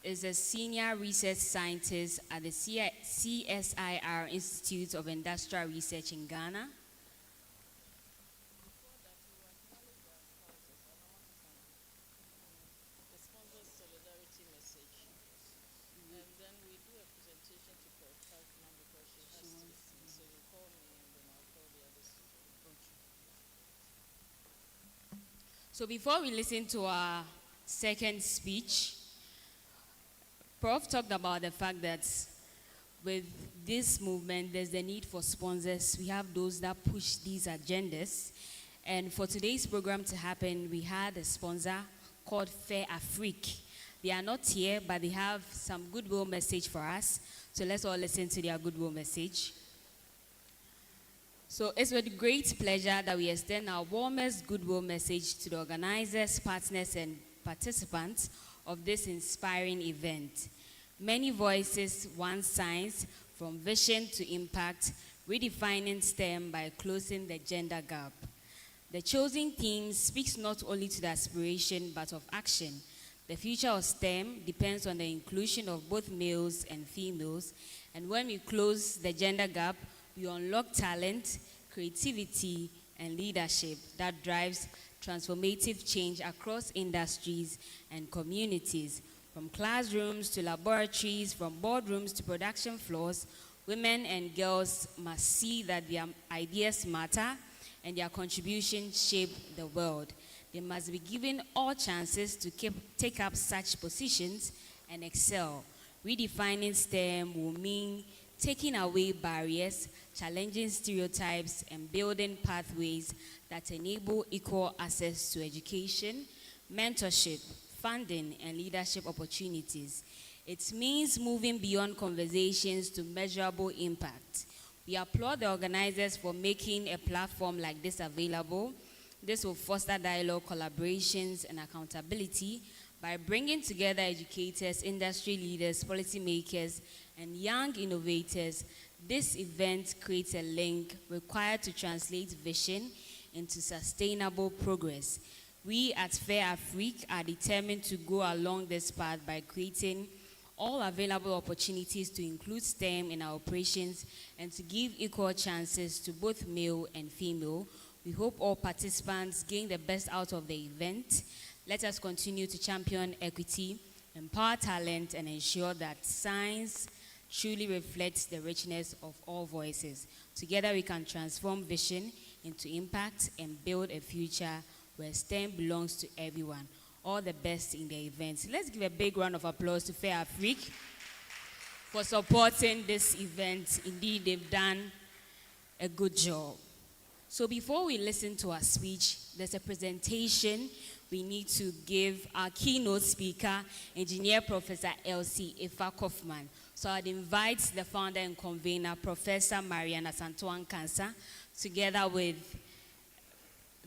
is a senior research scientist at the CSIR Institute of Industrial Research in Ghana. So before we listen to our second speech, Prof talked about the fact that with this movement, there's the need for sponsors. We have those that push these agendas. And for today's program to happen, we had a sponsor called Fair Afrique. They are not here, but they have some goodwill message for us. So let's all listen to their goodwill message. So it's with great pleasure that we extend our warmest goodwill message to the organizers, partners, and participants of this inspiring event. Many voices, one science, from vision to impact, redefining STEM by closing the gender gap. The chosen theme speaks not only to the aspiration, but of action. The future of STEM depends on the inclusion of both males and females, and when we close the gender gap, we unlock talent, creativity, and leadership that drives transformative change across industries and communities. From classrooms to laboratories, from boardrooms to production floors, women and girls must see that their ideas matter and their contributions shape the world. They must be given all chances to take up such positions and excel. Redefining STEM will mean taking away barriers, challenging stereotypes, and building pathways that enable equal access to education, mentorship, funding, and leadership opportunities. It means moving beyond conversations to measurable impact. We applaud the organizers for making a platform like this available. This will foster dialogue, collaborations, and accountability by bringing together educators, industry leaders, policymakers, and young innovators. This event creates a link required to translate vision into sustainable progress. We at Fair Afrique are determined to go along this path by creating all available opportunities to include STEM in our operations and to give equal chances to both male and female. We hope all participants gain the best out of the event. Let us continue to champion equity, empower talent, and ensure that science truly reflects the richness of all voices. Together we can transform vision into impact and build a future where STEM belongs to everyone. All the best in the event. Let's give a big round of applause to Fair Afrique for supporting this event. Indeed, they've done a good job. So before we listen to our speech, there's a presentation we need to give our keynote speaker, Engineer Professor Elsie Iupac-Gwb. So I'd invite the founder and convener, Professor Mariana Santuan Kansa, together with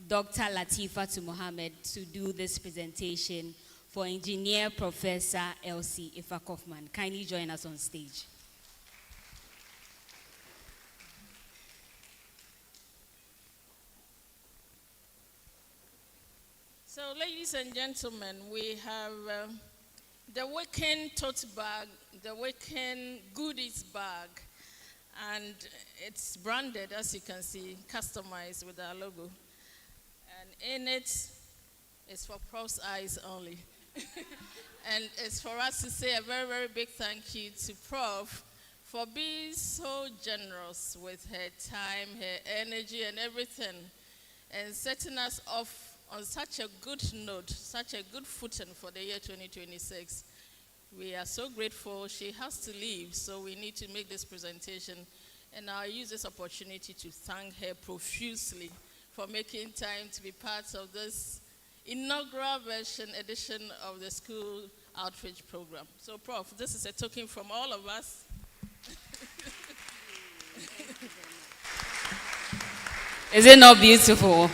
Dr. Latifa Mohammed to do this presentation for Engineer Professor Elsie Iupac-Gwb. Kindly join us on stage. So, ladies and gentlemen, we have the Wicn tote bag, the Wicn goodies bag, and it's branded, as you can see, customized with our logo. And in it, it's for Prof's eyes only. And it's for us to say a very, very big thank you to Prof for being so generous with her time, her energy, and everything, and setting us off on such a good note, such a good footing for the year 2026. We are so grateful. She has to leave, so we need to make this presentation. And I'll use this opportunity to thank her profusely for making time to be part of this inaugural edition of the school outreach program. So, Prof, this is a token from all of us. Is it not beautiful?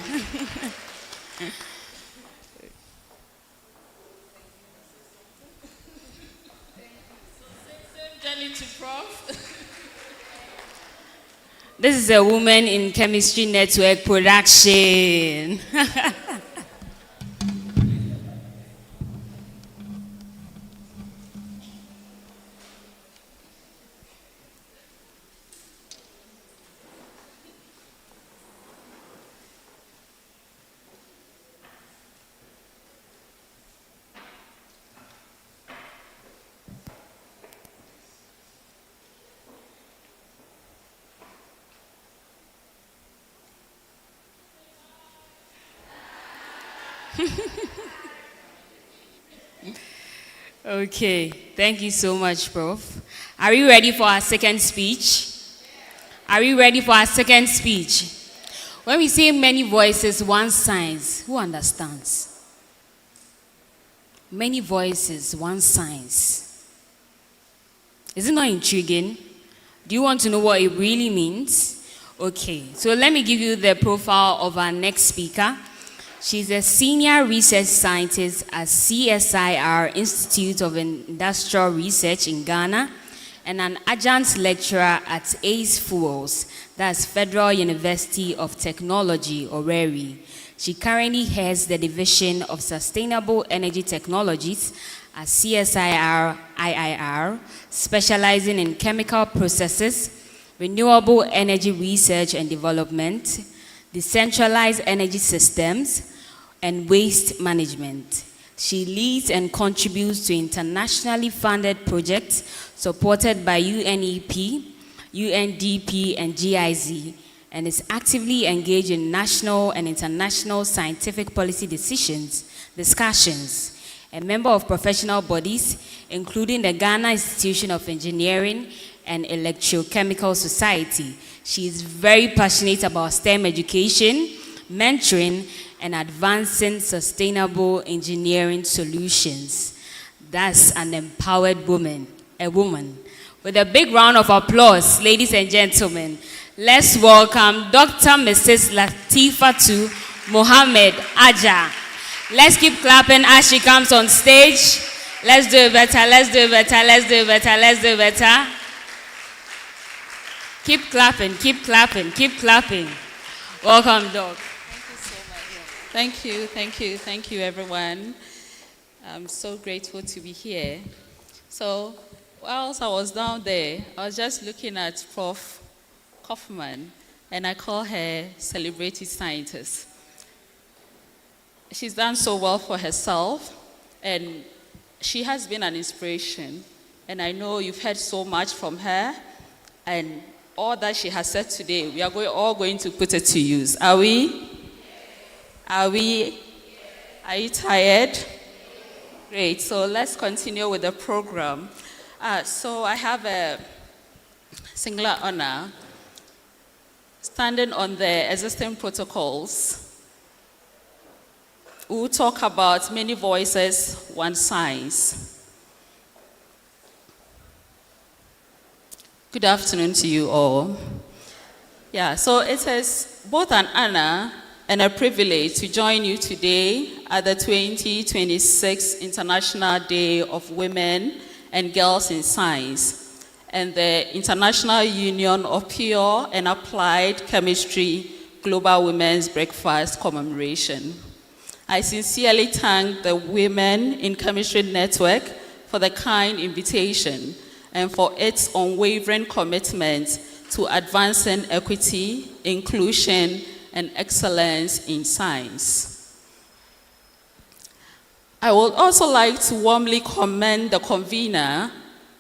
Journey to Prof. This is a woman in chemistry network production. Okay, thank you so much, Prof. Are we ready for our second speech? Are we ready for our second speech? When we say many voices, one signs, who understands? Many voices, one signs. Is it not intriguing? Do you want to know what it really means? Okay, so let me give you the profile of our next speaker. She's a senior research scientist at CSIR Institute of Industrial Research in Ghana and an adjunct lecturer at ACE Fuels, that's Federal University of Technology, Owerri. She currently heads the Division of Sustainable Energy Technologies at CSIR IIR, specializing in chemical processes, renewable energy research and development, decentralized energy systems, and waste management. She leads and contributes to internationally funded projects supported by UNEP, UNDP, and GIZ, and is actively engaged in national and international scientific policy discussions. A member of professional bodies, including the Ghana Institution of Engineering and Electrochemical Society. She is very passionate about STEM education, mentoring, and advancing sustainable engineering solutions. That's an empowered woman, a woman. With a big round of applause, ladies and gentlemen, let's welcome Dr. Mrs. Latifatu Mohammed Aja. Let's keep clapping as she comes on stage. Let's do it better, let's do it better, let's do it better, let's do it better. Keep clapping, keep clapping, keep clapping. Welcome, Doc. Thank you, thank you, thank you, everyone. I'm so grateful to be here. So, whilst I was down there, I was just looking at Prof. Kaufman, and I call her celebrated scientist. She's done so well for herself, and she has been an inspiration. And I know you've heard so much from her, and all that she has said today, we are all going to put it to use. Are we? Are we? Are you tired? Great, so let's continue with the program. So I have a singular honor standing on the existing protocols. We'll talk about many voices, one science. Good afternoon to you all. Yeah, so it is both an honor and a privilege to join you today at the 2026 International Day of Women and Girls in Science and the International Union of Pure and Applied Chemistry Global Women's Breakfast Commemoration. I sincerely thank the Women in Chemistry Network for the kind invitation and for its unwavering commitment to advancing equity, inclusion, and excellence in science. I would also like to warmly commend the convener,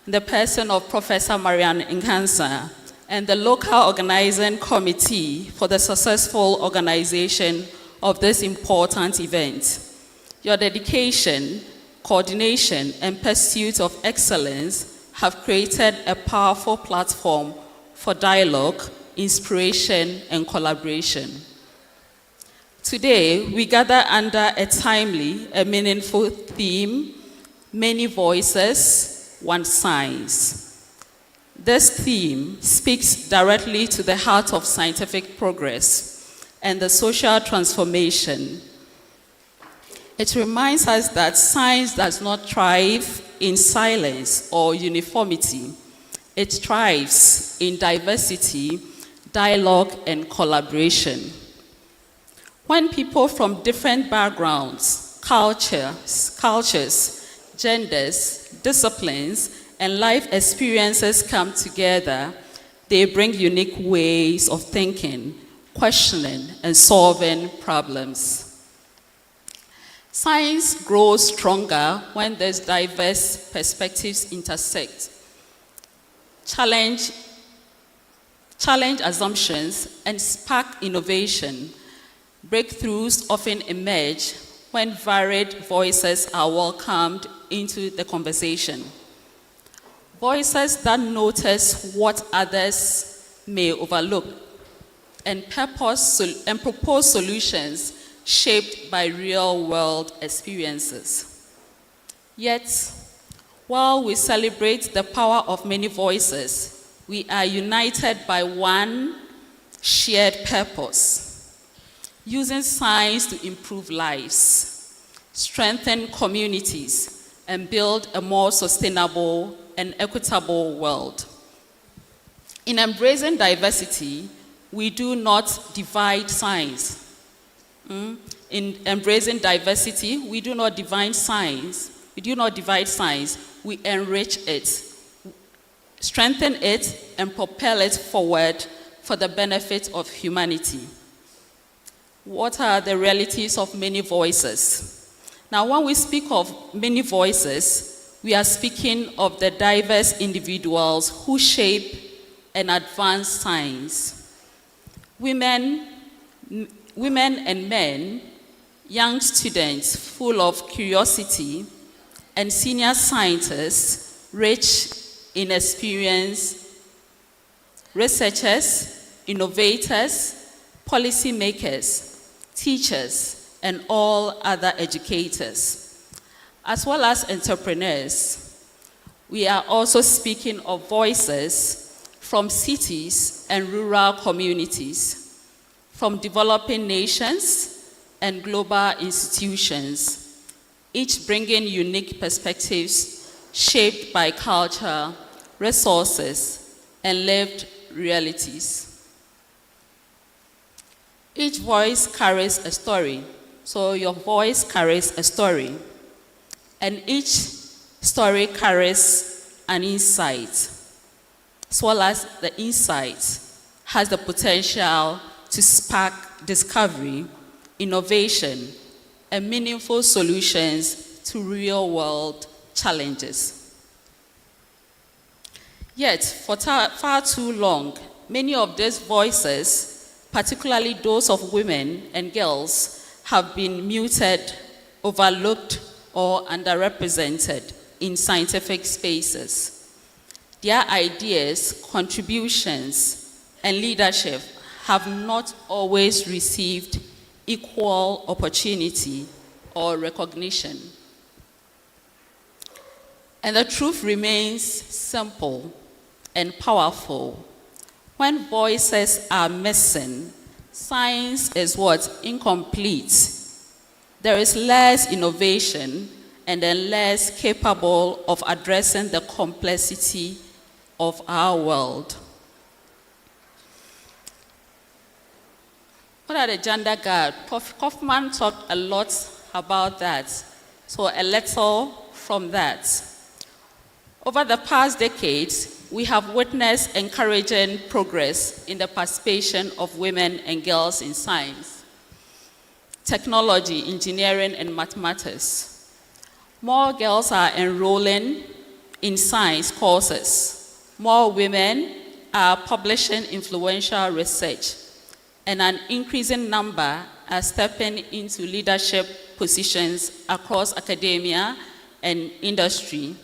the person of Professor Marianne Nkansa, and the local organizing committee for the successful organization of this important event. Your dedication, coordination, and pursuit of excellence have created a powerful platform for dialogue, inspiration, and collaboration. Today, we gather under a timely and meaningful theme, many voices, one science. This theme speaks directly to the heart of scientific progress and the social transformation. It reminds us that science does not thrive in silence or uniformity. It thrives in diversity, dialogue, and collaboration. When people from different backgrounds, cultures, genders, disciplines, and life experiences come together, they bring unique ways of thinking, questioning, and solving problems. Science grows stronger when these diverse perspectives intersect, challenge assumptions, and spark innovation. Breakthroughs often emerge when varied voices are welcomed into the conversation. Voices that notice what others may overlook and propose solutions shaped by real-world experiences. Yet, while we celebrate the power of many voices, we are united by one shared purpose: using science to improve lives, strengthen communities, and build a more sustainable and equitable world. In embracing diversity, we do not divide science. In embracing diversity, we do not divide science. We enrich it, strengthen it, and propel it forward for the benefit of humanity. What are the realities of many voices? Now, when we speak of many voices, we are speaking of the diverse individuals who shape and advance science. Women and men, young students full of curiosity, and senior scientists rich in experience, researchers, innovators, policymakers, teachers, and all other educators, as well as entrepreneurs. We are also speaking of voices from cities and rural communities, from developing nations and global institutions, each bringing unique perspectives shaped by culture, resources, and lived realities. Each voice carries a story, so your voice carries a story, and each story carries an insight, as well as the insight has the potential to spark discovery, innovation, and meaningful solutions to real-world challenges. Yet, for far too long, many of these voices, particularly those of women and girls, have been muted, overlooked, or underrepresented in scientific spaces. Their ideas, contributions, and leadership have not always received equal opportunity or recognition. And the truth remains simple and powerful. When voices are missing, science is incomplete. There is less innovation and then less capable of addressing the complexity of our world. What are the gender gap? Prof. Kaufman talked a lot about that, so a little from that. Over the past decades, we have witnessed encouraging progress in the participation of women and girls in science, technology, engineering, and mathematics. More girls are enrolling in science courses. More women are publishing influential research, and an increasing number are stepping into leadership positions across academia and industry.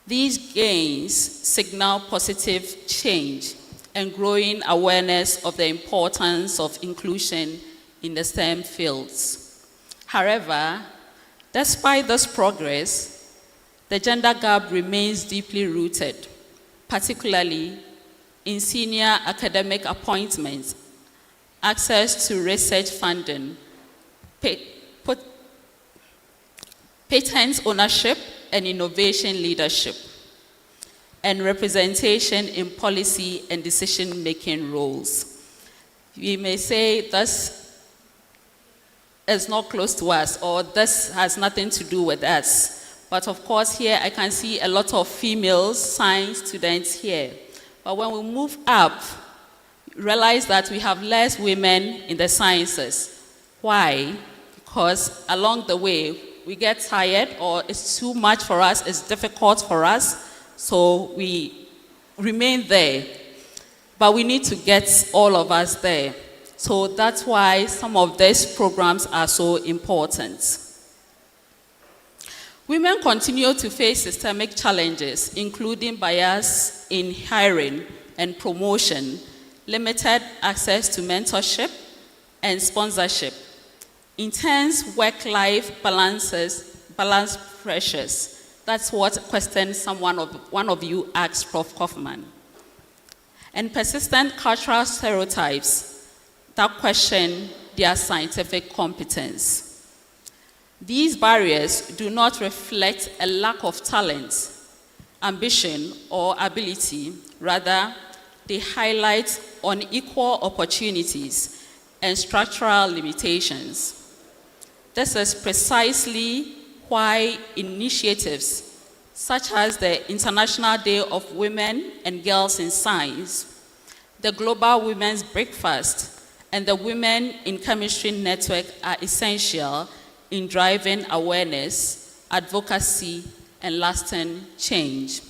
These gains signal positive change and growing awareness of the importance of inclusion in the STEM fields. However, despite this progress, the gender gap remains deeply rooted, particularly in senior academic appointments, access to research funding, patent ownership and innovation leadership, and representation in policy and decision-making roles. We may say this is not close to us, or this has nothing to do with us. But of course, here I can see a lot of female science students here. But when we move up, realize that we have less women in the sciences. Why? Because along the way, we get tired, or it's too much for us, it's difficult for us, so we remain there. But we need to get all of us there. So that's why some of these programs are so important. Women continue to face systemic challenges, including bias in hiring and promotion, limited access to mentorship and sponsorship, intense work-life balance pressures. That's what question one of you asked Prof. Kaufman. And persistent cultural stereotypes that question their scientific competence. These barriers do not reflect a lack of talent, ambition, or ability. Rather, they highlight unequal opportunities and structural limitations. This is precisely why initiatives such as the International Day of Women and Girls in Science, the Global Women's Breakfast, and the Women in Chemistry Network are essential in driving awareness, advocacy, and lasting change.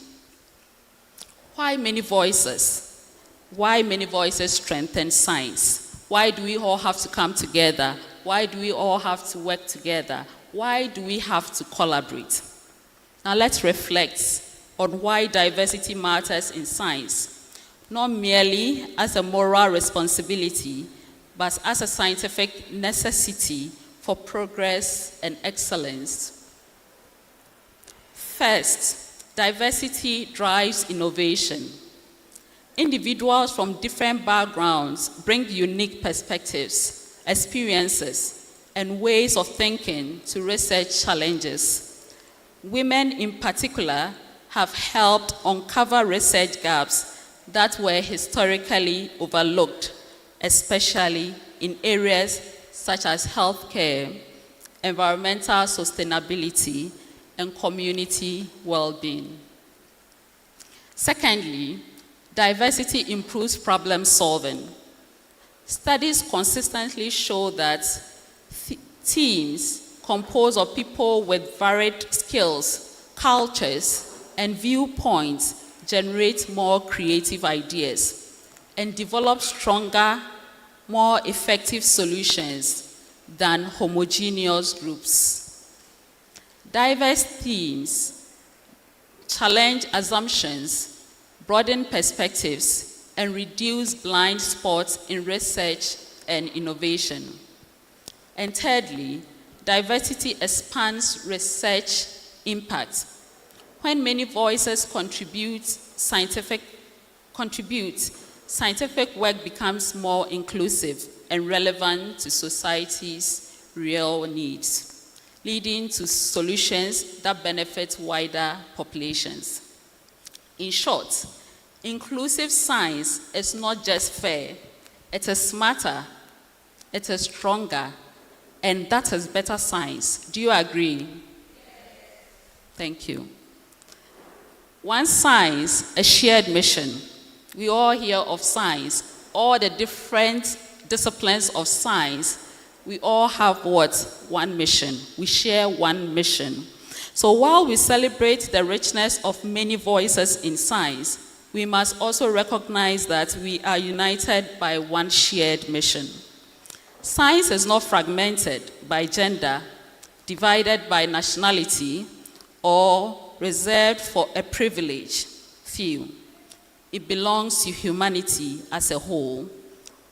Why many voices? Why many voices strengthen science? Why do we all have to come together? Why do we all have to work together? Why do we have to collaborate? Now let's reflect on why diversity matters in science, not merely as a moral responsibility, but as a scientific necessity for progress and excellence. First, diversity drives innovation. Individuals from different backgrounds bring unique perspectives, experiences, and ways of thinking to research challenges. Women in particular have helped uncover research gaps that were historically overlooked, especially in areas such as healthcare, environmental sustainability, and community well-being. Secondly, diversity improves problem solving. Studies consistently show that teams composed of people with varied skills, cultures, and viewpoints generate more creative ideas and develop stronger, more effective solutions than homogeneous groups. Diverse teams challenge assumptions, broaden perspectives, and reduce blind spots in research and innovation. And thirdly, diversity expands research impact. When many voices contribute, scientific work becomes more inclusive and relevant to society's real needs, leading to solutions that benefit wider populations. In short, inclusive science is not just fair, it is smarter, it is stronger, and that is better science. Do you agree? Thank you. One science, a shared mission. We all hear of science, all the different disciplines of science. We all have what? One mission. We share one mission. So while we celebrate the richness of many voices in science, we must also recognize that we are united by one shared mission. Science is not fragmented by gender, divided by nationality, or reserved for a privileged few. It belongs to humanity as a whole.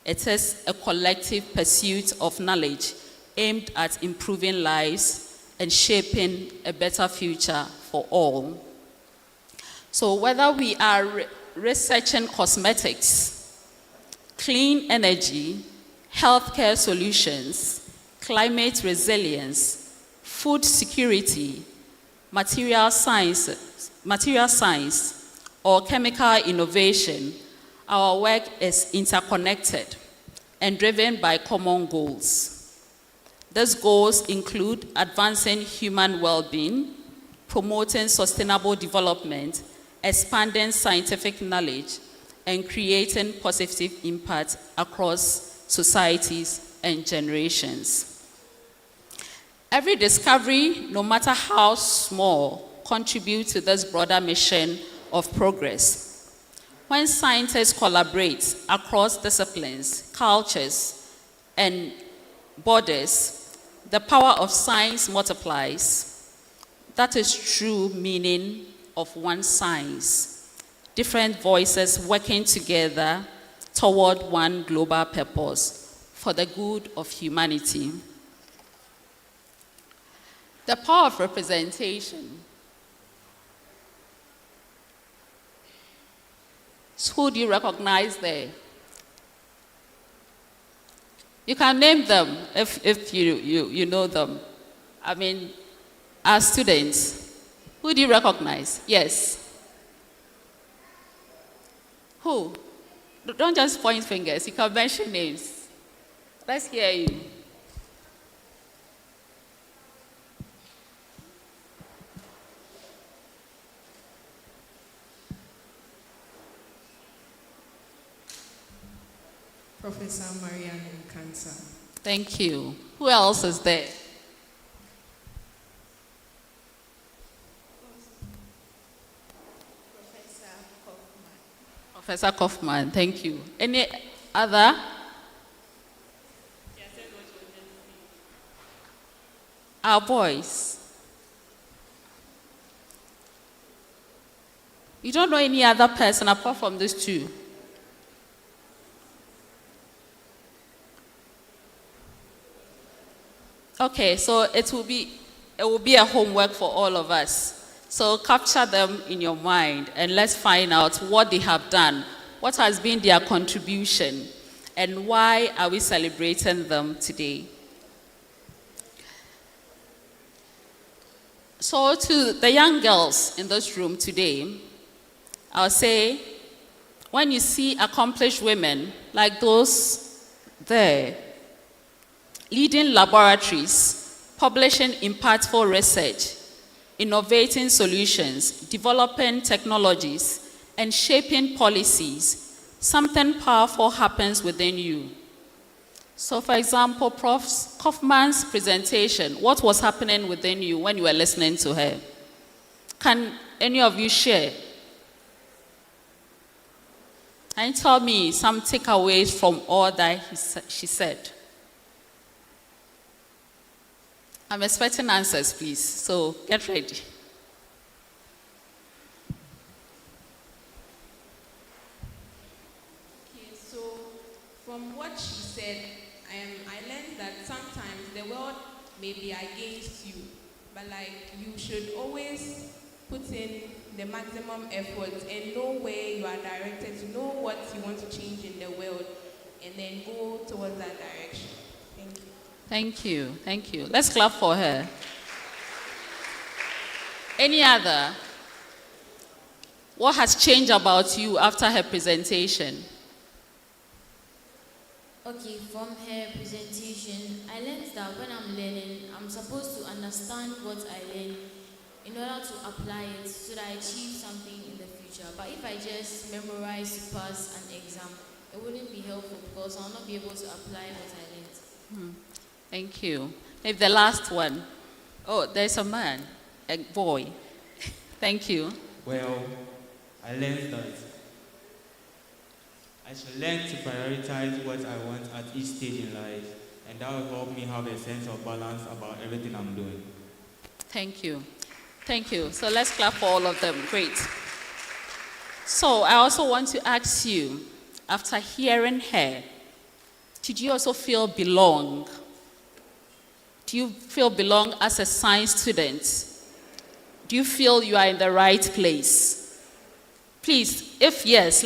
It is a collective pursuit of knowledge aimed at improving lives and shaping a better future for all. So whether we are researching cosmetics, clean energy, healthcare solutions, climate resilience, food security, material science, or chemical innovation, our work is interconnected and driven by common goals. These goals include advancing human well-being, promoting sustainable development, expanding scientific knowledge, and creating positive impact across societies and generations. Every discovery, no matter how small, contributes to this broader mission of progress. When scientists collaborate across disciplines, cultures, and borders, the power of science multiplies. That is true meaning of one science. Different voices working together toward one global purpose for the good of humanity. The power of representation. So who do you recognize there? You can name them if you know them. I mean, as students, who do you recognize? Yes. Who? Don't just point fingers. You can mention names. Let's hear you. Professor Marianne Cancer. Thank you. Who else is there? Professor Kaufman, thank you. Any other? Our boys. You don't know any other person apart from these two? Okay, so it will be a homework for all of us. So capture them in your mind and let's find out what they have done, what has been their contribution, and why are we celebrating them today. So to the young girls in this room today, I'll say, when you see accomplished women like those there, leading laboratories, publishing impactful research, innovating solutions, developing technologies, and shaping policies, something powerful happens within you. So for example, Prof. Kaufman's presentation, what was happening within you when you were listening to her? Can any of you share? And tell me some takeaways from all that she said. I'm expecting answers, please, so get ready. Okay, so from what she said, I learned that sometimes the world may be against you, but you should always put in the maximum effort and know where you are directed, to know what you want to change in the world, and then go towards that direction. Thank you. Thank you, thank you. Let's clap for her. Any other? What has changed about you after her presentation? Okay, from her presentation, I learned that when I'm learning, I'm supposed to understand what I learn in order to apply it so that I achieve something in the future. But if I just memorize to pass an exam, it wouldn't be helpful because I'll not be able to apply what I learned. Thank you. Maybe the last one. Oh, there's a man, a boy. Thank you. Well, I learned that I should learn to prioritize what I want at each stage in life, and that will help me have a sense of balance about everything I'm doing. Thank you. Thank you. So let's clap for all of them. Great. So I also want to ask you, after hearing her, did you also feel belong? Do you feel belong as a science student? Do you feel you are in the right place? Please, if yes,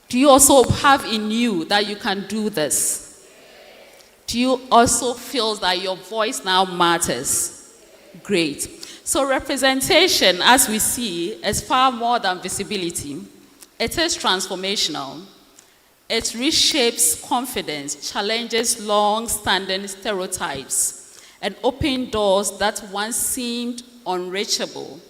do you also have in you that you can do this? Do you also feel that your voice now matters? Great. So representation, as we see, is far more than visibility. It is transformational. It reshapes confidence, challenges long-standing stereotypes, and opens doors that once seemed unreachable.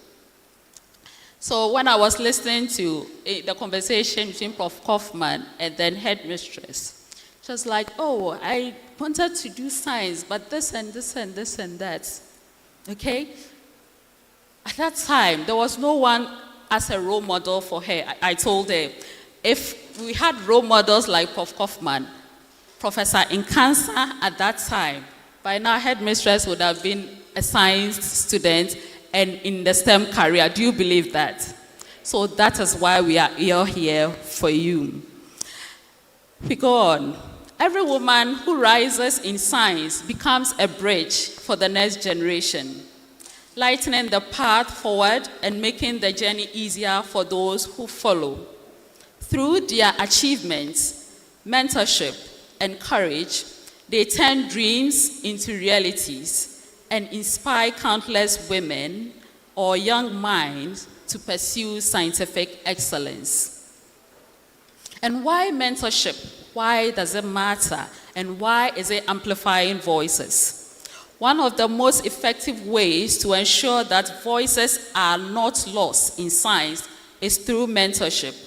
So when I was listening to the conversation between Prof. Kaufman and then headmistress, she was like, oh, I wanted to do science, but this and this and this and that. Okay? At that time, there was no one as a role model for her. I told her, if we had role models like Prof. Kaufman, Professor Nkansa at that time, by now headmistress would have been a science student and in the STEM career. Do you believe that? So that is why we are here for you. We go on. Every woman who rises in science becomes a bridge for the next generation, lightening the path forward and making the journey easier for those who follow. Through their achievements, mentorship, and courage, they turn dreams into realities and inspire countless women or young minds to pursue scientific excellence. And why mentorship? Why does it matter? And why is it amplifying voices? One of the most effective ways to ensure that voices are not lost in science is through mentorship.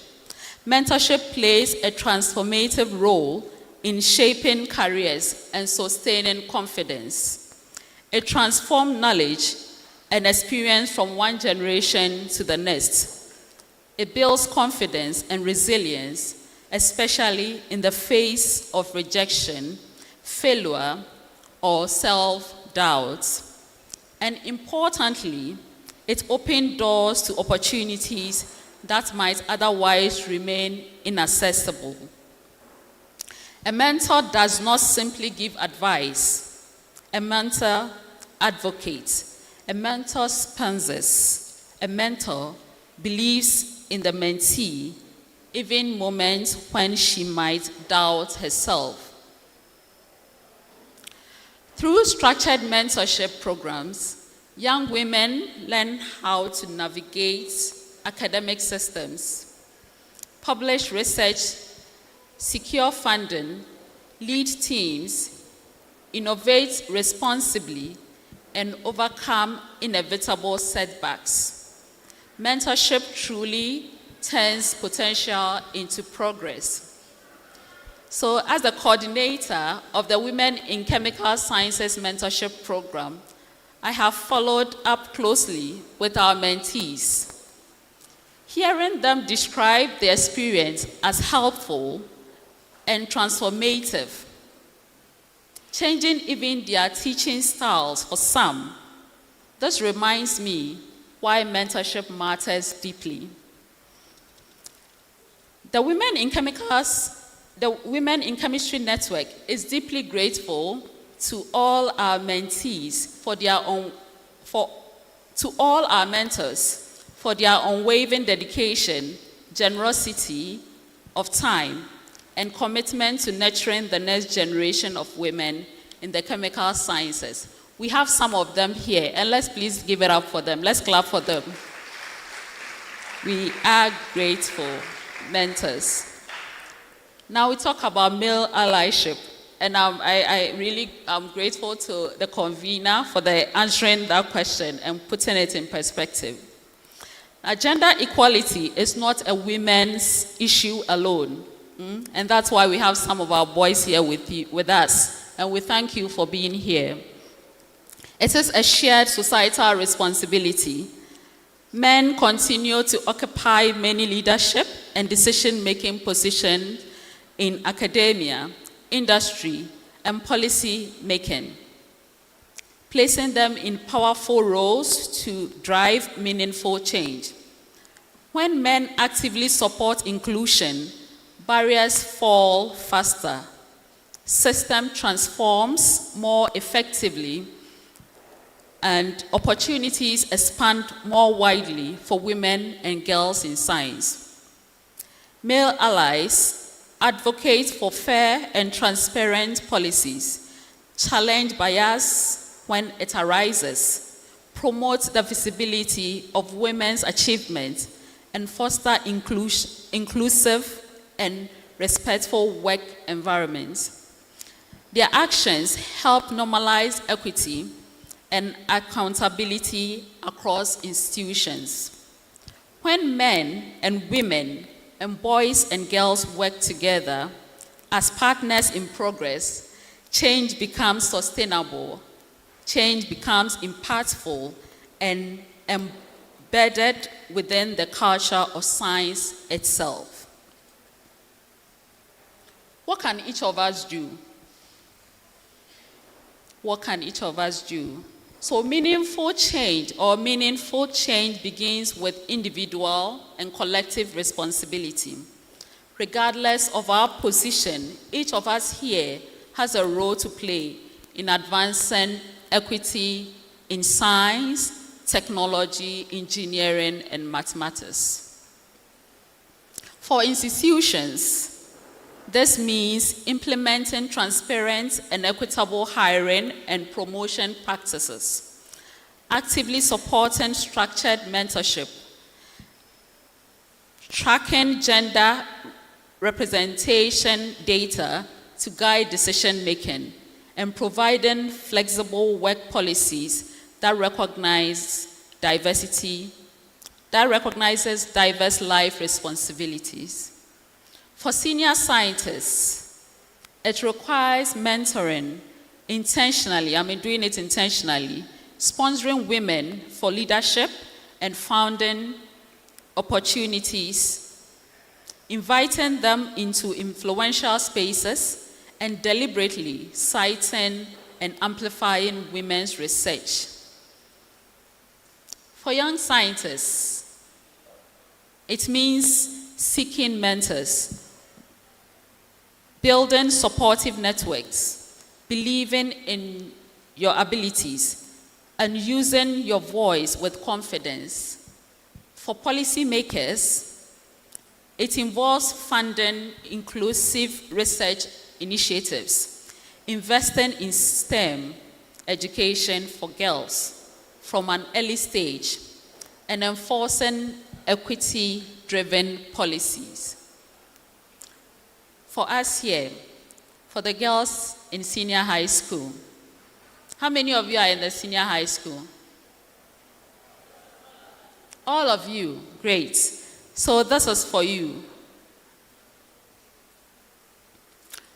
Mentorship plays a transformative role in shaping careers and sustaining confidence. It transforms knowledge and experience from one generation to the next. It builds confidence and resilience, especially in the face of rejection, failure, or self-doubt. And importantly, it opens doors to opportunities that might otherwise remain inaccessible. A mentor does not simply give advice. A mentor advocates. A mentor sponsors. A mentor believes in the mentee, even moments when she might doubt herself. Through structured mentorship programs, young women learn how to navigate academic systems, publish research, secure funding, lead teams, innovate responsibly, and overcome inevitable setbacks. Mentorship truly turns potential into progress. So as the coordinator of the Women in Chemical Sciences Mentorship Program, I have followed up closely with our mentees. Hearing them describe their experience as helpful and transformative, changing even their teaching styles for some, this reminds me why mentorship matters deeply. The Women in Chemistry Network is deeply grateful to all our mentees to all our mentors for their unwavering dedication, generosity of time, and commitment to nurturing the next generation of women in the chemical sciences. We have some of them here, and let's please give it up for them. Let's clap for them. We are grateful mentors. Now we talk about male allyship, and I really am grateful to the convener for answering that question and putting it in perspective. Now, gender equality is not a women's issue alone, and that's why we have some of our boys here with us, and we thank you for being here. It is a shared societal responsibility. Men continue to occupy many leadership and decision-making positions in academia, industry, and policy making, placing them in powerful roles to drive meaningful change. When men actively support inclusion, barriers fall faster, system transforms more effectively, and opportunities expand more widely for women and girls in science. Male allies advocate for fair and transparent policies, challenge bias when it arises, promote the visibility of women's achievements, and foster inclusive and respectful work environments. Their actions help normalize equity and accountability across institutions. When men and women and boys and girls work together as partners in progress, change becomes sustainable, change becomes impactful, and embedded within the culture of science itself. What can each of us do? What can each of us do? So meaningful change begins with individual and collective responsibility. Regardless of our position, each of us here has a role to play in advancing equity in science, technology, engineering, and mathematics. For institutions, this means implementing transparent and equitable hiring and promotion practices, actively supporting structured mentorship, tracking gender representation data to guide decision-making, and providing flexible work policies that recognizes diverse life responsibilities. For senior scientists, it requires mentoring intentionally, doing it intentionally, sponsoring women for leadership and founding opportunities, inviting them into influential spaces, and deliberately citing and amplifying women's research. For young scientists, it means seeking mentors, building supportive networks, believing in your abilities, and using your voice with confidence. For policymakers, it involves funding inclusive research initiatives, investing in STEM education for girls from an early stage, and enforcing equity-driven policies. For us here, for the girls in senior high school, how many of you are in the senior high school? All of you, great. So this is for you.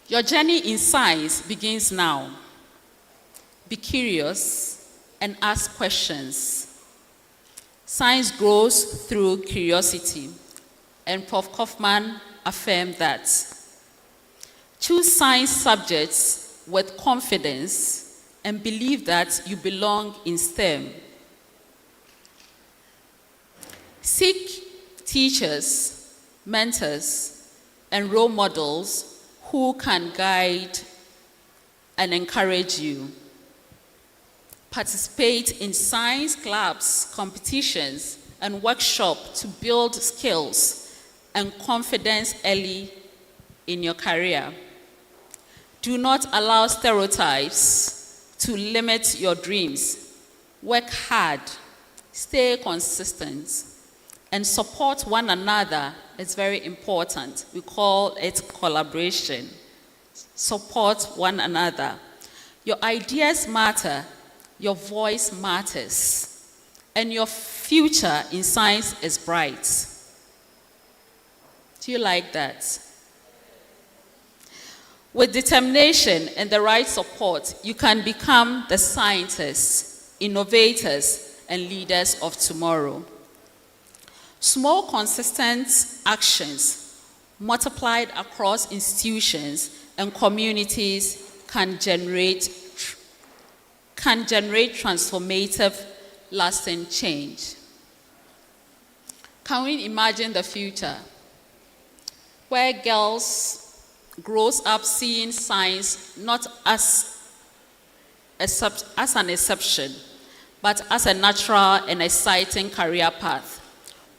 Your journey in science begins now. Be curious and ask questions. Science grows through curiosity, and Prof. Kaufman affirmed that. Choose science subjects with confidence and believe that you belong in STEM. Seek teachers, mentors, and role models who can guide and encourage you. Participate in science clubs, competitions, and workshops to build skills and confidence early in your career. Do not allow stereotypes to limit your dreams. Work hard, stay consistent, and support one another is very important. We call it collaboration. Support one another. Your ideas matter, your voice matters, and your future in science is bright. Do you like that? With determination and the right support, you can become the scientists, innovators, and leaders of tomorrow. Small, consistent actions multiplied across institutions and communities can generate transformative, lasting change. Can we imagine the future where girls grows up seeing science not as an exception, but as a natural and exciting career path,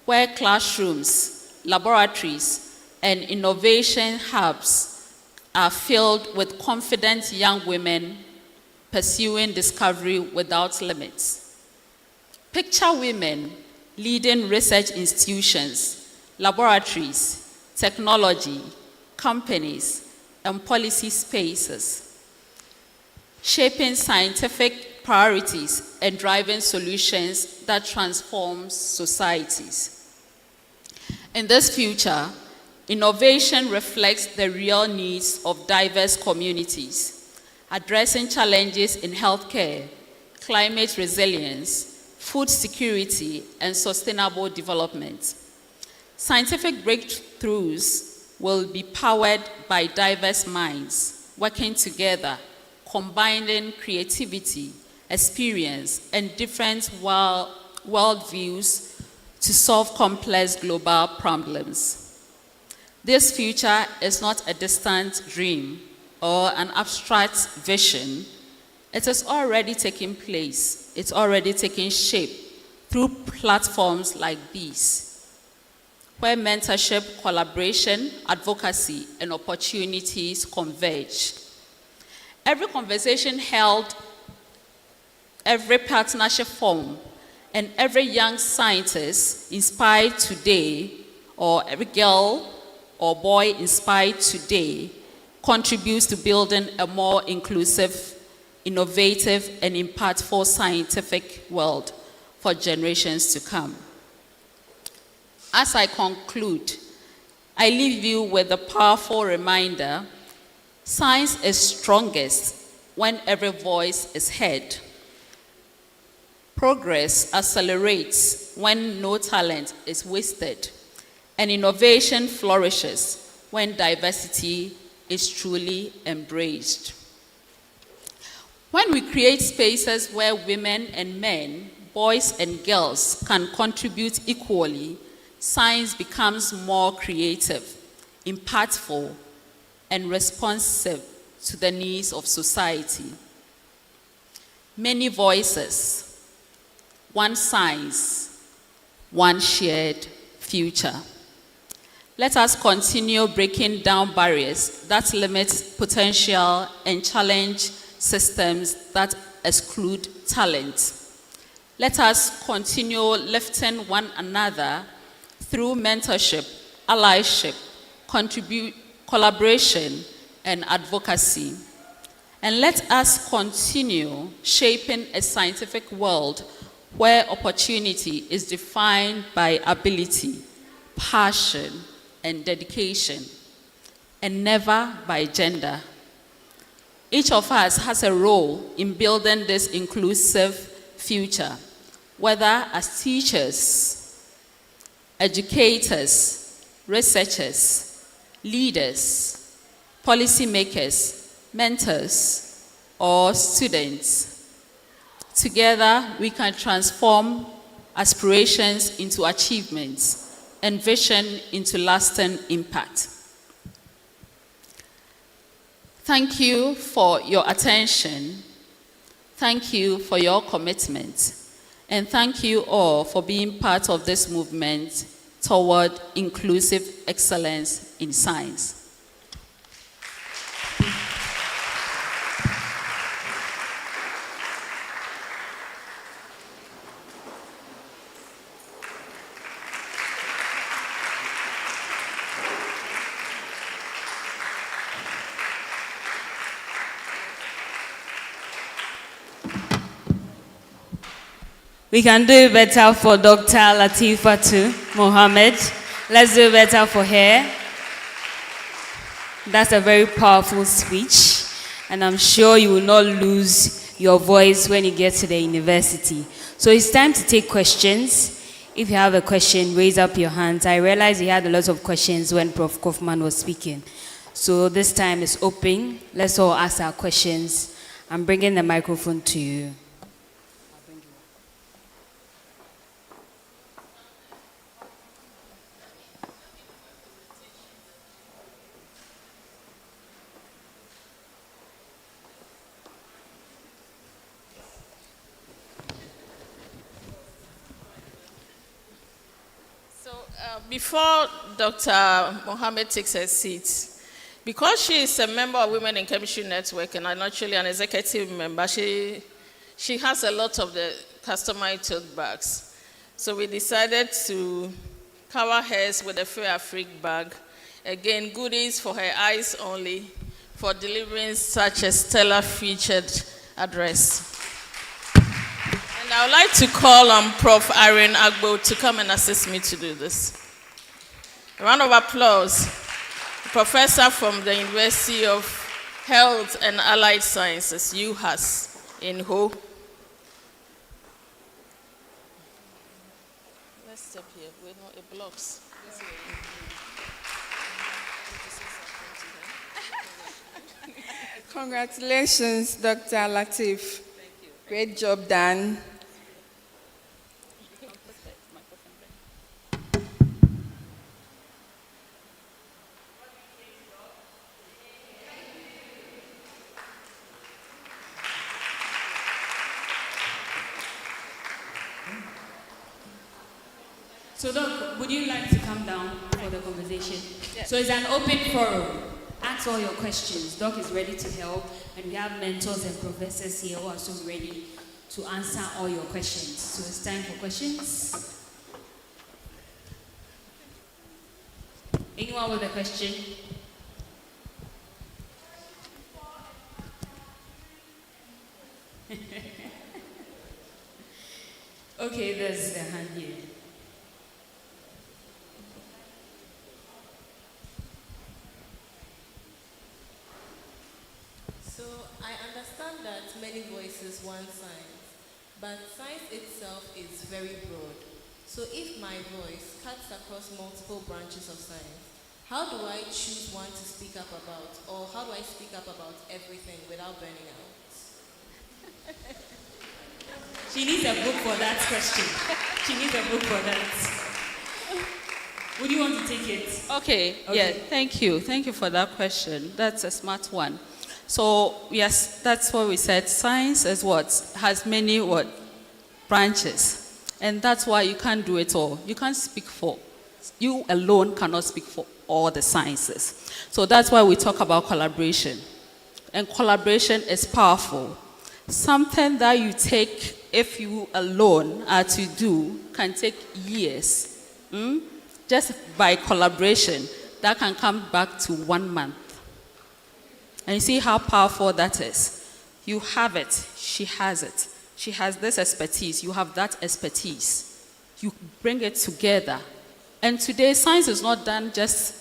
where classrooms, laboratories, and innovation hubs are filled with confident young women pursuing discovery without limits. Picture women leading research institutions, laboratories, technology, companies, and policy spaces, shaping scientific priorities and driving solutions that transform societies. In this future, innovation reflects the real needs of diverse communities, addressing challenges in healthcare, climate resilience, food security, and sustainable development. Scientific breakthroughs will be powered by diverse minds, working together, combining creativity, experience, and different worldviews to solve complex global problems. This future is not a distant dream or an abstract vision. It is already taking place. It's already taking shape through platforms like these, where mentorship, collaboration, advocacy, and opportunities converge. Every conversation held, every partnership formed, and every young scientist inspired today, or every girl or boy inspired today, contributes to building a more inclusive, innovative, and impactful scientific world for generations to come. As I conclude, I leave you with a powerful reminder: science is strongest when every voice is heard. Progress accelerates when no talent is wasted, and innovation flourishes when diversity is truly embraced. When we create spaces where women and men, boys and girls can contribute equally, science becomes more creative, impactful, and responsive to the needs of society. Many voices, one science, one shared future. Let us continue breaking down barriers that limit potential and challenge systems that exclude talent. Let us continue lifting one another through mentorship, allyship, collaboration, and advocacy. And let us continue shaping a scientific world where opportunity is defined by ability, passion, and dedication, and never by gender. Each of us has a role in building this inclusive future, whether as teachers, educators, researchers, leaders, policymakers, mentors, or students. Together, we can transform aspirations into achievements and vision into lasting impact. Thank you for your attention. Thank you for your commitment. And thank you all for being part of this movement toward inclusive excellence in science. We can do it better for Dr. Latifatu Mohammed. Let's do it better for her. That's a very powerful speech, and I'm sure you will not lose your voice when you get to the university. So it's time to take questions. If you have a question, raise up your hands. I realized you had a lot of questions when Prof. Kaufman was speaking. So this time is open. Let's all ask our questions. I'm bringing the microphone to you. Before Dr. Mohammed takes her seat, because she is a member of Women in Chemistry Network and I'm actually an executive member, she has a lot of the customized tote bags. So we decided to cover hers with a Fair Afrique bag. Again, goodies for her eyes only, for delivering such a stellar featured address. And I would like to call on Prof. Un-Idwgs to come and assist me to do this. A round of applause. A professor from the University of Health and Allied Sciences, UHAS, in Ho. Let's step here. Wait, no, it blocks. Congratulations, Dr. Latif. Thank you. Great job done. So, Doc, would you like to come down for the conversation? Yes. So it's an open forum. Ask all your questions. Doc is ready to help, and we have mentors and professors here who are also ready to answer all your questions. So it's time for questions. Anyone with a question? Okay, there's a hand here. So I understand that many voices want science, but science itself is very broad. So if my voice cuts across multiple branches of science, how do I choose one to speak up about, or how do I speak up about everything without burning out? She needs a book for that question. She needs a book for that. Would you want to take it? Okay, yeah, thank you. Thank you for that question. That's a smart one. So, yes, that's what we said. Science is what? Has many what? Branches. And that's why you can't do it all. You can't speak for. You alone cannot speak for all the sciences. So that's why we talk about collaboration. And collaboration is powerful. Something that you take, if you alone are to do, can take years. Just by collaboration, that can come back to 1 month. And you see how powerful that is. You have it. She has it. She has this expertise. You have that expertise. You bring it together. And today, science is not done just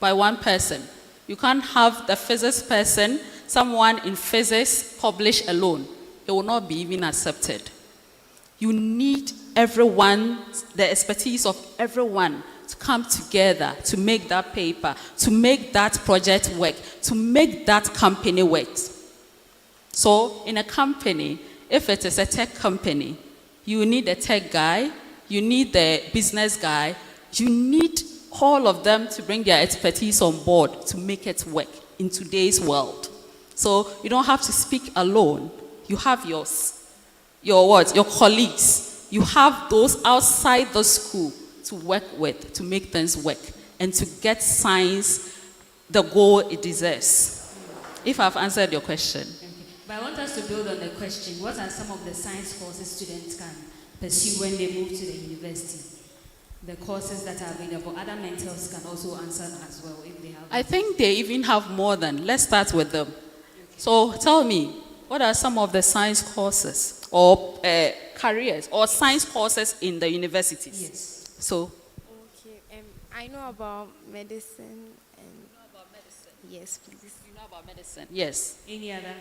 by one person. You can't have the physics person, someone in physics, publish alone. It will not be even accepted. You need everyone, the expertise of everyone, to come together to make that paper, to make that project work, to make that company work. So in a company, if it is a tech company, you need a tech guy, you need the business guy, you need all of them to bring their expertise on board to make it work in today's world. So you don't have to speak alone. You have your colleagues. You have those outside the school to work with, to make things work, and to get science the goal it deserves. If I've answered your question. Okay. But I want us to build on the question. What are some of the science courses students can pursue when they move to the university? The courses that are available. Other mentors can also answer as well if they have. I think they even have more than. Let's start with them. Okay. So tell me, what are some of the science courses or careers or science courses in the universities? Yes. So. Okay, I know about medicine and. You know about medicine? Yes, please. You know about medicine? Yes. Any other?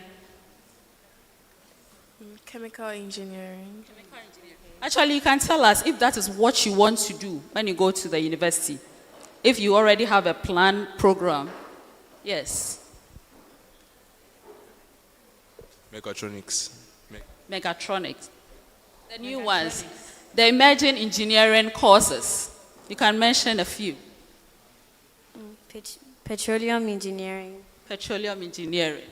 Chemical engineering. Chemical engineering. Actually, you can tell us if that is what you want to do when you go to the university. If you already have a plan program. Yes. Mechatronics. Mechatronics. The new ones. The emerging engineering courses. You can mention a few. Petroleum engineering. Petroleum engineering.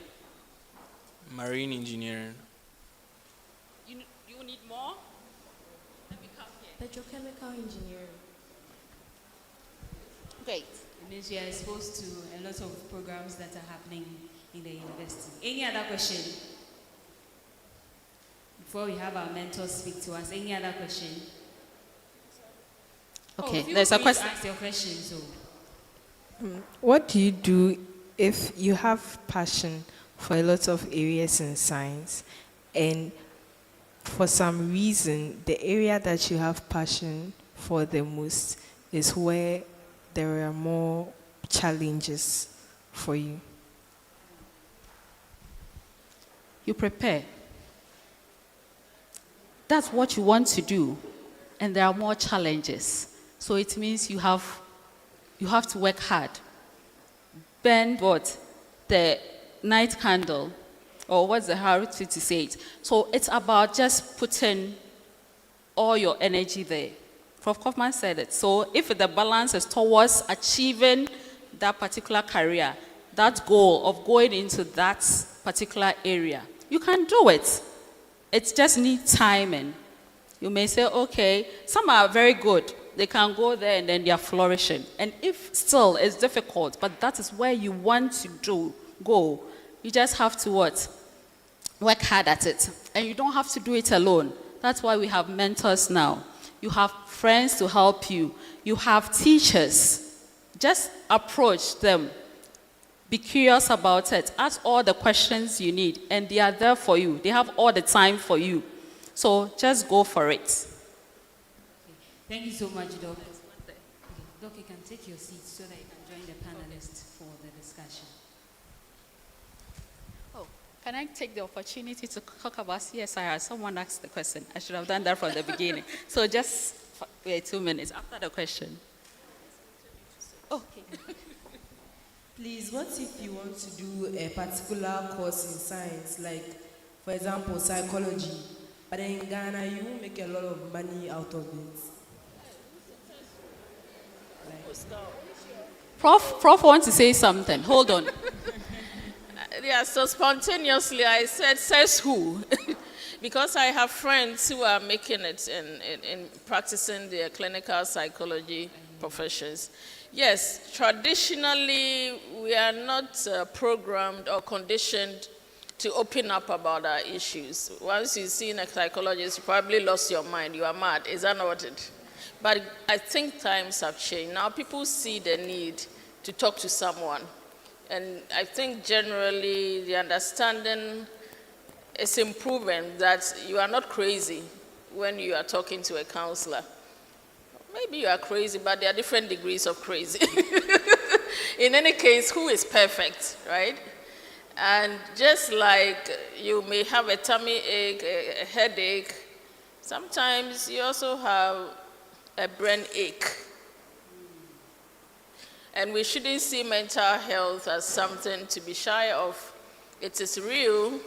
Marine engineering. You need more? Let me come here. Petrochemical engineering. Great. It means you are exposed to a lot of programs that are happening in the university. Any other question? Before we have our mentors speak to us, any other question? Okay, there's a question. Ask your question. So. What do you do if you have passion for a lot of areas in science, and for some reason the area that you have passion for the most is where there are more challenges for you? You prepare. That's what you want to do, and there are more challenges. So it means you have to work hard. burn what? The night candle, or what's the how to say it? So it's about just putting all your energy there. Prof. Kaufman said it. So if the balance is towards achieving that particular career, that goal of going into that particular area, you can do it. It just needs timing. You may say, okay, some are very good. They can go there and then they are flourishing. And if still it's difficult, but that is where you want to go, you just have to what? Work hard at it. And you don't have to do it alone. That's why we have mentors now. You have friends to help you. You have teachers. Just approach them. Be curious about it. Ask all the questions you need, and they are there for you. They have all the time for you. So just go for it. Thank you so much, Doc. Doc, you can take your seat so that you can join the panelists for the discussion. Oh, can I take the opportunity to talk about CSIR? Someone asked the question. I should have done that from the beginning. So just wait 2 minutes after the question. Okay. Please, what if you want to do a particular course in science, like, for example, psychology, but in Ghana, you won't make a lot of money out of it? Prof wants to say something. Hold on. Yeah, so spontaneously I said, says who? Because I have friends who are making it in practicing their clinical psychology professions. Yes, traditionally we are not programmed or conditioned to open up about our issues. Once you see a psychologist, you probably lost your mind. You are mad. Is that not what it? But I think times have changed. Now people see the need to talk to someone. And I think generally the understanding is improving that you are not crazy when you are talking to a counselor. Maybe you are crazy, but there are different degrees of crazy. In any case, who is perfect, right? And just like you may have a tummy ache, a headache, sometimes you also have a brain ache. And we shouldn't see mental health as something to be shy of. It is real.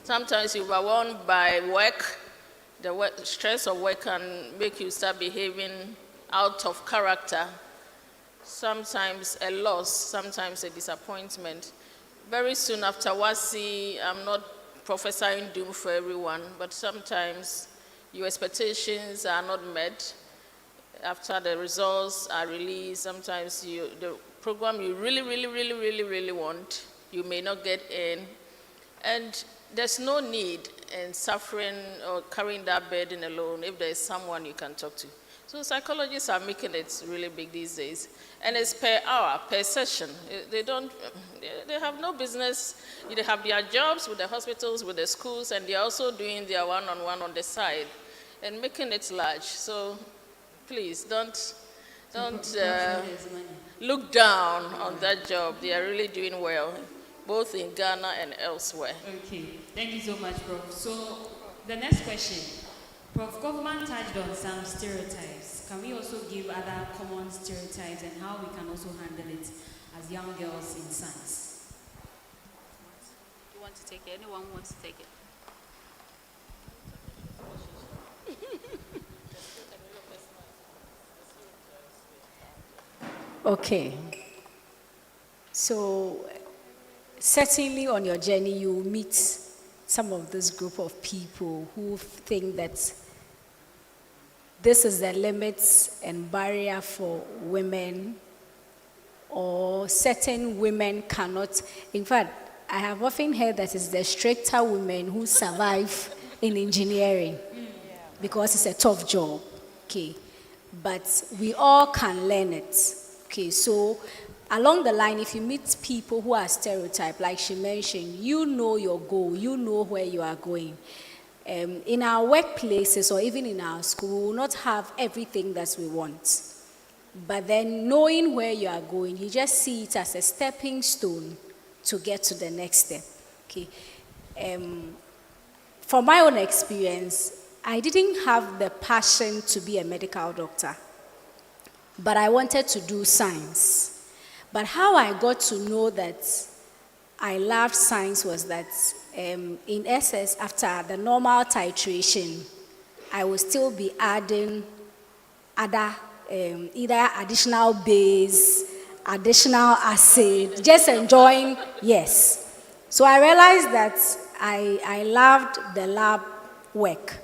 Sometimes you are overwhelmed by work. The stress of work can make you start behaving out of character. Sometimes a loss, sometimes a disappointment. Very soon after WASI, I'm not prophesying doom for everyone, but sometimes your expectations are not met. After the results are released, sometimes the program you really want, you may not get in. And there's no need in suffering or carrying that burden alone if there is someone you can talk to. So psychologists are making it really big these days. And it's per hour, per session. They have no business. They have their jobs with the hospitals, with the schools, and they're also doing their one-on-one on the side and making it large. So please don't look down on that job. They are really doing well, both in Ghana and elsewhere. Okay, thank you so much, Prof. So the next question, Prof. Kaufman touched on some stereotypes. Can we also give other common stereotypes and how we can also handle it as young girls in science? You want to take it? Anyone wants to take it? Okay. So certainly on your journey, you will meet some of this group of people who think that this is the limits and barrier for women, or certain women cannot. In fact, I have often heard that it's the stricter women who survive in engineering because it's a tough job. Okay. But we all can learn it. Okay, so along the line, if you meet people who are stereotyped, like she mentioned, you know your goal, you know where you are going. In our workplaces or even in our school, we will not have everything that we want. But then knowing where you are going, you just see it as a stepping stone to get to the next step. Okay. From my own experience, I didn't have the passion to be a medical doctor, but I wanted to do science. But how I got to know that I loved science was that in essence, after the normal titration, I will still be adding other, either additional base, additional acid, just enjoying, yes. So I realized that I loved the lab work.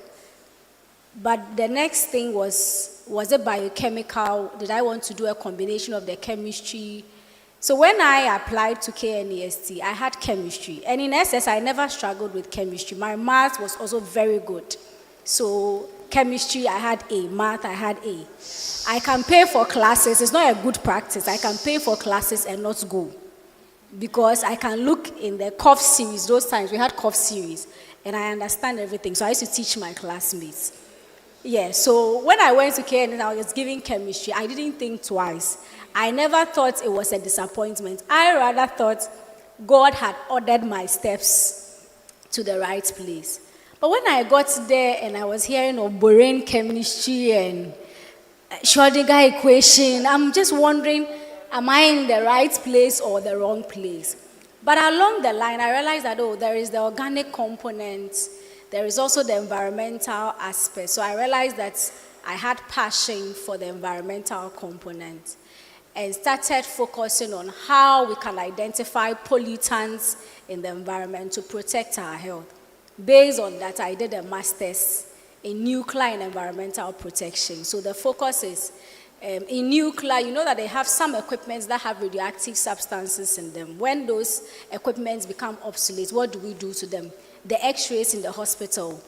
But the next thing was it biochemical? Did I want to do a combination of the chemistry? So when I applied to KNEST, I had chemistry. And in essence, I never struggled with chemistry. My math was also very good. So chemistry, I had A. Math, I had A. I can pay for classes. It's not a good practice. I can pay for classes and not go. Because I can look in the COF series. Those times we had COF series. And I understand everything. So I used to teach my classmates. Yeah, so when I went to KNEST, I was giving chemistry. I didn't think twice. I never thought it was a disappointment. I rather thought God had ordered my steps to the right place. But when I got there and I was hearing of Boraine chemistry and Schrödinger equation, I'm just wondering, am I in the right place or the wrong place? But along the line, I realized that, there is the organic component, there is also the environmental aspect. So I realized that I had passion for the environmental component and started focusing on how we can identify pollutants in the environment to protect our health. Based on that, I did a master's in nuclear and environmental protection. So the focus is in nuclear, you know that they have some equipments that have radioactive substances in them. When those equipments become obsolete, what do we do to them? The x-rays in the hospital,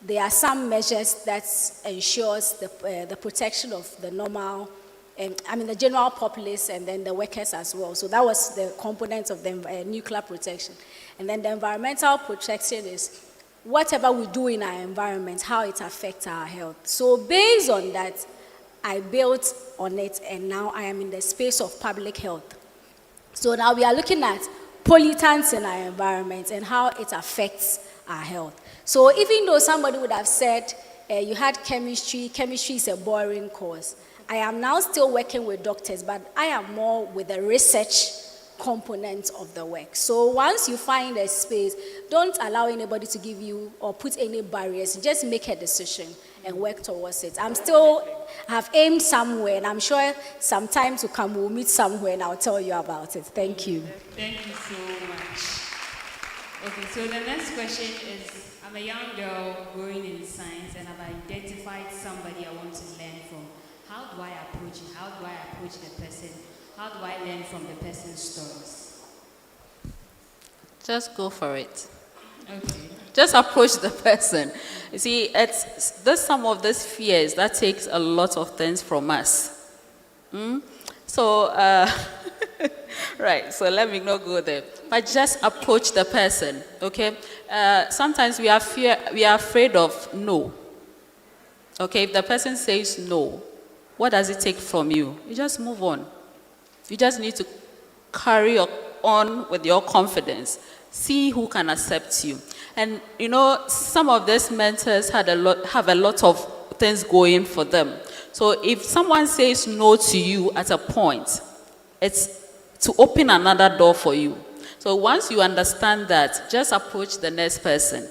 there are some measures that ensures the protection of the normal, the general populace and then the workers as well. So that was the component of the nuclear protection. And then the environmental protection is whatever we do in our environment, how it affects our health. So based on that, I built on it, and now I am in the space of public health. So now we are looking at pollutants in our environment and how it affects our health. So even though somebody would have said, you had chemistry is a boring course, I am now still working with doctors, but I am more with the research component of the work. So once you find a space, don't allow anybody to give you or put any barriers. Just make a decision and work towards it. I have aimed somewhere, and I'm sure some time to come we'll meet somewhere and I'll tell you about it. Thank you. Thank you so much. Okay, so the next question is, I'm a young girl growing in science and I've identified somebody I want to learn from. How do I approach it? How do I approach the person? How do I learn from the person's stories? Just go for it. Okay. Just approach the person. You see, there's some of these fears that takes a lot of things from us. So, right, so let me not go there. But just approach the person, okay? Sometimes we are afraid of no. Okay, if the person says no, what does it take from you? You just move on. You just need to carry on with your confidence. See who can accept you. And some of these mentors have a lot of things going for them. So if someone says no to you at a point, it's to open another door for you. So once you understand that, just approach the next person.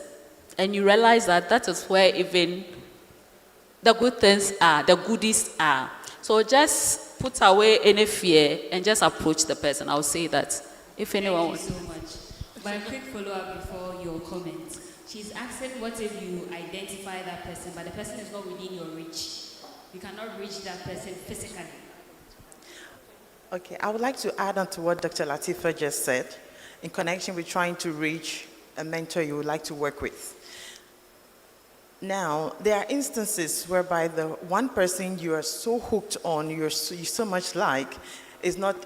And you realize that is where even the good things are, the goodies are. So just put away any fear and just approach the person. I'll say that. If anyone wants. Thank you so much. But a quick follow-up before your comment. She's asking, what if you identify that person, but the person is not within your reach? You cannot reach that person physically. Okay, I would like to add on to what Dr. Latifa just said in connection with trying to reach a mentor you would like to work with. Now, there are instances whereby the one person you are so hooked on, you so much like, is not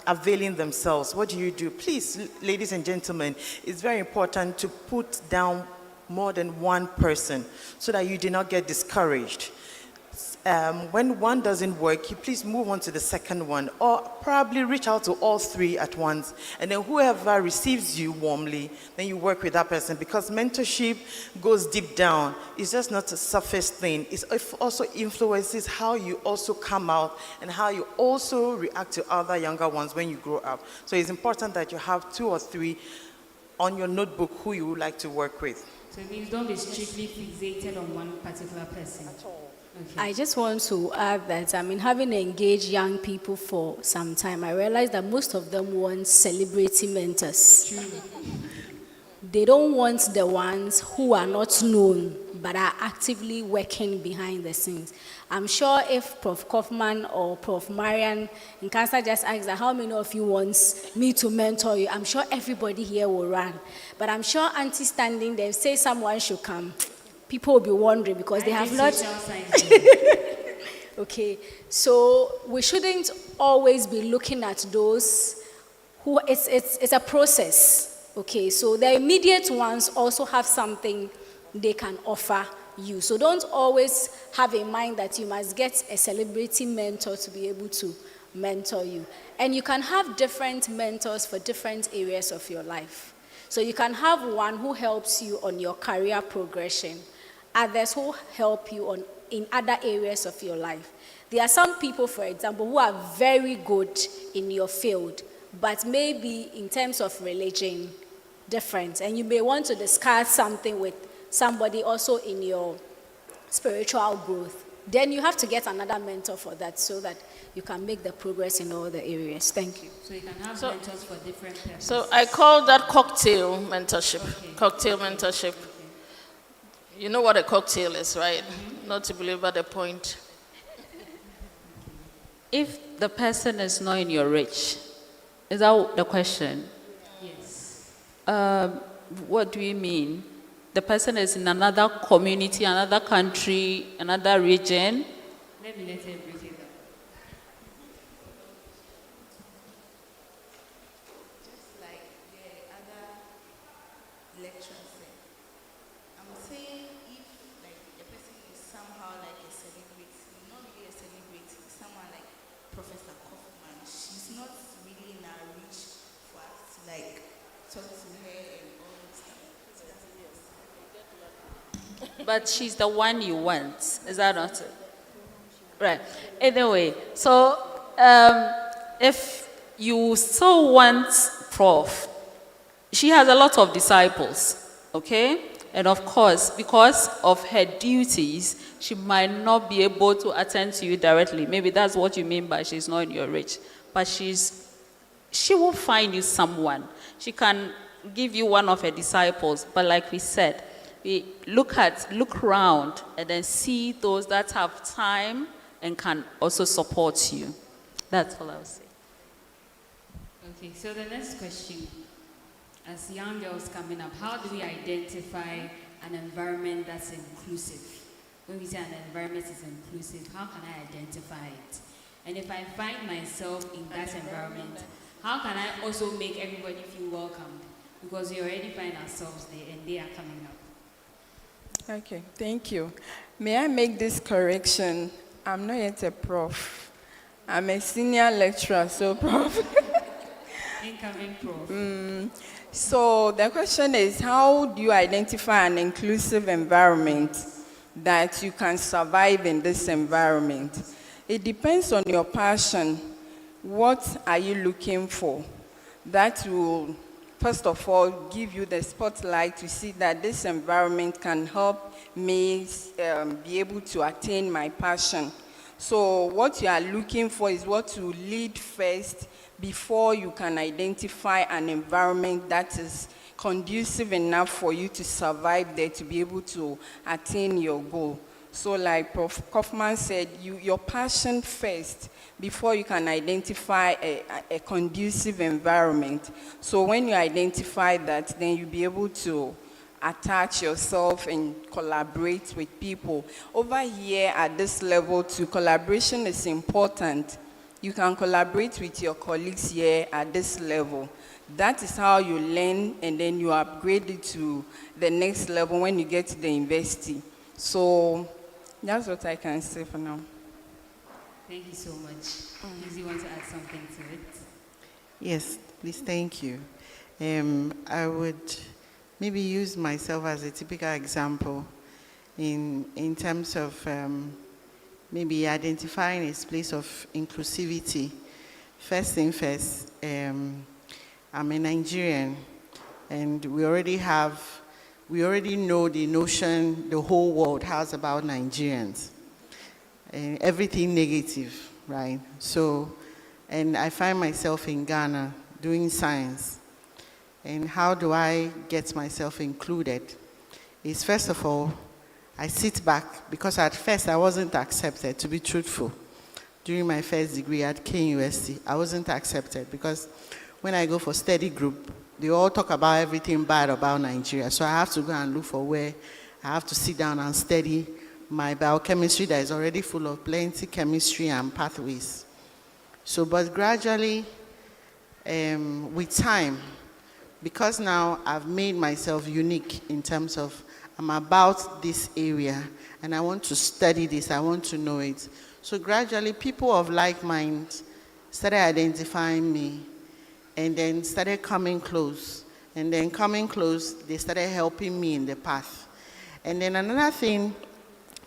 availing themselves. What do? Please, ladies and gentlemen, it's very important to put down more than one person so that you do not get discouraged. when one doesn't work, you please move on to the second one, or probably reach out to all three at once. And then whoever receives you warmly, then you work with that person, because mentorship goes deep down. It's just not a surface thing. It also influences how you also come out and how you also react to other younger ones when you grow up. So it's important that you have 2 or 3 on your notebook who you would like to work with. So it means don't be strictly fixated on one particular person. At all. Okay. I just want to add that, having engaged young people for some time, I realized that most of them want celebrity mentors. True. They don't want the ones who are not known but are actively working behind the scenes. I'm sure if Prof. Kaufman or Prof. Marian in Cancer just asked that how many of you wants me to mentor you, I'm sure everybody here will run. But I'm sure Auntie standing there, say someone should come, people will be wondering because they have not. Okay, so we shouldn't always be looking at those who, it's a process. Okay, so the immediate ones also have something they can offer you. So don't always have in mind that you must get a celebrity mentor to be able to mentor you. And you can have different mentors for different areas of your life. So you can have one who helps you on your career progression, others who help you in other areas of your life. There are some people, for example, who are very good in your field, but maybe in terms of religion, different. And you may want to discuss something with somebody also in your spiritual growth. Then you have to get another mentor for that so that you can make the progress in all the areas. Thank you. So you can have mentors for different purposes. So I call that cocktail mentorship. Okay. Cocktail mentorship. Okay. You know what a cocktail is, right? Mm-hmm. Not to belabor the point. If the person is not in your reach, is that the question? Yes. What do you mean? The person is in another community, another country, another region? Let me break it down. Just like the other lecturers said, I'm saying if like the person is somehow like a celebrity, not really a celebrity, someone like Professor Kaufman, she's not really in our reach for us to like talk to her and all this stuff. But she's the one you want. Is that not it? Right. Anyway, so if you still want Prof, she has a lot of disciples, okay? And of course, because of her duties, she might not be able to attend to you directly. Maybe that's what you mean by she's not in your reach. But she will find you someone. She can give you one of her disciples. But like we said, we look around and then see those that have time and can also support you. That's all I'll say. Okay, so the next question. As young girls coming up, how do we identify an environment that's inclusive? When we say an environment is inclusive, how can I identify it? And if I find myself in that environment, how can I also make everybody feel welcomed? Because we already find ourselves there and they are coming up. Okay, thank you. May I make this correction? I'm not yet a prof. I'm a senior lecturer, so prof. Incoming prof. So the question is, how do you identify an inclusive environment that you can survive in this environment? It depends on your passion. What are you looking for? That will, first of all, give you the spotlight to see that this environment can help me be able to attain my passion. So what you are looking for is what to lead first before you can identify an environment that is conducive enough for you to survive there, to be able to attain your goal. So like Prof. Kaufman said, your passion first before you can identify a conducive environment. So when you identify that, then you'll be able to attach yourself and collaborate with people. Over here at this level too, collaboration is important. You can collaborate with your colleagues here at this level. That is how you learn, and then you upgrade it to the next level when you get to the university. So that's what I can say for now. Thank you so much. Please, you want to add something to it? Yes, please, thank you. I would maybe use myself as a typical example in terms of maybe identifying its place of inclusivity. First thing first, I'm a Nigerian, and we already know the notion the whole world has about Nigerians. Everything negative, right? So, and I find myself in Ghana doing science. And how do I get myself included? Is first of all, I sit back, because at first I wasn't accepted, to be truthful. During my first degree at KUST, I wasn't accepted because when I go for study group, they all talk about everything bad about Nigeria. So I have to go and look for where I have to sit down and study my biochemistry that is already full of plenty chemistry and pathways. So, but gradually, with time, because now I've made myself unique in terms of I'm about this area and I want to study this, I want to know it. So gradually, people of like mind started identifying me and then started coming close. And then coming close, they started helping me in the path. And then another thing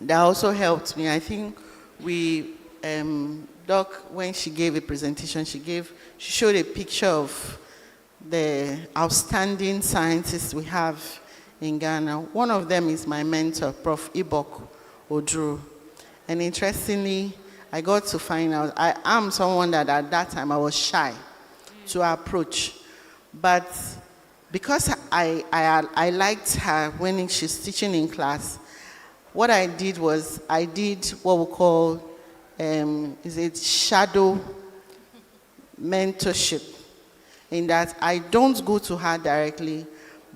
that also helped me, I think Doc, when she gave a presentation, she showed a picture of the outstanding scientists we have in Ghana. One of them is my mentor, Prof. Iupac-Gwb. And interestingly, I got to find out, I am someone that at that time I was shy to approach. But because I liked her when she's teaching in class, what I did was I did what we call shadow mentorship, in that I don't go to her directly,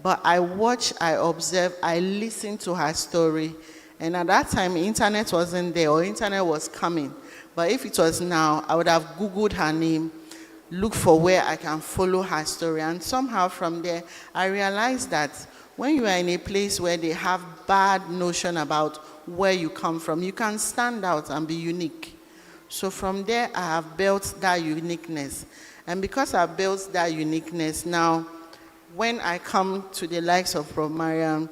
but I watch, I observe, I listen to her story. And at that time, internet wasn't there, or internet was coming. But if it was now, I would have Googled her name, look for where I can follow her story. And somehow from there, I realized that when you are in a place where they have bad notion about where you come from, you can stand out and be unique. So from there, I have built that uniqueness. And because I built that uniqueness, now, when I come to the likes of Prof. Mariam,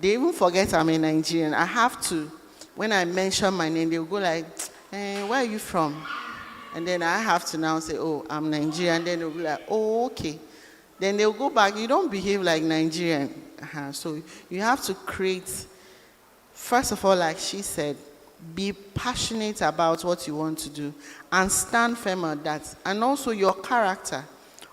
they even forget I'm a Nigerian. I have to, when I mention my name, they'll go like, where are you from? And then I have to now say, oh, I'm Nigerian. And then they'll be like, oh, okay. Then they'll go back, you don't behave like Nigerian. So you have to create, first of all, like she said, be passionate about what you want to do and stand firm on that. And also your character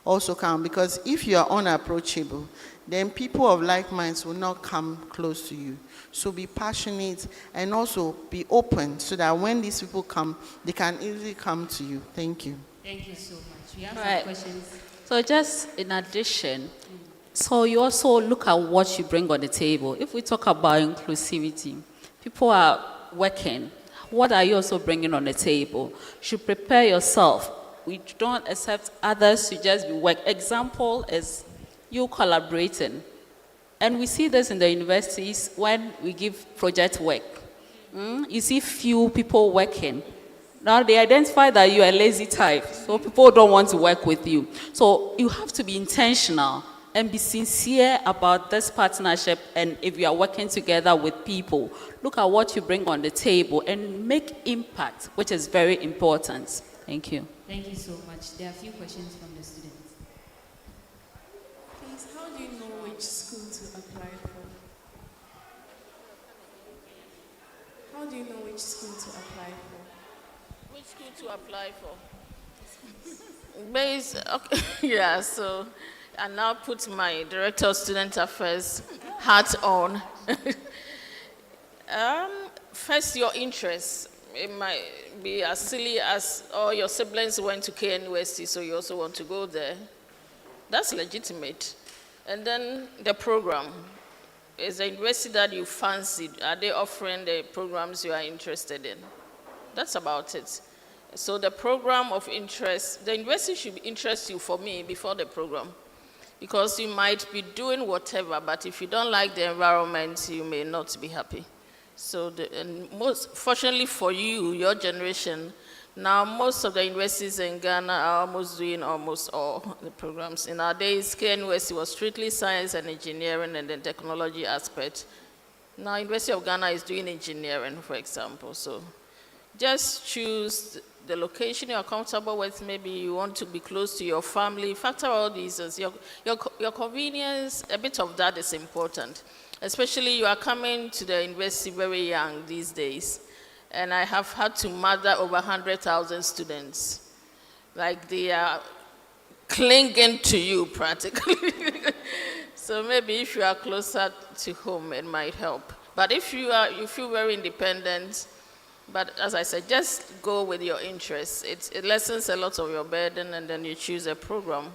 also count, because if you are unapproachable, then people of like minds will not come close to you. So be passionate and also be open so that when these people come, they can easily come to you. Thank you. Thank you so much. We have Right. some questions. So just in addition, so you also look at what you bring on the table. If we talk about inclusivity, people are working. What are you also bringing on the table? You should prepare yourself. We don't accept others to just be work. Example is you collaborating. And we see this in the universities when we give project work. You see few people working. Now they identify that you are a lazy type, so people don't want to work with you. So you have to be intentional and be sincere about this partnership. And if you are working together with people, look at what you bring on the table and make impact, which is very important. Thank you. Thank you so much. There are a few questions from the students. Please, how do you know which school to apply for? How do you know which school to apply for? Which school to apply for? Okay, yeah, so I now put my Director of Student Affairs hat on. First, your interest. It might be as silly as, oh, your siblings went to KNUST, so you also want to go there. That's legitimate. And then the program. Is the university that you fancy, are they offering the programs you are interested in? That's about it. So the program of interest, the university should interest you for me before the program. Because you might be doing whatever, but if you don't like the environment, you may not be happy. So, and most fortunately for you, your generation, Now, most of the universities in Ghana are almost doing almost all the programs. In our days, KNUST was strictly science and engineering and then technology aspect. Now, University of Ghana is doing engineering, for example. So just choose the location you're comfortable with. Maybe you want to be close to your family. Factor all these. Your convenience, a bit of that is important. Especially you are coming to the university very young these days. And I have had to mother over 100,000 students. Like they are clinging to you practically. So maybe if you are closer to home, it might help. But if you feel very independent, but as I said, just go with your interests. It lessens a lot of your burden, and then you choose a program.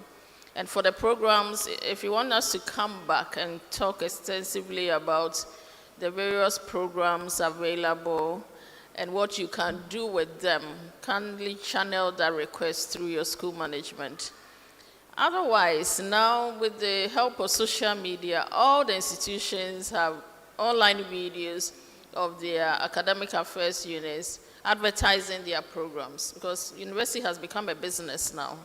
And for the programs, if you want us to come back and talk extensively about the various programs available, and what you can do with them, kindly channel that request through your school management. Otherwise, now with the help of social media, all the institutions have online videos of their academic affairs units advertising their programs, because university has become a business now.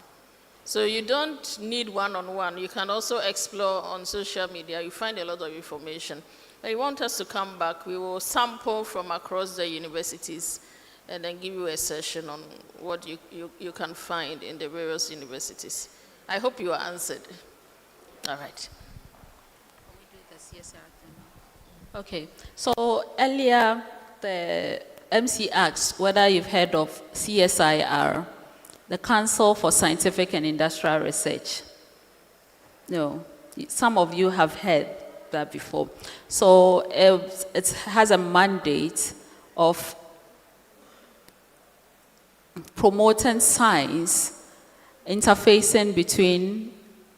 So you don't need one-on-one. You can also explore on social media. You find a lot of information. If you want us to come back, we will sample from across the universities and then give you a session on what you can find in the various universities. I hope you are answered. All right. Okay, so earlier the MC asked whether you've heard of CSIR, the Council for Scientific and Industrial Research. No, some of you have heard that before. So it has a mandate of promoting science, interfacing between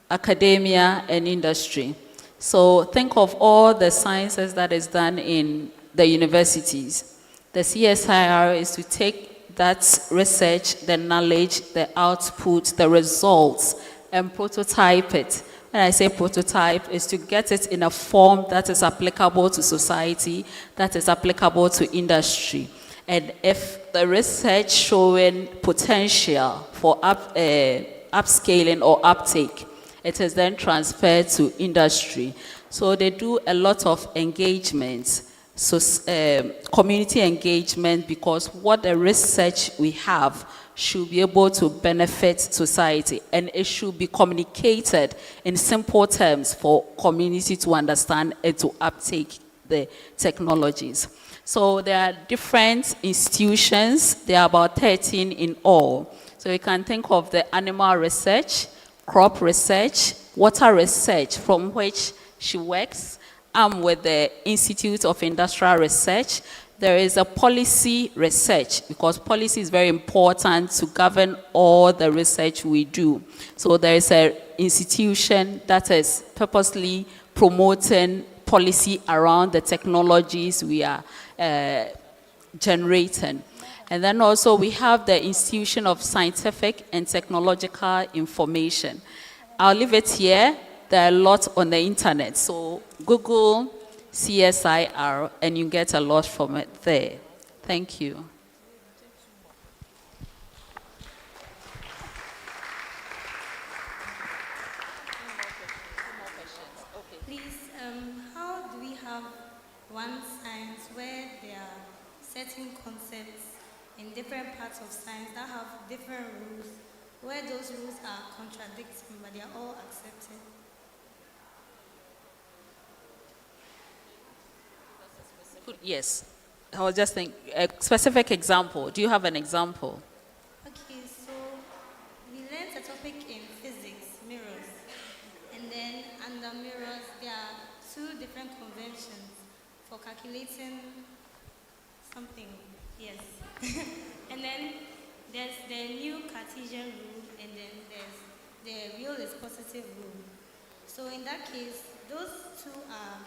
academia and industry. So think of all the sciences that is done in the universities. The CSIR is to take that research, the knowledge, the output, the results, and prototype it. When I say prototype, is to get it in a form that is applicable to society, that is applicable to industry. And if the research showing potential for upscaling or uptake, it is then transferred to industry. So they do a lot of engagements, so community engagement, because what the research we have should be able to benefit society, and it should be communicated in simple terms for community to understand and to uptake the technologies. So there are different institutions. There are about 13 in all. So you can think of the animal research, crop research, water research, from which she works. I'm with the Institute of Industrial Research. There is a policy research, because policy is very important to govern all the research we do. So there is an institution that is purposely promoting policy around the technologies we are generating. And then also we have the Institution of Scientific and Technological Information. I'll leave it here. There are a lot on the internet. So Google CSIR and you get a lot from it there. Thank you. Please, how do we have one science where there are certain concepts in different parts of science that have different rules, where those rules are contradicting, but they are all accepted? Yes. I was just thinking, a specific example. Do you have an example? Okay, so we learned a topic in physics, mirrors. And then under mirrors, there are two different conventions for calculating something. Yes. And then there's the new Cartesian rule, and then there's the real is positive rule. So in that case, those two are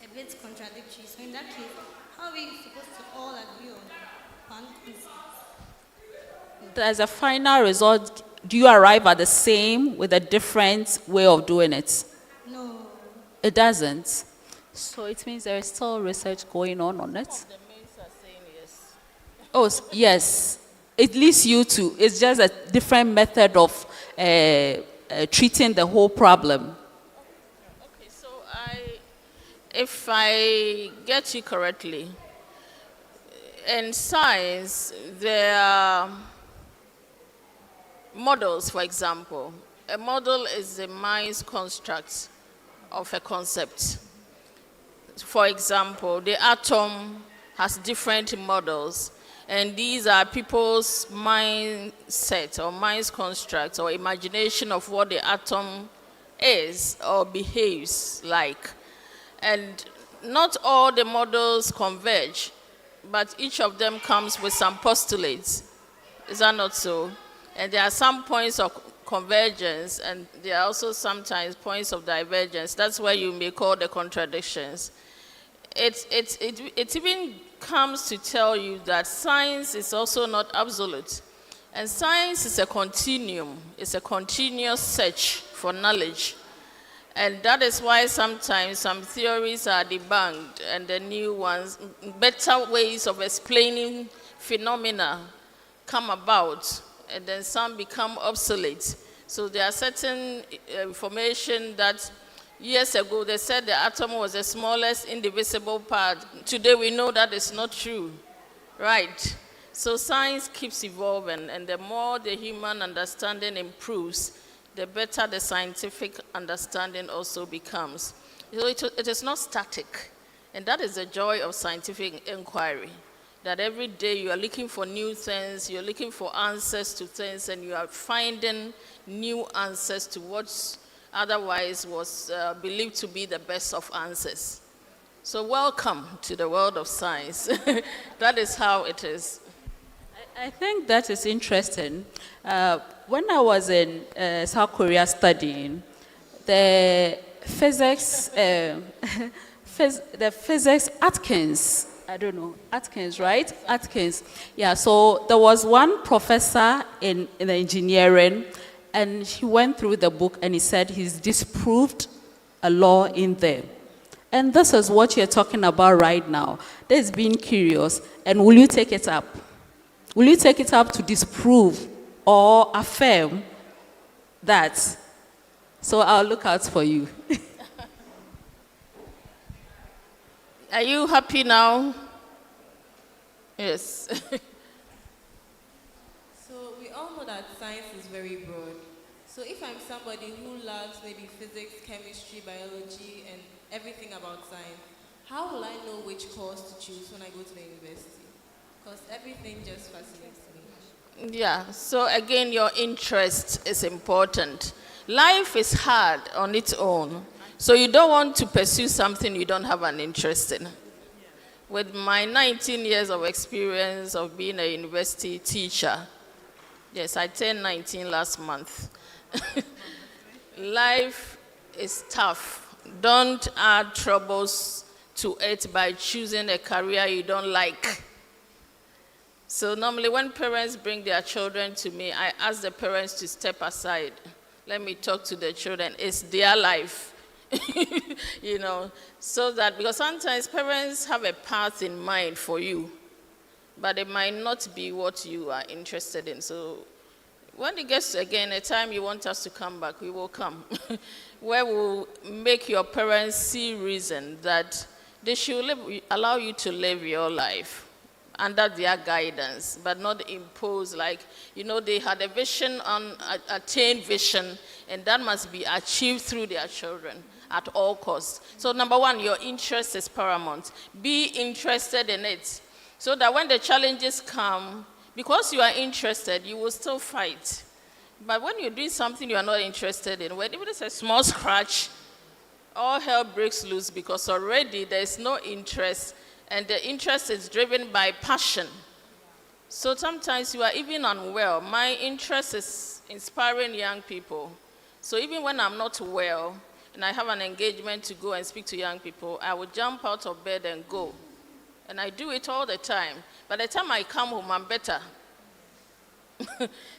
a bit contradictory. So in that case, how are we supposed to all agree on one concept? As a final result, do you arrive at the same with a different way of doing it? No. It doesn't. So it means there is still research going on it. The mains are saying yes. Oh, yes. it leads you to, it's just a different method of treating the whole problem. Okay, so if I get you correctly, in science, there are models, for example. A model is the mind's construct of a concept. For example, the atom has different models, and these are people's mindset or mind's construct or imagination of what the atom is or behaves like. And not all the models converge, but each of them comes with some postulates. Is that not so? And there are some points of convergence, and there are also sometimes points of divergence. That's why you may call the contradictions. It even comes to tell you that science is also not absolute. And science is a continuum. It's a continuous search for knowledge. And that is why sometimes some theories are debunked and the new ones, better ways of explaining phenomena come about, and then some become obsolete. So there are certain information that years ago they said the atom was the smallest indivisible part. Today we know that is not true, right? So science keeps evolving, and the more the human understanding improves, the better the scientific understanding also becomes. So it is not static, and that is the joy of scientific inquiry, that every day you are looking for new things, you're looking for answers to things, and you are finding new answers to what otherwise was believed to be the best of answers. So welcome to the world of science. That is how it is. I think that is interesting. When I was in South Korea studying, the physics, Atkins, I don't know, Atkins, right? Atkins. Yeah, so there was one professor in engineering, and he went through the book and he said he's disproved a law in there. And this is what you're talking about right now. There's being curious, and will you take it up? Will you take it up to disprove or affirm that? So I'll look out for you. Are you happy now? Yes. So we all know that science is very broad. So if I'm somebody who loves maybe physics, chemistry, biology, and everything about science, how will I know which course to choose when I go to the university? Because everything just fascinates me. Yeah, so again, your interest is important. Life is hard on its own, so you don't want to pursue something you don't have an interest in. With my 19 years of experience of being a university teacher, yes, I turned 19 last month. Life is tough. Don't add troubles to it by choosing a career you don't like. So normally when parents bring their children to me, I ask the parents to step aside. Let me talk to the children. It's their life, you know, so that, because sometimes parents have a path in mind for you, but it might not be what you are interested in. So when it gets, again, a time you want us to come back, we will come, where we'll make your parents see reason that they should allow you to live your life under their guidance, but not impose, like, you know, they had a vision on attained vision, and that must be achieved through their children at all costs. So number one, your interest is paramount. Be interested in it, so that when the challenges come, because you are interested, you will still fight. But when you're doing something you are not interested in, when even it's a small scratch, all hell breaks loose, because already there is no interest, and the interest is driven by passion. So sometimes you are even unwell. My interest is inspiring young people. So even when I'm not well and I have an engagement to go and speak to young people, I will jump out of bed and go. And I do it all the time. By the time I come home, I'm better.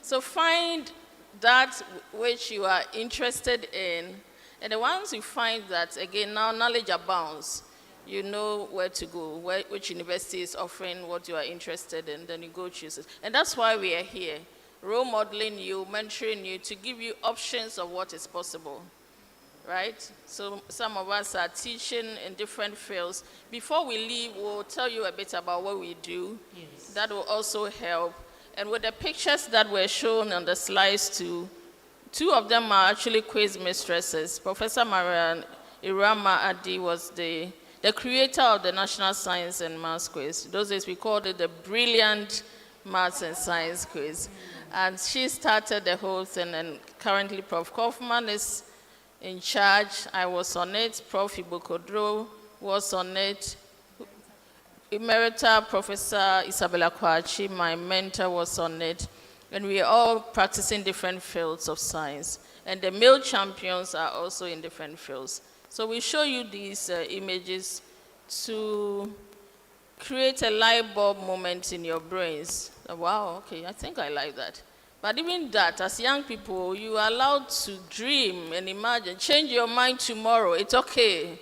So find that which you are interested in. And once you find that, again, now knowledge abounds. you know where to go, which university is offering what you are interested in, then you go choose it. And that's why we are here, role modeling you, mentoring you, to give you options of what is possible, right? So some of us are teaching in different fields. Before we leave, we'll tell you a bit about what we do. Yes. That will also help. And with the pictures that were shown on the slides too, two of them are actually quiz mistresses. Professor Marian Irama Adi was the creator of the National Science and Maths Quiz. Those days we called it the Brilliant Maths and Science Quiz. And she started the whole thing, and currently Prof. Kaufman is in charge. I was on it. Prof. Iupac-Gwb was on it. Emerita Professor Isabella Kwachi, my mentor, was on it. And we are all practicing different fields of science. And the male champions are also in different fields. So we show you these images to create a light bulb moment in your brains. Wow, okay, I think I like that. But even that, as young people, you are allowed to dream and imagine. Change your mind tomorrow. It's okay.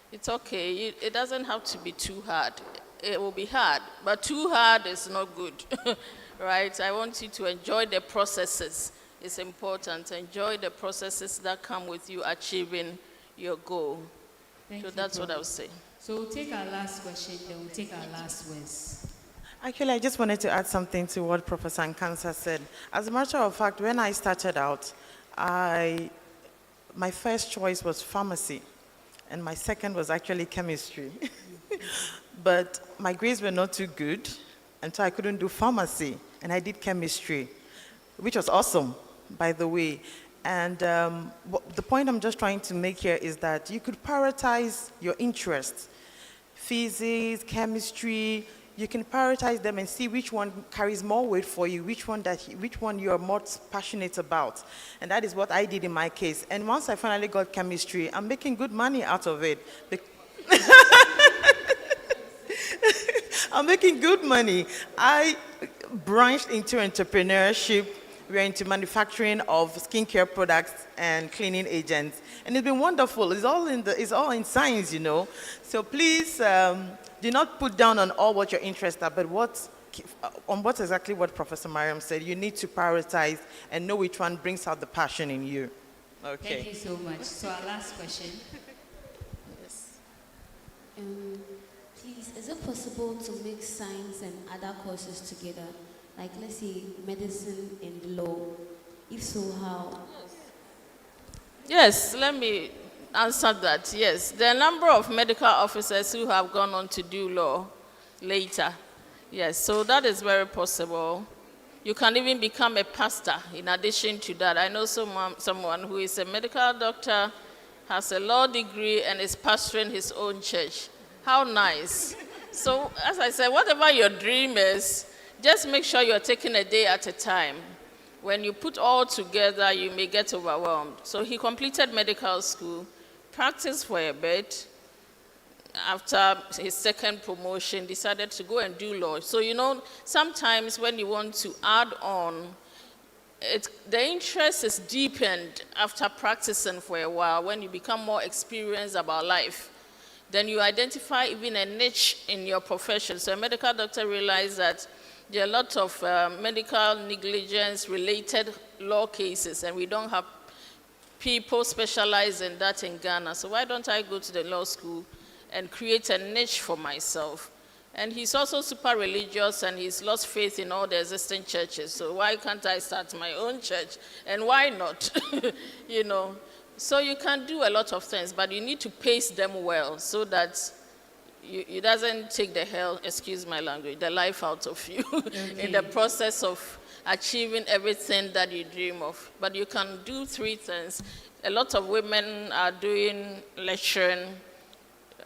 It's okay. It doesn't have to be too hard. It will be hard, but too hard is not good. Right? I want you to enjoy the processes. It's important. Enjoy the processes that come with you achieving your goal. Thank so you, that's Prof. what I would say. So we'll take our last question, then we'll take our last words. Actually, I just wanted to add something to what Professor Nkansa said. As a matter of fact, when I started out, my first choice was pharmacy, and my second was actually chemistry. But my grades were not too good, and so I couldn't do pharmacy, and I did chemistry, which was awesome, by the way. And the point I'm just trying to make here is that you could prioritize your interests. Physics, chemistry, you can prioritize them and see which one carries more weight for you, which one you are more passionate about. And that is what I did in my case. And once I finally got chemistry, I'm making good money out of it. I'm making good money. I branched into entrepreneurship. We're into manufacturing of skincare products and cleaning agents. And it's been wonderful. It's all in science, you know. So please do not put down on all what you're interested in, but on what's exactly what Professor Mariam said. You need to prioritize and know which one brings out the passion in you. Okay. Thank you so much. So our last question. Yes. Please, is it possible to mix science and other courses together? Like, let's say, medicine and law. If so, how? Yes, let me answer that. Yes, there are a number of medical officers who have gone on to do law later. Yes, so that is very possible. You can even become a pastor in addition to that. I know someone who is a medical doctor, has a law degree, and is pastoring his own church. How nice. So, as I said, whatever your dream is, just make sure you're taking a day at a time. When you put all together, you may get overwhelmed. So he completed medical school, practiced for a bit. After his second promotion, decided to go and do law. So, you know, sometimes when you want to add on, the interest is deepened after practicing for a while. When you become more experienced about life, then you identify even a niche in your profession. So a medical doctor realized that there are a lot of medical negligence-related law cases, and we don't have people specialized in that in Ghana. So why don't I go to the law school and create a niche for myself? And he's also super religious, and he's lost faith in all the existing churches. So why can't I start my own church? And why not? You know. So you can do a lot of things, but you need to pace them well so that it doesn't take the hell, excuse my language, the life out of you in the process of achieving everything that you dream of. But you can do three things. A lot of women are doing lecturing,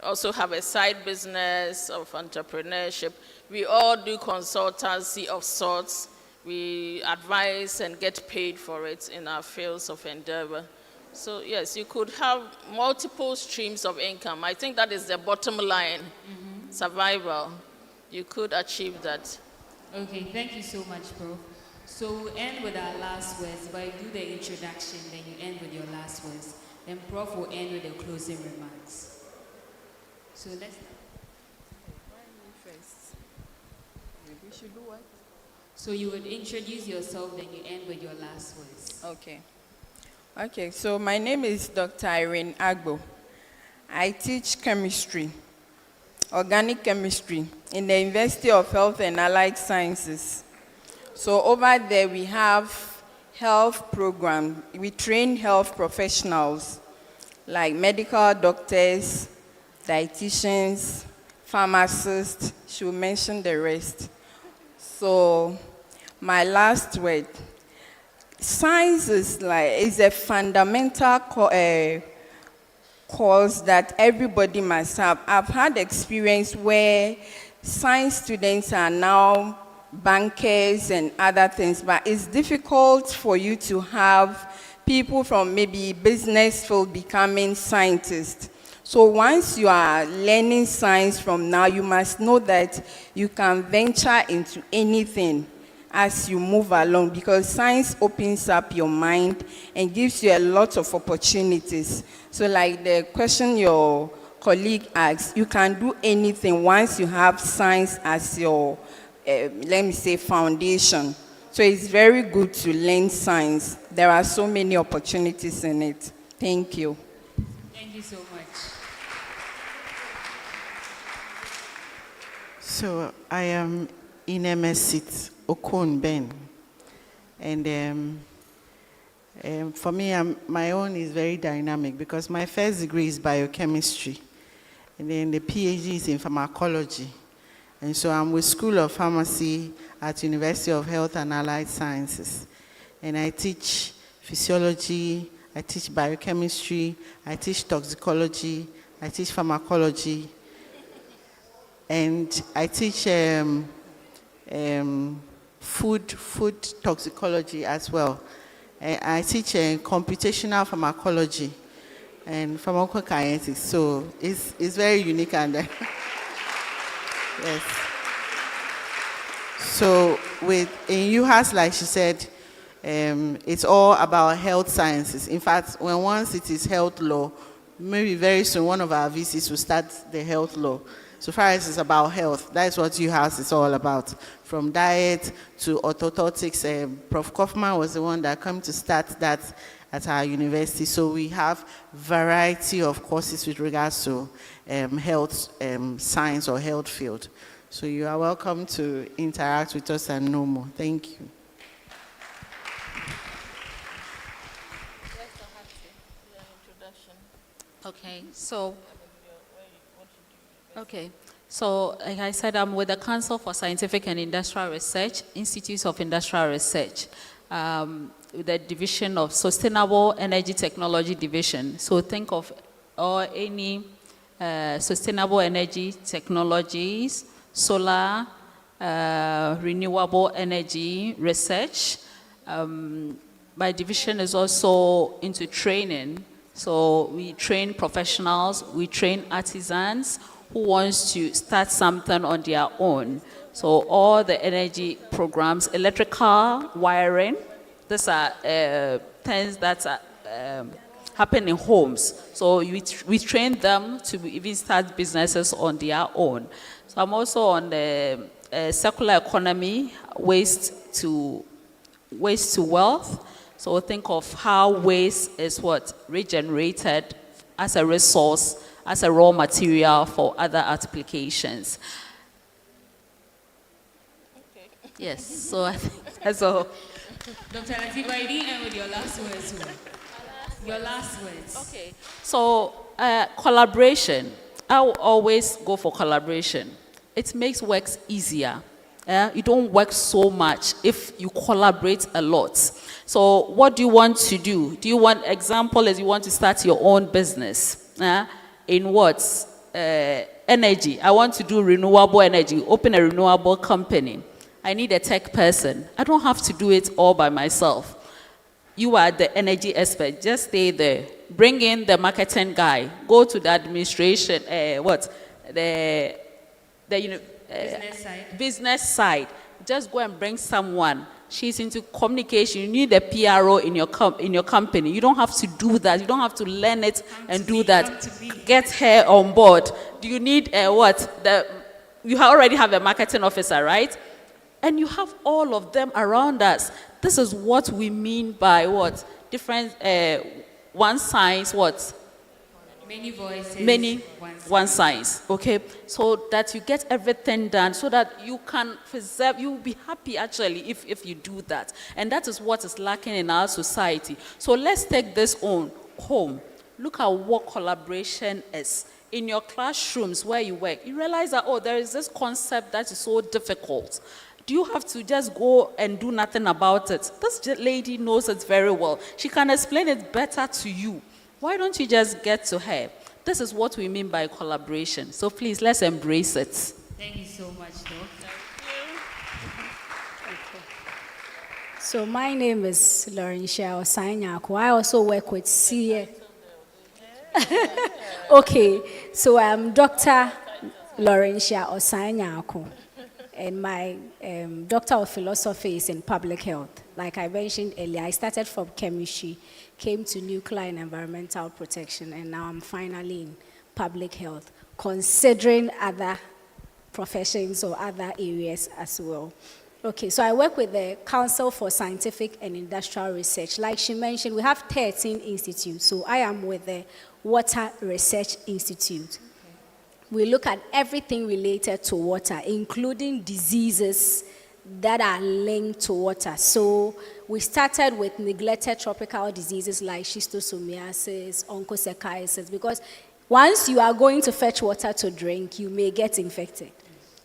also have a side business of entrepreneurship. We all do consultancy of sorts. We advise and get paid for it in our fields of endeavor. So yes, you could have multiple streams of income. I think that is the bottom line, survival. You could achieve that. Okay, thank you so much, Prof. So we'll end with our last words. If I do the introduction, then you end with your last words. Then Prof will end with the closing remarks. So let's We should do what? So you would introduce yourself, then you end with your last words. Okay. Okay, so my name is Dr. Un-Idwgs. I teach chemistry, organic chemistry, in the University of Health and Allied Sciences. So over there we have health program. We train health professionals like medical doctors, dietitians, pharmacists. She will mention the rest. So my last word, science is a fundamental course that everybody must have. I've had experience where science students are now bankers and other things, but it's difficult for you to have people from maybe business field becoming scientists. So once you are learning science from now, you must know that you can venture into anything as you move along, because science opens up your mind and gives you a lot of opportunities. So like the question your colleague asked, you can do anything once you have science as your, let me say, foundation. So it's very good to learn science. There are so many opportunities in it. Thank you. Thank you so much. So I am in MS Okon Ben, and for me, my own is very dynamic because my first degree is biochemistry, and then the PhD is in pharmacology, and so I'm with School of Pharmacy at University of Health and Allied Sciences, and I teach physiology, I teach biochemistry, I teach toxicology, I teach pharmacology. And I teach food toxicology as well. I teach computational pharmacology and pharmacokinetics. So it's very unique and yes. So in UHAS, like she said, it's all about health sciences. In fact, once it is health law, maybe very soon one of our VCs will start the health law. So far as it's about health, that's what UHAS is all about. From diet to orthodontics. Prof. Kaufman was the one that came to start that at our university. So we have variety of courses with regards to health science or health field. So you are welcome to interact with us and know more. Thank you. Okay, so like I said, I'm with the Council for Scientific and Industrial Research, Institutes of Industrial Research, with the division of Sustainable Energy Technology Division. So think of any sustainable energy technologies, solar, renewable energy research. My division is also into training. So we train professionals, we train artisans who wants to start something on their own. So all the energy programs, electrical wiring, these are things that happen in homes. So we train them to even start businesses on their own. So I'm also on the circular economy, waste to wealth. So think of how waste is regenerated as a resource, as a raw material for other applications. Okay. Yes, so I think that's all. Dr. HYDRID, and with your last words. Your last words. Okay. So collaboration. I will always go for collaboration. It makes works easier. You don't work so much if you collaborate a lot. So what do you want to do? Do you want, example is you want to start your own business. In what? Energy. I want to do renewable energy, open a renewable company. I need a tech person. I don't have to do it all by myself. You are the energy expert. Just stay there. Bring in the marketing guy. Go to the administration, business side. Business side. Just go and bring someone. she's into communication. You need a PRO in your company. You don't have to do that. You don't have to learn it and do that. Get her on board. Do you need you already have a marketing officer, right? And you have all of them around us. This is what we mean by what? Different, one size, what? Many voices, one size, okay? So that you get everything done so that you can preserve, you'll be happy actually if you do that. And that is what is lacking in our society. So let's take this on home. Look at what collaboration is. In your classrooms where you work, you realize that, oh, there is this concept that is so difficult. Do you have to just go and do nothing about it? This lady knows it very well. She can explain it better to you. Why don't you just get to her? This is what we mean by collaboration. So please, let's embrace it. Thank you so much, Doc. So my name is Laurentia Osanyako. I also work with CA. Okay, so I'm Dr. Laurentia Osanyako, and my Doctor of Philosophy is in Public Health. Like I mentioned earlier, I started from chemistry, came to nuclear and environmental protection, and now I'm finally in public health, considering other professions or other areas as well. Okay, so I work with the Council for Scientific and Industrial Research. Like she mentioned, we have 13 institutes, so I am with the Water Research Institute. We look at everything related to water, including diseases that are linked to water. So we started with neglected tropical diseases like schistosomiasis, onchocerciasis, because once you are going to fetch water to drink, you may get infected.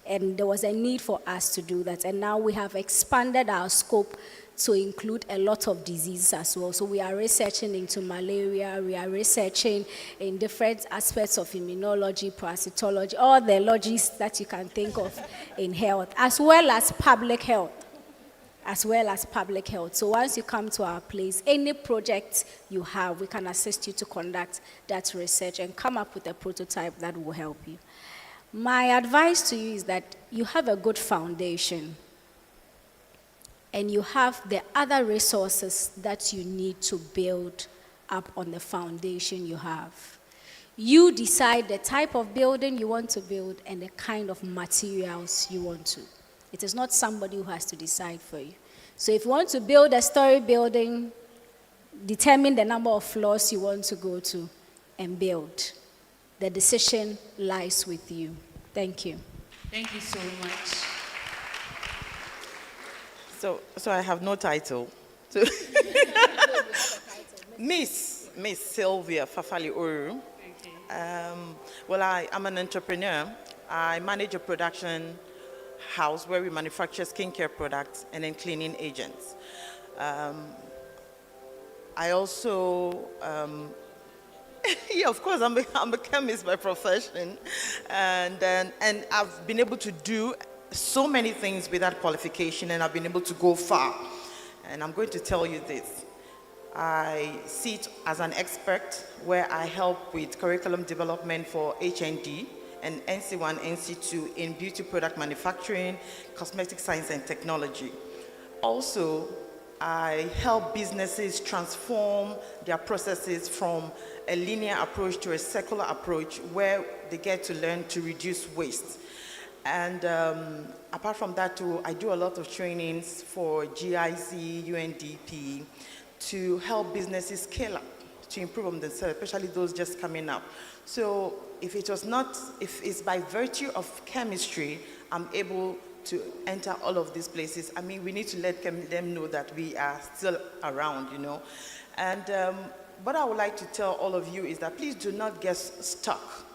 And there was a need for us to do that. And now we have expanded our scope to include a lot of diseases as well. So we are researching into malaria, we are researching in different aspects of immunology, parasitology, all the logies that you can think of in health, as well as public health. So once you come to our place, any project you have, we can assist you to conduct that research and come up with a prototype that will help you. My advice to you is that you have a good foundation and you have the other resources that you need to build up on the foundation you have. You decide the type of building you want to build and the kind of materials you want to. It is not somebody who has to decide for you. So if you want to build a story building, determine the number of floors you want to go to and build. The decision lies with you. Thank you. Thank you so much. So I have no title. So Miss Sylvia Fafali Oru. Well, I'm an entrepreneur. I manage a production house where we manufacture skincare products and then cleaning agents. I also, yeah, of course, I'm a chemist by profession, and I've been able to do so many things with that qualification, and I've been able to go far. And I'm going to tell you this. I sit as an expert where I help with curriculum development for HND and NC1, NC2 in beauty product manufacturing, cosmetic science and technology. Also, I help businesses transform their processes from a linear approach to a circular approach where they get to learn to reduce waste. And apart from that too, I do a lot of trainings for GIC, UNDP to help businesses scale up, to improve on themselves, especially those just coming up. So if it's by virtue of chemistry, I'm able to enter all of these places. I mean, we need to let them know that we are still around, you know. And what I would like to tell all of you is that please do not get stuck.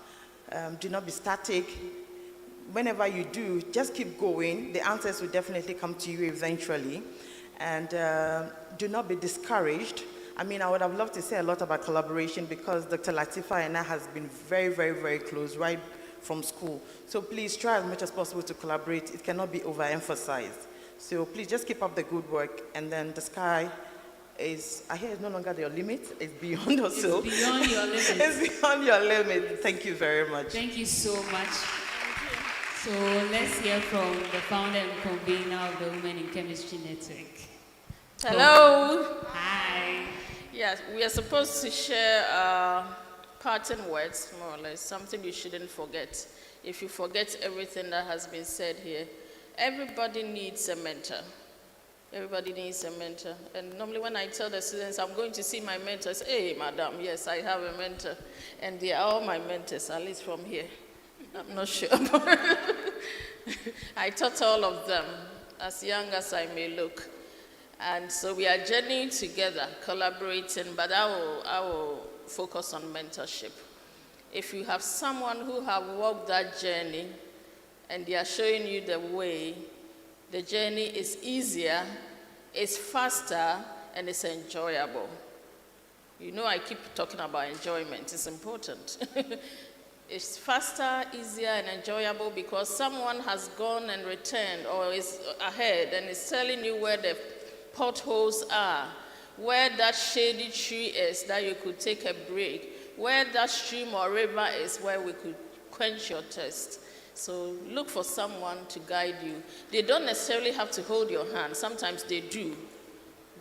Do not be static. Whenever you do, just keep going. The answers will definitely come to you eventually. And do not be discouraged. I mean, I would have loved to say a lot about collaboration because Dr. Latifa and I has been very, very, very close right from school. So please try as much as possible to collaborate. It cannot be overemphasized. So please just keep up the good work, and then the sky is, I hear it's no longer your limit, it's beyond also. It's beyond your limit. It's beyond your limit. Thank you very much. Thank you so much. So let's hear from the founder and convener of the Women in Chemistry Network. Hello. Hi. Yes, we are supposed to share parting words, more or less, something you shouldn't forget. If you forget everything that has been said here, everybody needs a mentor. Everybody needs a mentor. And normally when I tell the students, I'm going to see my mentor, I say, hey, madam, yes, I have a mentor. And they are all my mentors, at least from here. I'm not sure. I taught all of them, as young as I may look. And so we are journeying together, collaborating, but I will focus on mentorship. If you have someone who have walked that journey and they are showing you the way, the journey is easier, it's faster, and it's enjoyable. You know I keep talking about enjoyment, it's important. It's faster, easier, and enjoyable because someone has gone and returned or is ahead and is telling you where the potholes are, where that shady tree is that you could take a break, where that stream or river is where we could quench your thirst. So look for someone to guide you. They don't necessarily have to hold your hand. Sometimes they do.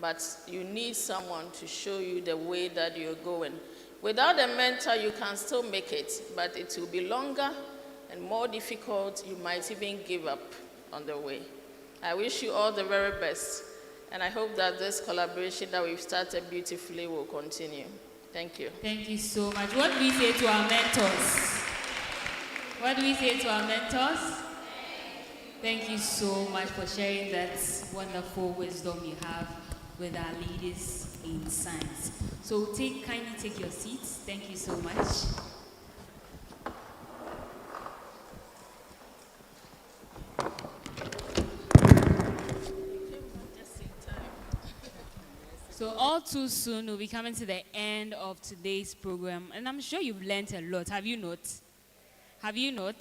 But you need someone to show you the way that you're going. Without a mentor, you can still make it, but it will be longer and more difficult. You might even give up on the way. I wish you all the very best. And I hope that this collaboration that we've started beautifully will continue. Thank you. Thank you so much. What do we say to our mentors? What do we say to our mentors? Thank you so much for sharing that wonderful wisdom you have with our leaders in science. So kindly take your seats. Thank you so much. So all too soon, we'll be coming to the end of today's program. And I'm sure you've learned a lot. Have you not? Have you not?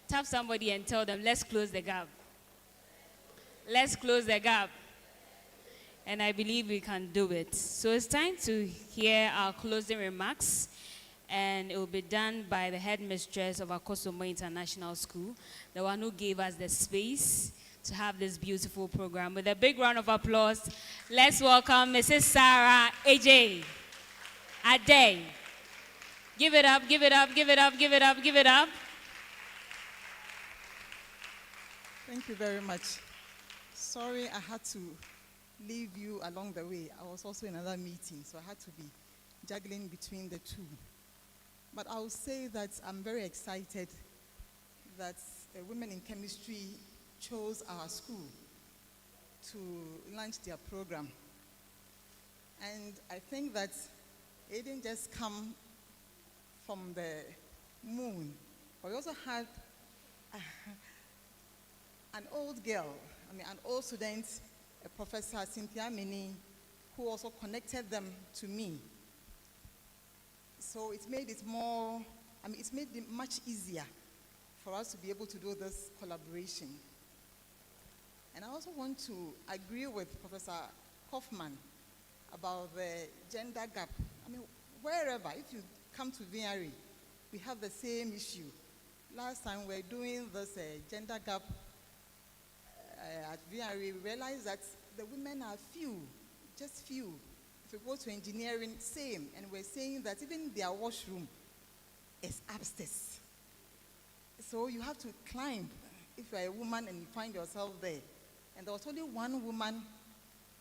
Tap somebody and tell them, let's close the gap. Let's close the gap. And I believe we can do it. So it's time to hear our closing remarks. And it will be done by the headmistress of Akosombo International School, the one who gave us the space to have this beautiful program. With a big round of applause, let's welcome Mrs. Sarah AJ Ade. Give it up, give it up, give it up, give it up, give it up. Thank you very much. Sorry I had to leave you along the way. I was also in another meeting, so I had to be juggling between the two. But I will say that I'm very excited that Women in Chemistry chose our school to launch their program. And I think that it didn't just come from the moon, but we also had an old girl, an old student, Professor Cynthia Mini, who also connected them to me. So it made it more, it's made it much easier for us to be able to do this collaboration. And I also want to agree with Professor Kaufman about the gender gap. Wherever, if you come to VRE, we have the same issue. Last time we were doing this gender gap at VRE, we realized that the women are few, just few. If you go to engineering, same. And we're saying that even their washroom is upstairs. So you have to climb if you're a woman and you find yourself there. And there was only one woman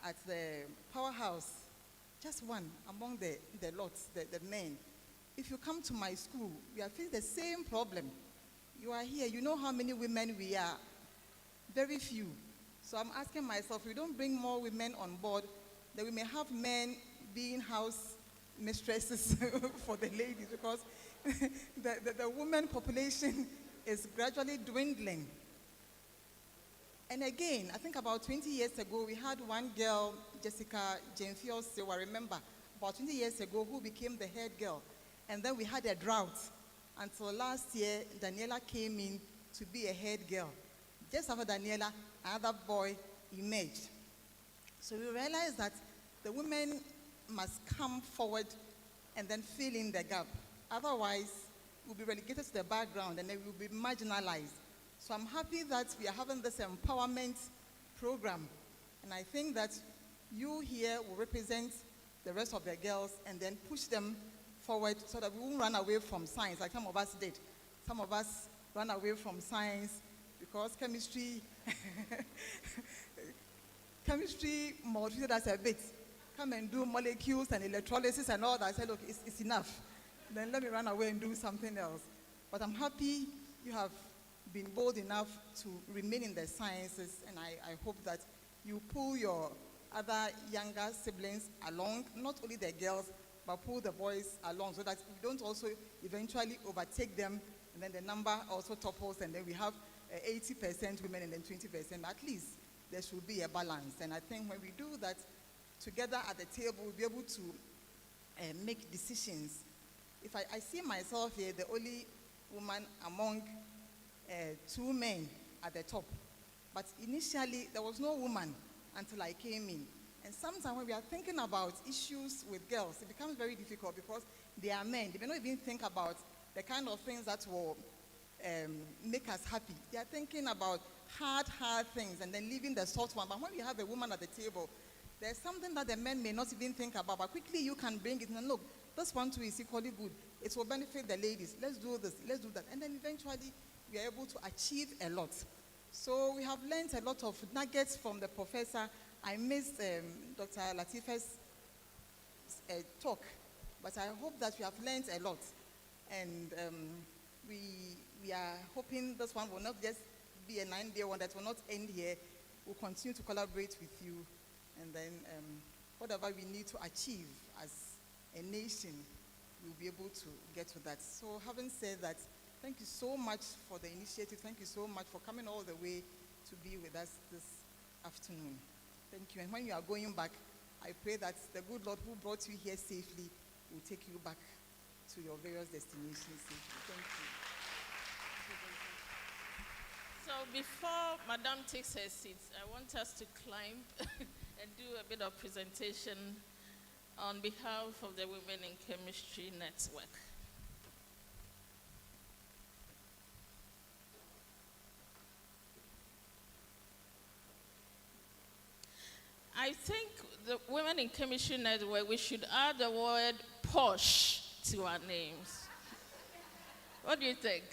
at the powerhouse, just one among the lots, the men. If you come to my school, we are facing the same problem. You are here, you know how many women we are. Very few. So I'm asking myself, if we don't bring more women on board, then we may have men being house mistresses for the ladies, because the women population is gradually dwindling. And again, I think about 20 years ago, we had one girl, Jessica Jenfios, I remember, about 20 years ago, who became the head girl. And then we had a drought until last year, Daniela came in to be a head girl. Just after Daniela, another boy emerged. So we realized that the women must come forward and then fill in the gap. Otherwise, we'll be relegated to the background and then we'll be marginalized. So I'm happy that we are having this empowerment program. And I think that you here will represent the rest of the girls and then push them forward so that we won't run away from science like some of us did. Some of us ran away from science because chemistry motivated us a bit. Come and do molecules and electrolysis and all that. I said, look, it's enough. Then let me run away and do something else. But I'm happy you have been bold enough to remain in the sciences, and I hope that you pull your other younger siblings along, not only the girls, but pull the boys along so that we don't also eventually overtake them, and then the number also topples, and then we have 80% women and then 20%. At least there should be a balance. And I think when we do that together at the table, we'll be able to make decisions. If I see myself here, the only woman among two men at the top. But initially, there was no woman until I came in. And sometimes when we are thinking about issues with girls, it becomes very difficult because they are men. They may not even think about the kind of things that will make us happy. They are thinking about hard things and then leaving the soft one. But when we have a woman at the table, there's something that the men may not even think about, but quickly you can bring it and look, this one too is equally good. It will benefit the ladies. Let's do this, let's do that. And then eventually we are able to achieve a lot. So we have learned a lot of nuggets from the professor. I missed Dr. Latifah's talk, but I hope that we have learned a lot. And we are hoping this one will not just be a 9-day one that will not end here. We'll continue to collaborate with you. And then whatever we need to achieve as a nation, we'll be able to get to that. So having said that, thank you so much for the initiative. Thank you so much for coming all the way to be with us this afternoon. Thank you. And when you are going back, I pray that the good Lord who brought you here safely will take you back to your various destinations safely. Thank you. So before Madam takes her seat, I want us to climb and do a bit of presentation on behalf of the Women in Chemistry Network. I think the Women in Chemistry Network, we should add the word posh to our names. What do you think?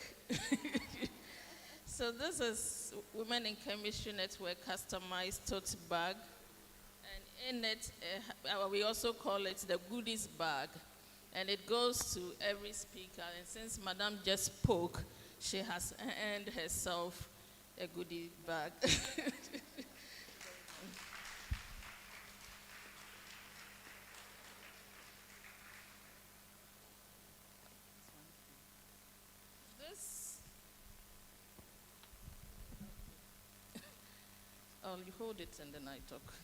So this is Women in Chemistry Network customized tote bag. And in it, we also call it the goodies bag. And it goes to every speaker. And since Madam just spoke, she has earned herself a goodie bag. Oh, you hold it and then I talk.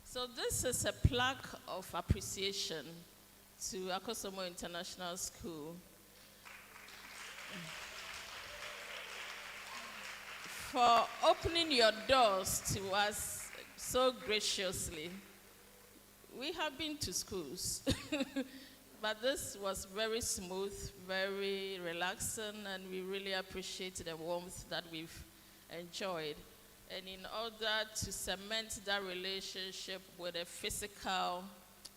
So this is a plaque of appreciation to Akosombo International School for opening your doors to us so graciously. We have been to schools, but this was very smooth, very relaxing, and we really appreciate the warmth that we've enjoyed. And in order to cement that relationship with a physical,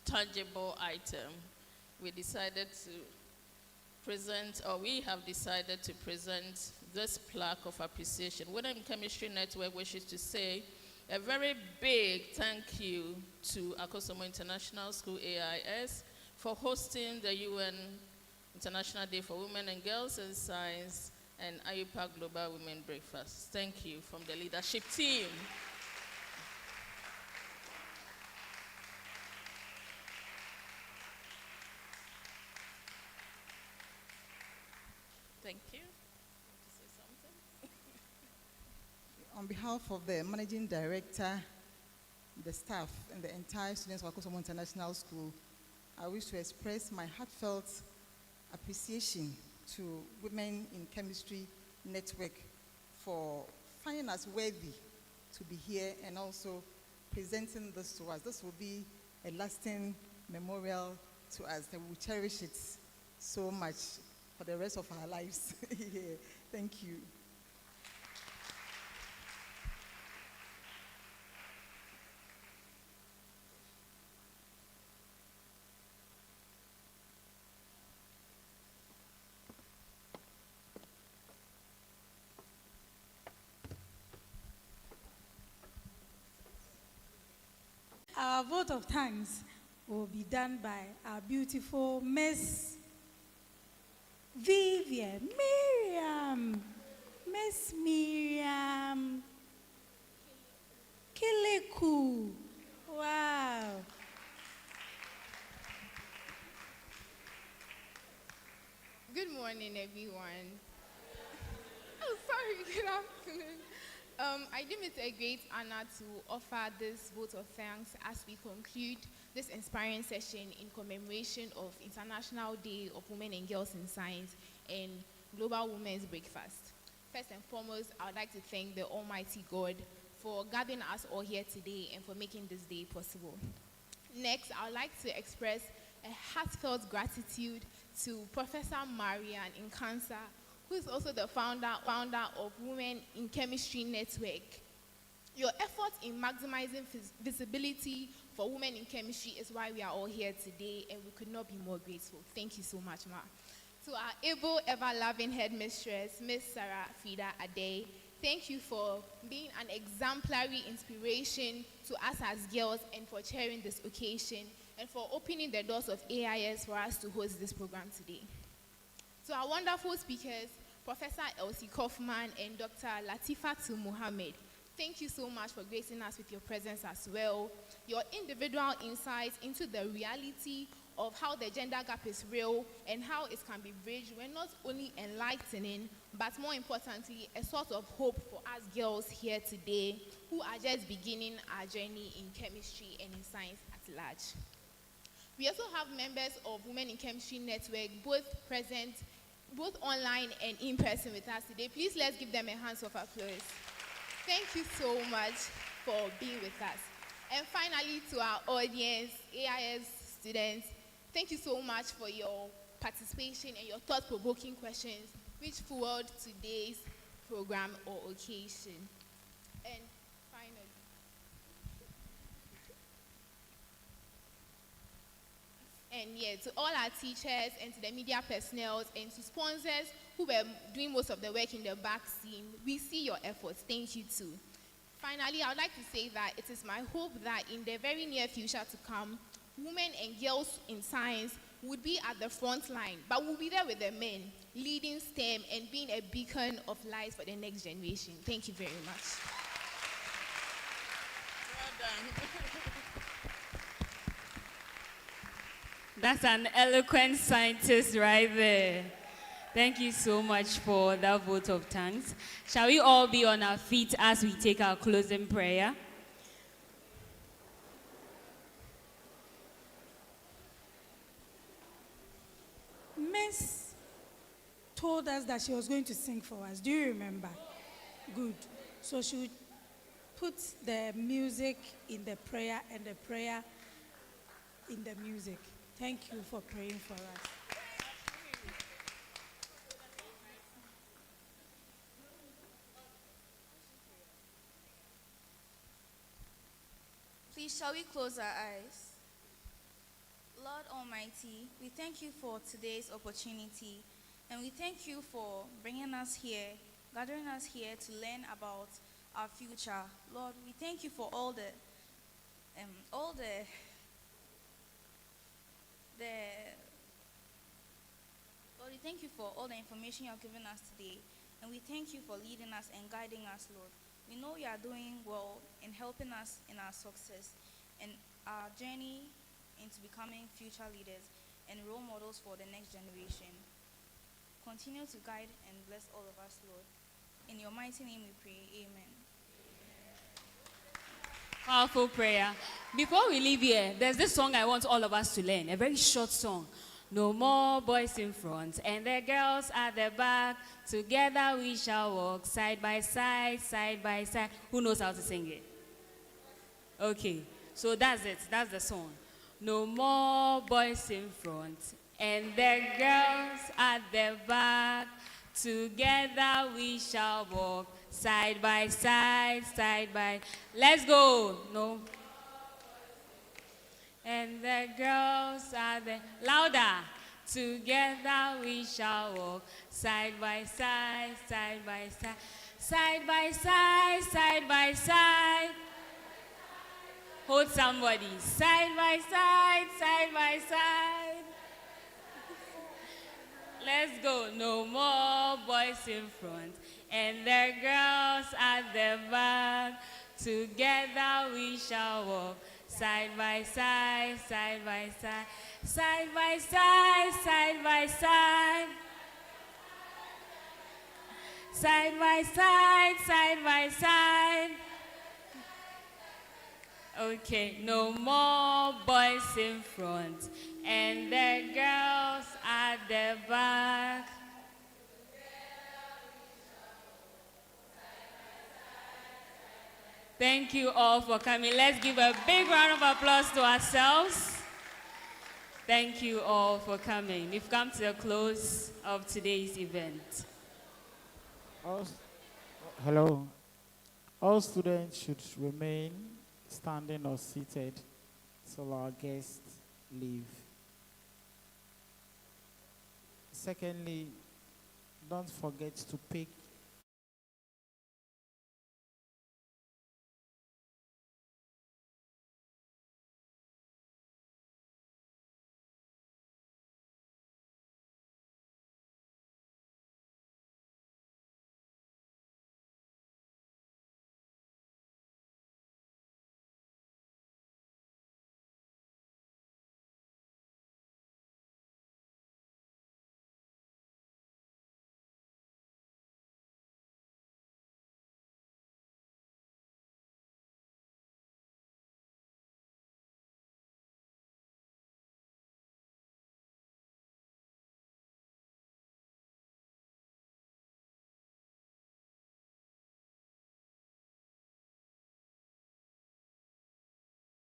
tangible item, we decided to present, or we have decided to present this plaque of appreciation. Women in Chemistry Network wishes to say a very big thank you to Akosombo International School, AIS, for hosting the UN International Day for Women and Girls in Science and Iupac-Gwb Women Breakfast. Thank you from the leadership team. Thank you. Want to say something? On behalf of the Managing Director, the staff, and the entire students of Akosombo International School, I wish to express my heartfelt appreciation to Women in Chemistry Network for finding us worthy to be here and also presenting this to us. This will be a lasting memorial to us, and we will cherish it so much. for the rest of our lives. Yeah. Thank you. Our vote of thanks will be done by our beautiful Miss Vivian Miriam. Miss Miriam Kiliku. Wow. Good morning, everyone. Oh, sorry, good afternoon. I deem it a great honor to offer this vote of thanks as we conclude this inspiring session in commemoration of International Day of Women and Girls in Science and Global Women's Breakfast. First and foremost, I would like to thank the Almighty God for gathering us all here today and for making this day possible. Next, I would like to express a heartfelt gratitude to Professor Marian Nkansa, who is also the founder of Women in Chemistry Network. Your effort in maximizing visibility for women in chemistry is why we are all here today, and we could not be more grateful. Thank you so much, Ma. To our able, ever-loving headmistress, Miss Sarah Frida Ade, thank you for being an exemplary inspiration to us as girls and for chairing this occasion and for opening the doors of AIS for us to host this program today. To our wonderful speakers, Professor Elsie Kaufman and Dr. Latifatu Muhammad, thank you so much for gracing us with your presence as well. Your individual insights into the reality of how the gender gap is real and how it can be bridged were not only enlightening, but more importantly, a source of hope for us girls here today who are just beginning our journey in chemistry and in science at large. We also have members of Women in Chemistry Network, both online and in person with us today. Please let's give them a hand of applause. Thank you so much for being with us. And finally, to our audience, AIS students, thank you so much for your participation and your thought-provoking questions, which fueled today's program or occasion. And finally, to all our teachers and to the media personnel and to sponsors who were doing most of the work in the back scene, we see your efforts. Thank you too. Finally, I would like to say that it is my hope that in the very near future to come, women and girls in science would be at the front line, but we'll be there with the men, leading STEM and being a beacon of light for the next generation. Thank you very much. Well done. That's an eloquent scientist right there. Thank you so much for that vote of thanks. Shall we all be on our feet as we take our closing prayer? Miss told us that she was going to sing for us. Do you remember? Good. So she would put the music in the prayer and the prayer in the music. Thank you for praying for us. Please, shall we close our eyes? Lord Almighty, we thank you for today's opportunity, and we thank you for bringing us here, gathering us here to learn about our future. Lord, we thank you for all the Lord, we thank you for all the information you have given us today, and we thank you for leading us and guiding us, Lord. We know you are doing well in helping us in our success and our journey into becoming future leaders and role models for the next generation. Continue to guide and bless all of us, Lord. In your mighty name we pray, amen. Powerful prayer. Before we leave here, there's this song I want all of us to learn, a very short song. No more boys in front and the girls at the back. Together we shall walk side by side, side by side. Who knows how to sing it? Okay, so that's it. That's the song. No more boys in front and the girls at the back. Together we shall walk side by side, side by. Let's go. No. And the girls are the louder. Together we shall walk side by side, side by side, side by side, side by side. Hold somebody. Side by side, side by side. Let's go. No more boys in front and the girls at the back. Together we shall walk side by side, side by side, side by side, side by side. Side by side, side by side. Okay, no more boys in front and the girls at the back. Thank you all for coming. Let's give a big round of applause to ourselves. Thank you all for coming. We've come to the close of today's event. Hello. All students should remain standing or seated till our guests leave. Secondly, don't forget to pick